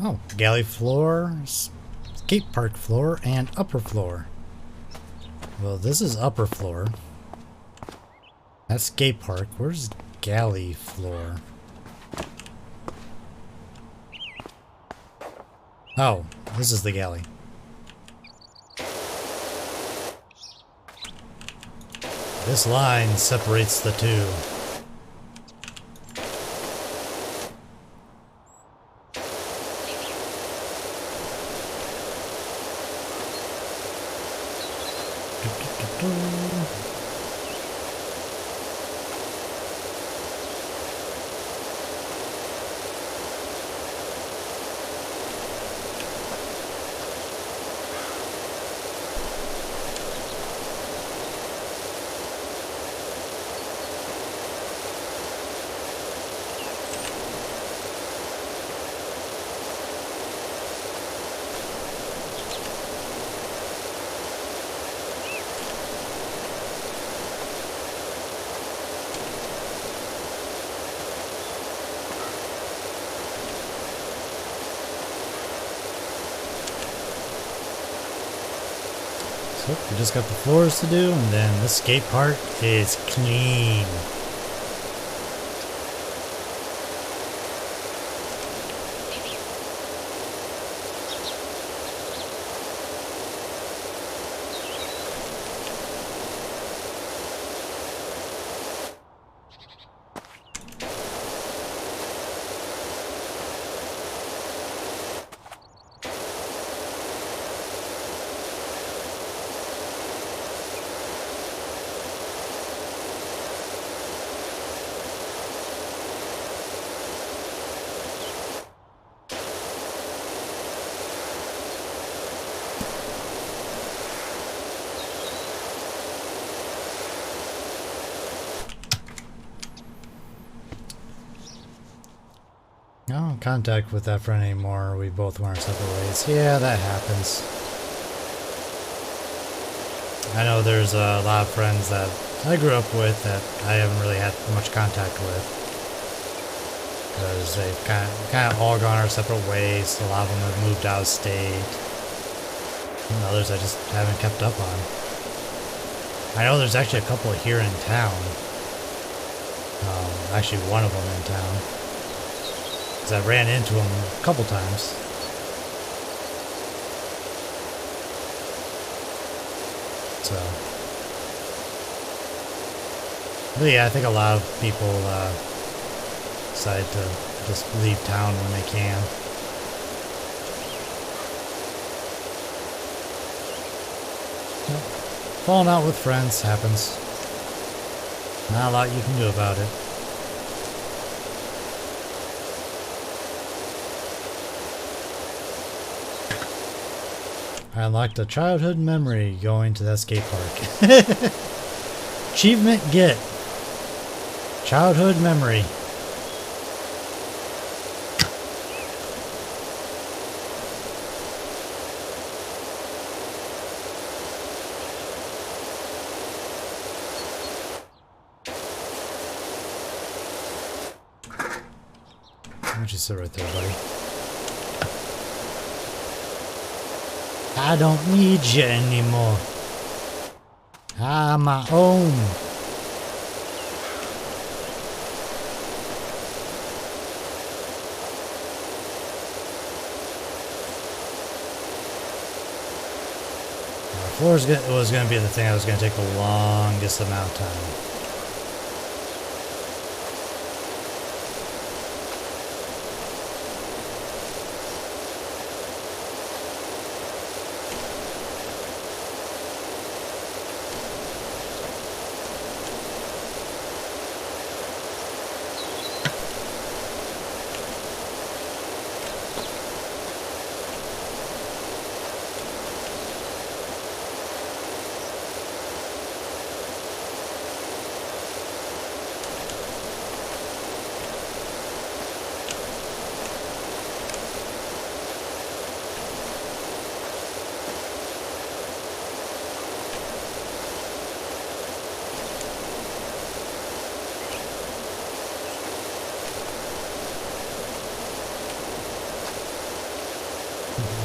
Oh, galley floor, skate park floor, and upper floor. Well, this is upper floor. That's skate park. Where's galley floor? Oh, this is the galley. This line separates the two. So we just got the floors to do, and then the skate park is clean. No contact with that friend anymore. We both went our separate ways. Yeah, that happens. I know there's a lot of friends that I grew up with that I haven't really had much contact with, because they've kind of all gone our separate ways. A lot of them have moved out of state, and others I just haven't kept up on. I know there's actually a couple here in town. Actually, one of them in town. I ran into him a couple times. So, but yeah, I think a lot of people decide to just leave town when they can. Yep. Falling out with friends happens. Not a lot you can do about it. I unlocked a childhood memory going to that skate park. Achievement get. Childhood memory. Why don't you sit right there, buddy? I don't need you anymore. I'm my own. Floor was going to be the thing that was going to take the longest amount of time.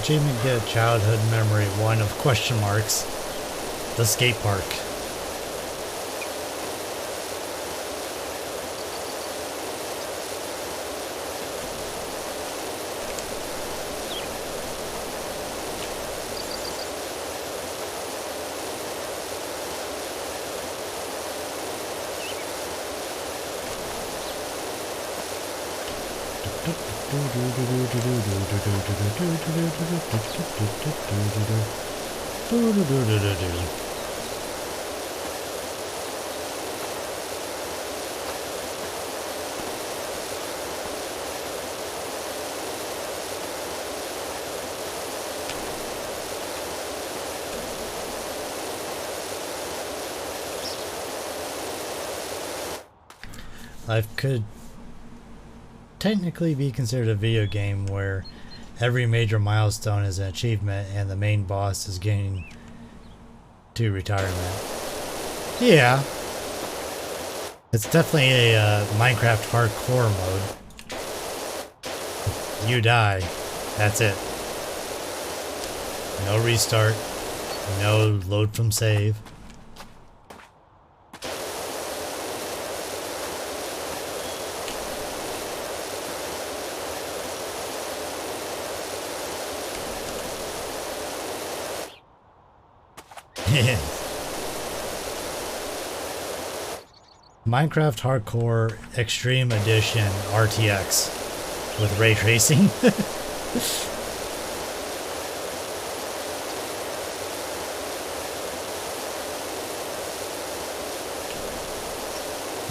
Achievement get childhood memory, one of question marks. The skate park. Life could technically be considered a video game where every major milestone is an achievement and the main boss is getting to retirement. Yeah. It's definitely a Minecraft hardcore mode. You die. That's it. No restart. No load from save. Minecraft Hardcore Extreme Edition RTX with ray tracing.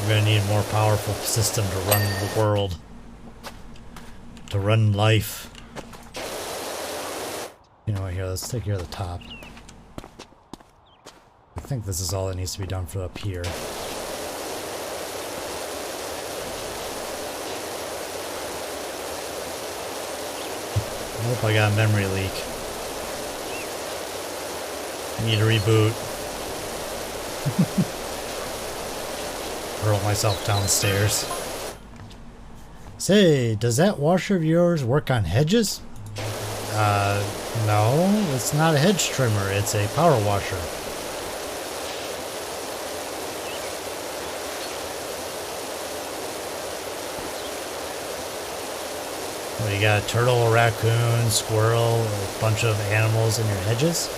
We're gonna need a more powerful system to run the world, to run life. You know what, here, let's take care of the top. I think this is all that needs to be done for up here. Nope, I got a memory leak. I need to reboot. Hurl myself down the stairs. Say, does that washer of yours work on hedges? No, it's not a hedge trimmer, it's a power washer. Well, you got a turtle, a raccoon, squirrel, a bunch of animals in your hedges?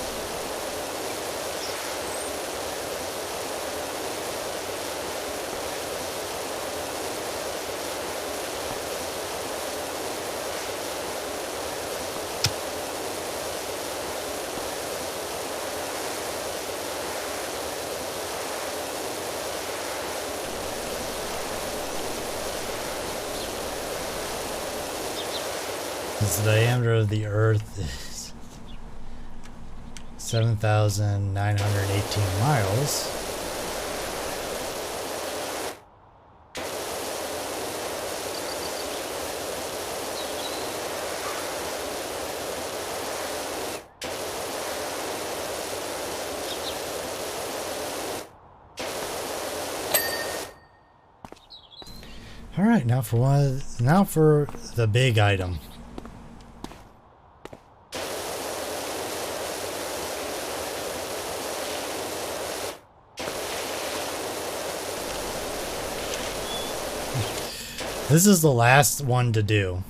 The diameter of the Earth is 7,918 miles. All right, now for the big item. This is the last one to do.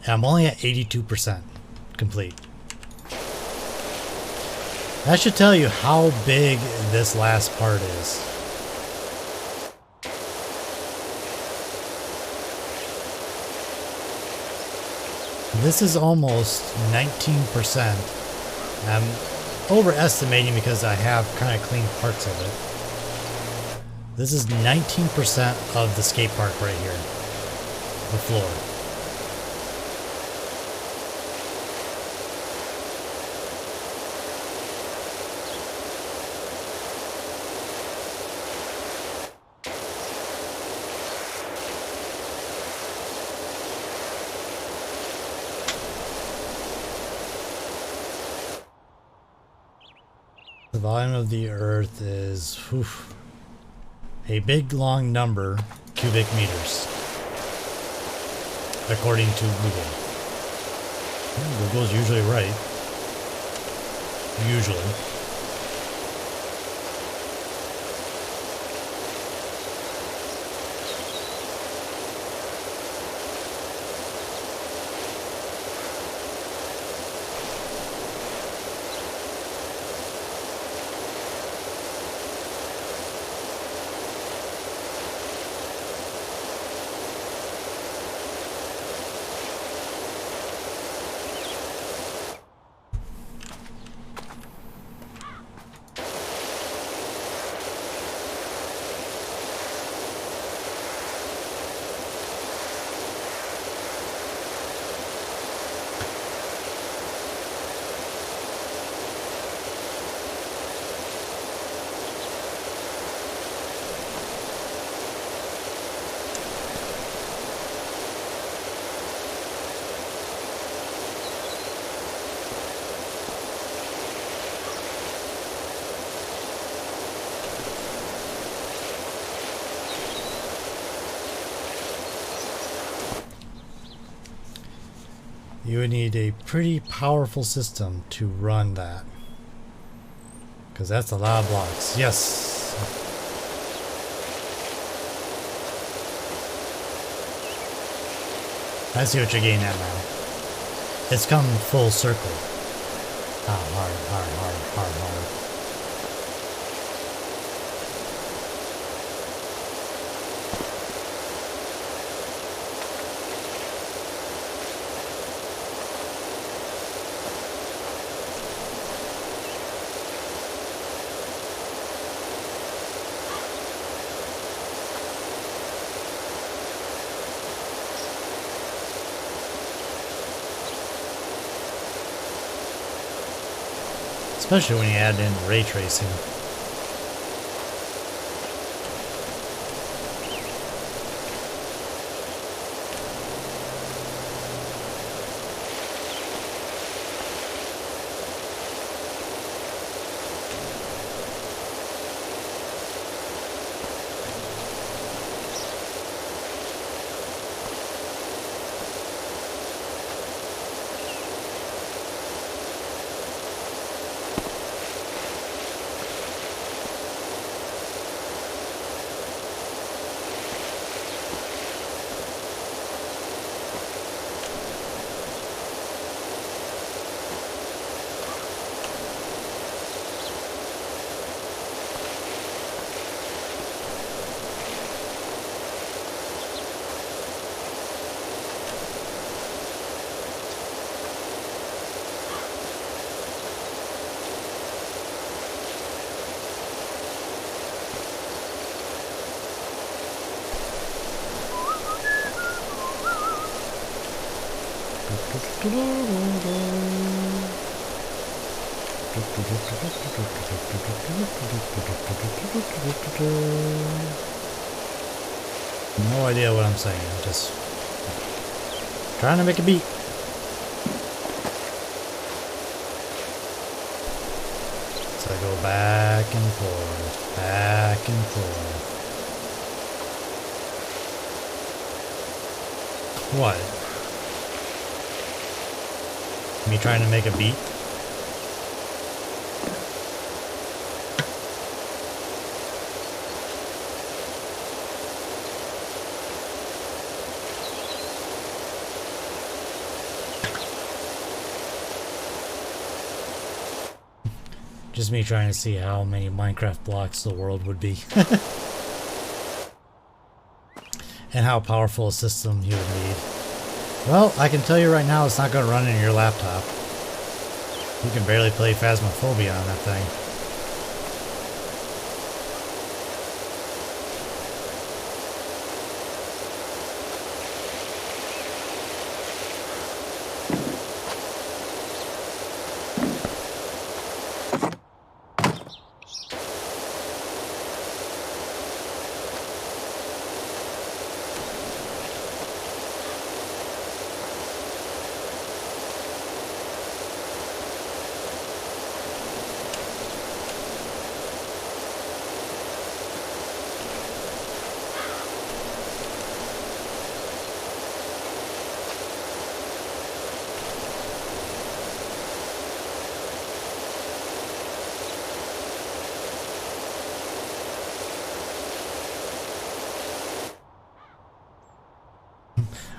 I'm only at 82% complete. That should tell you how big this last part is. This is almost 19%. I'm overestimating because I have kind of clean parts of it. This is 19% of the skate park right here. The floor. The volume of the Earth is a big long number, cubic meters, according to Google. Google's usually right. Usually. You would need a pretty powerful system to run that. Because that's a lot of blocks. Yes! I see what you're getting at now. It's come full circle. Hard. Especially when you add in ray tracing. No idea what I'm saying. Just trying to make a beat. So I go back and forth, back and forth. What? Me trying to make a beat? Just me trying to see how many Minecraft blocks the world would be. And how powerful a system you would need. Well, I can tell you right now it's not going to run in your laptop. You can barely play Phasmophobia on that thing.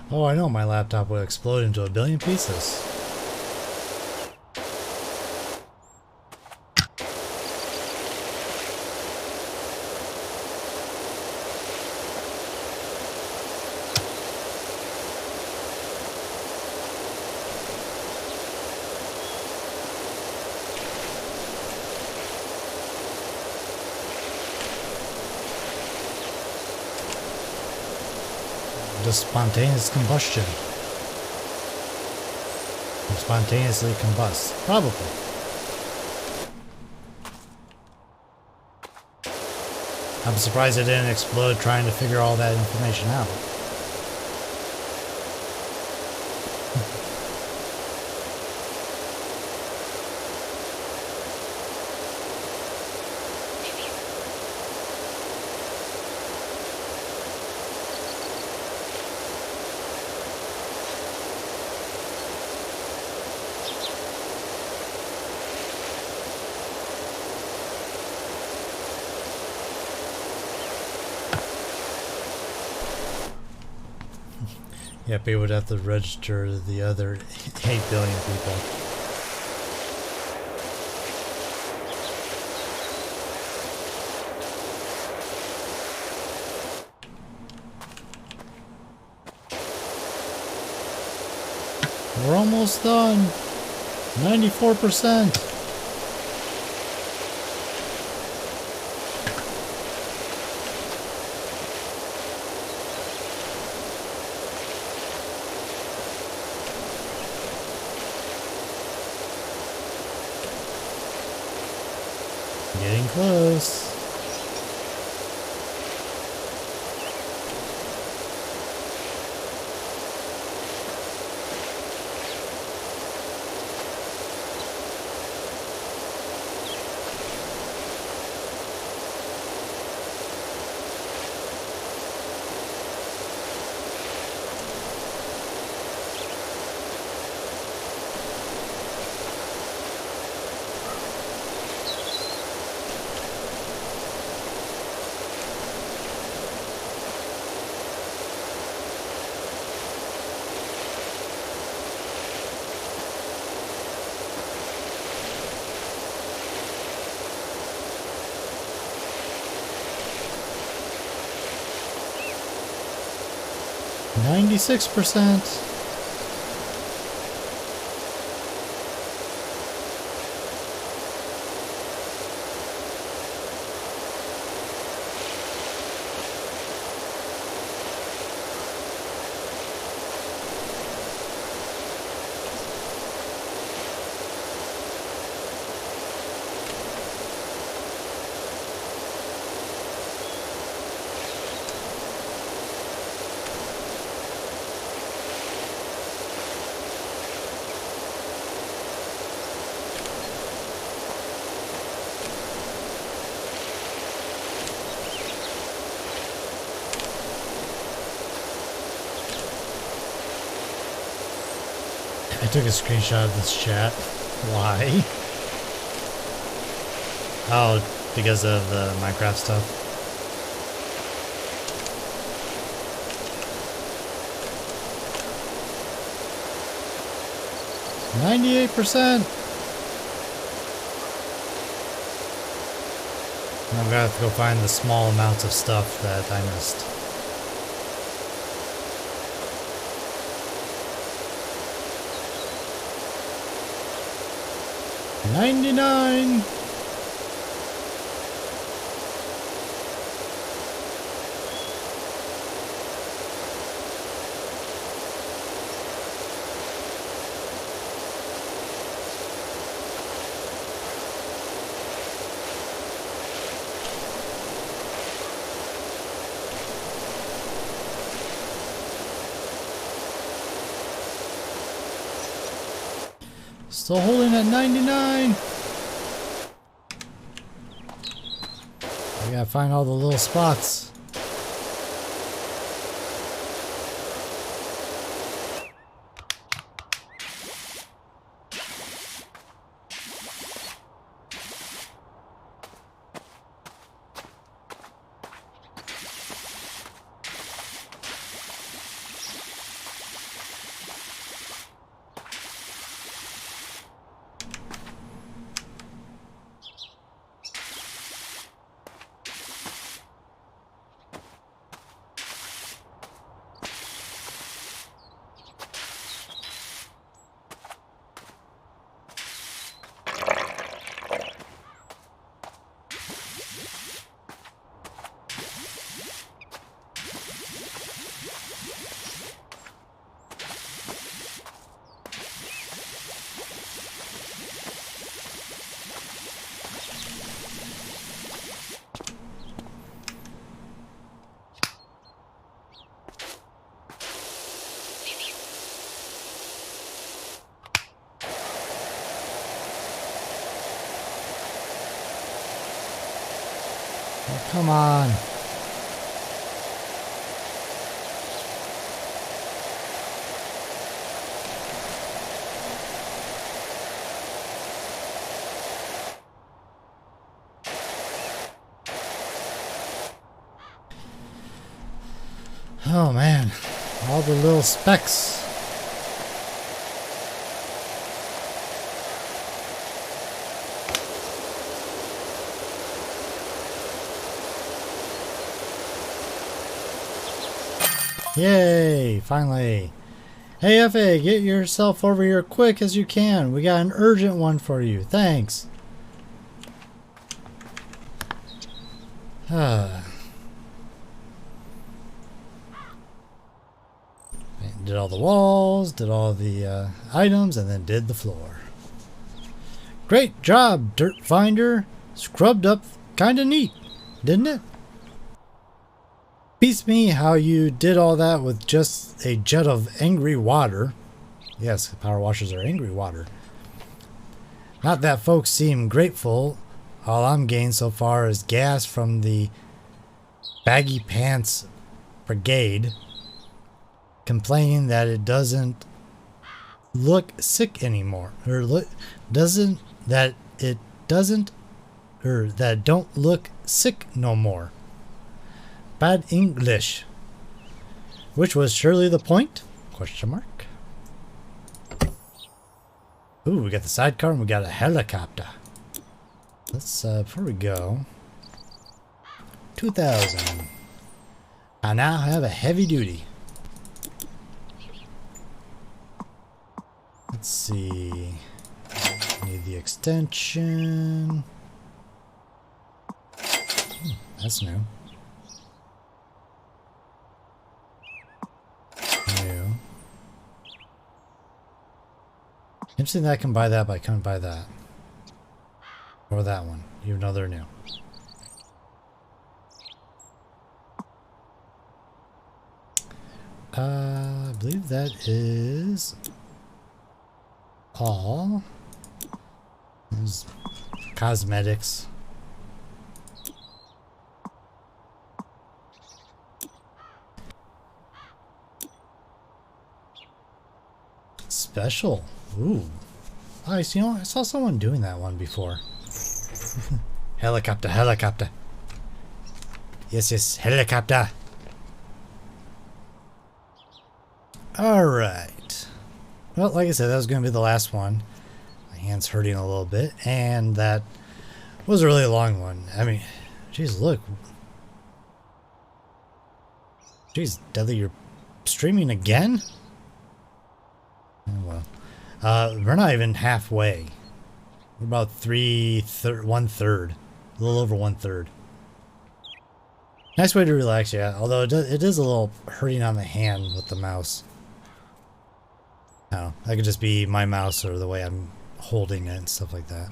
Oh, I know my laptop will explode into a billion pieces. Just spontaneous combustion. Or spontaneously combust. Probably. I'm surprised it didn't explode trying to figure all that information out. Yeah, people would have to register the other 8 billion people. We're almost done. 94%. Getting close. %. I took a screenshot of this chat. Why? Oh, because of the Minecraft stuff. %. I'm gonna have to go find the small amounts of stuff that I missed. 99. Still holding at 99. We gotta find all the little spots. Oh, come on. Oh man, all the little specks. Yay, finally. Hey FA, get yourself over here quick as you can. We got an urgent one for you. Thanks. Did all the walls, did all the items, and then did the floor. Great job, Dirt Finder. Scrubbed up kinda neat, didn't it? Beats me how you did all that with just a jet of angry water. Yes, power washers are angry water. Not that folks seem grateful. All I'm getting so far is gas from the baggy pants brigade, complaining that it doesn't look sick anymore, or that don't look sick no more. Bad English. Which was surely the point? Question mark. Ooh, we got the sidecar and we got a helicopter. Let's, before we go, 2,000. I now have a heavy duty. Let's see. Need the extension. That's new. Interesting that I can buy that, but I couldn't buy that. Or that one, even though they're new. I believe that is all. There's cosmetics. special. Ooh. Nice, you know, I saw someone doing that one before. Helicopter, helicopter. Yes, yes, helicopter. Alright. Well, like I said, that was going to be the last one. My hand's hurting a little bit, and that was a really long one. I mean, geez, look. Geez, Deadly, you're streaming again? Oh, well. We're not even halfway. We're about 1/3. A little over 1/3. Nice way to relax, yeah. Although it is a little hurting on the hand with the mouse. I don't know. That could just be my mouse or the way I'm holding it and stuff like that.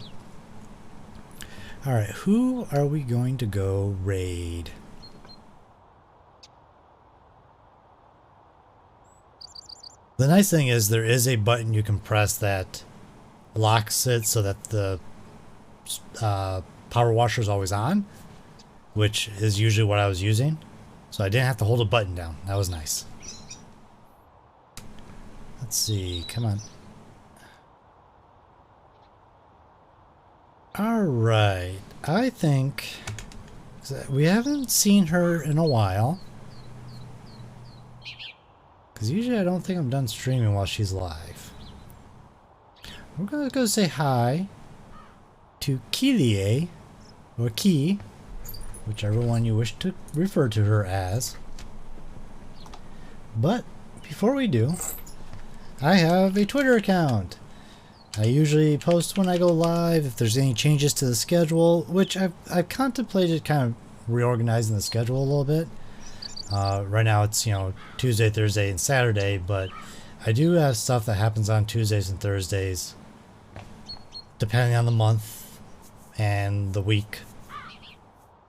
Alright, who are we going to go raid? The nice thing is there is a button you can press that locks it so that the power washer is always on, which is usually what I was using. So I didn't have to hold a button down. That was nice. Let's see. Come on. Alright. I think we haven't seen her in a while. Because usually I don't think I'm done streaming while she's live. We're going to go say hi to Kilie, or Ki, whichever one you wish to refer to her as. But before we do, I have a Twitter account. I usually post when I go live if there's any changes to the schedule, which I've contemplated kind of reorganizing the schedule a little bit. Right now it's, you know, Tuesday, Thursday, and Saturday, but I do have stuff that happens on Tuesdays and Thursdays, depending on the month and the week.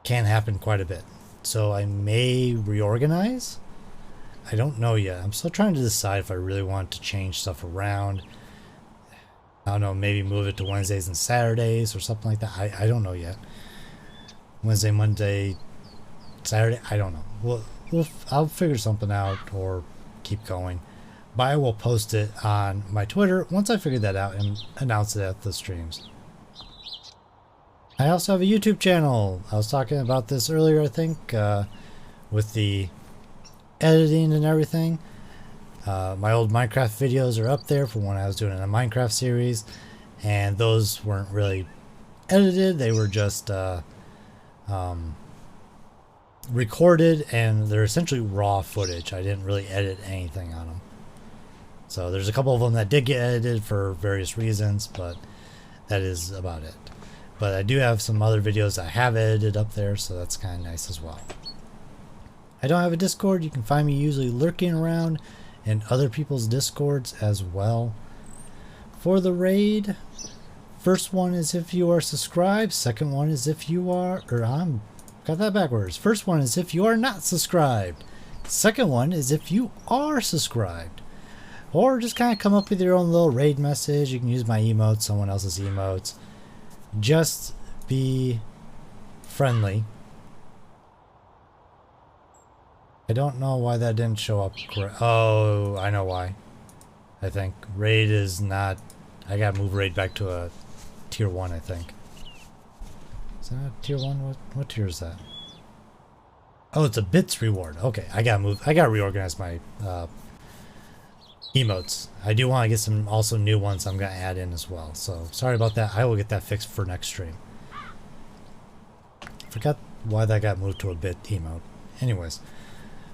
Can happen quite a bit. So I may reorganize. I don't know yet. I'm still trying to decide if I really want to change stuff around. I don't know, maybe move it to Wednesdays and Saturdays or something like that. I don't know yet. Wednesday, Monday, Saturday, I don't know. I'll figure something out or keep going. But I will post it on my Twitter once I figure that out and announce it at the streams. I also have a YouTube channel. I was talking about this earlier, I think, with the editing and everything. My old Minecraft videos are up there from when I was doing a Minecraft series, and those weren't really edited. They were just recorded, and they're essentially raw footage. I didn't really edit anything on them. So there's a couple of them that did get edited for various reasons, but that is about it. But I do have some other videos I have edited up there, so that's kind of nice as well. I don't have a Discord. You can find me usually lurking around in other people's Discords as well. For the raid, first one is if you are subscribed. Second one is if you are, got that backwards. First one is if you are not subscribed. Second one is if you are subscribed. Or just kind of come up with your own little raid message. You can use my emotes, someone else's emotes. Just be friendly. I don't know why that didn't show up. Oh, I know why. I think raid is not. I gotta move raid back to a tier 1, I think. Is that a tier 1? What tier is that? Oh, it's a bits reward. Okay, I gotta reorganize my emotes. I do want to get some also new ones I'm gonna add in as well. So sorry about that. I will get that fixed for next stream. Forgot why that got moved to a bit emote. Anyways,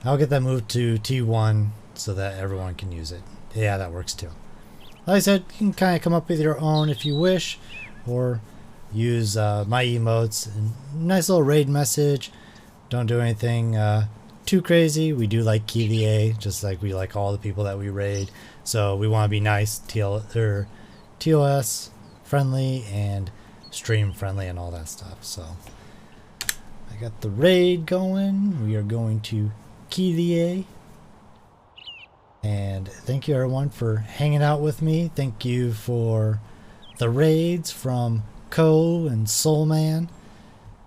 I'll get that moved to T1 so that everyone can use it. Yeah, that works too. Like I said, you can kind of come up with your own if you wish, or use my emotes. Nice little raid message. Don't do anything too crazy. We do like Kilie, just like we like all the people that we raid. So we want to be nice, TOS friendly and stream friendly and all that stuff. So I got the raid going. We are going to Kilie. And thank you everyone for hanging out with me. Thank you for the raids from Co and Soulman.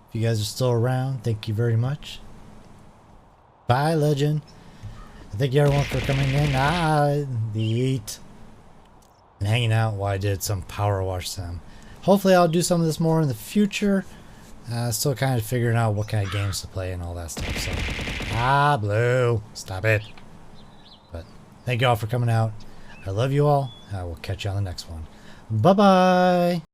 If you guys are still around, thank you very much. Bye, legend. Thank you everyone for coming in. The 8. hanging out while I did some PowerWash Sim. Hopefully I'll do some of this more in the future. Still kind of figuring out what kind of games to play and all that stuff. So, Blue, stop it. But thank you all for coming out. I love you all. I will catch you on the next one. Bye-bye.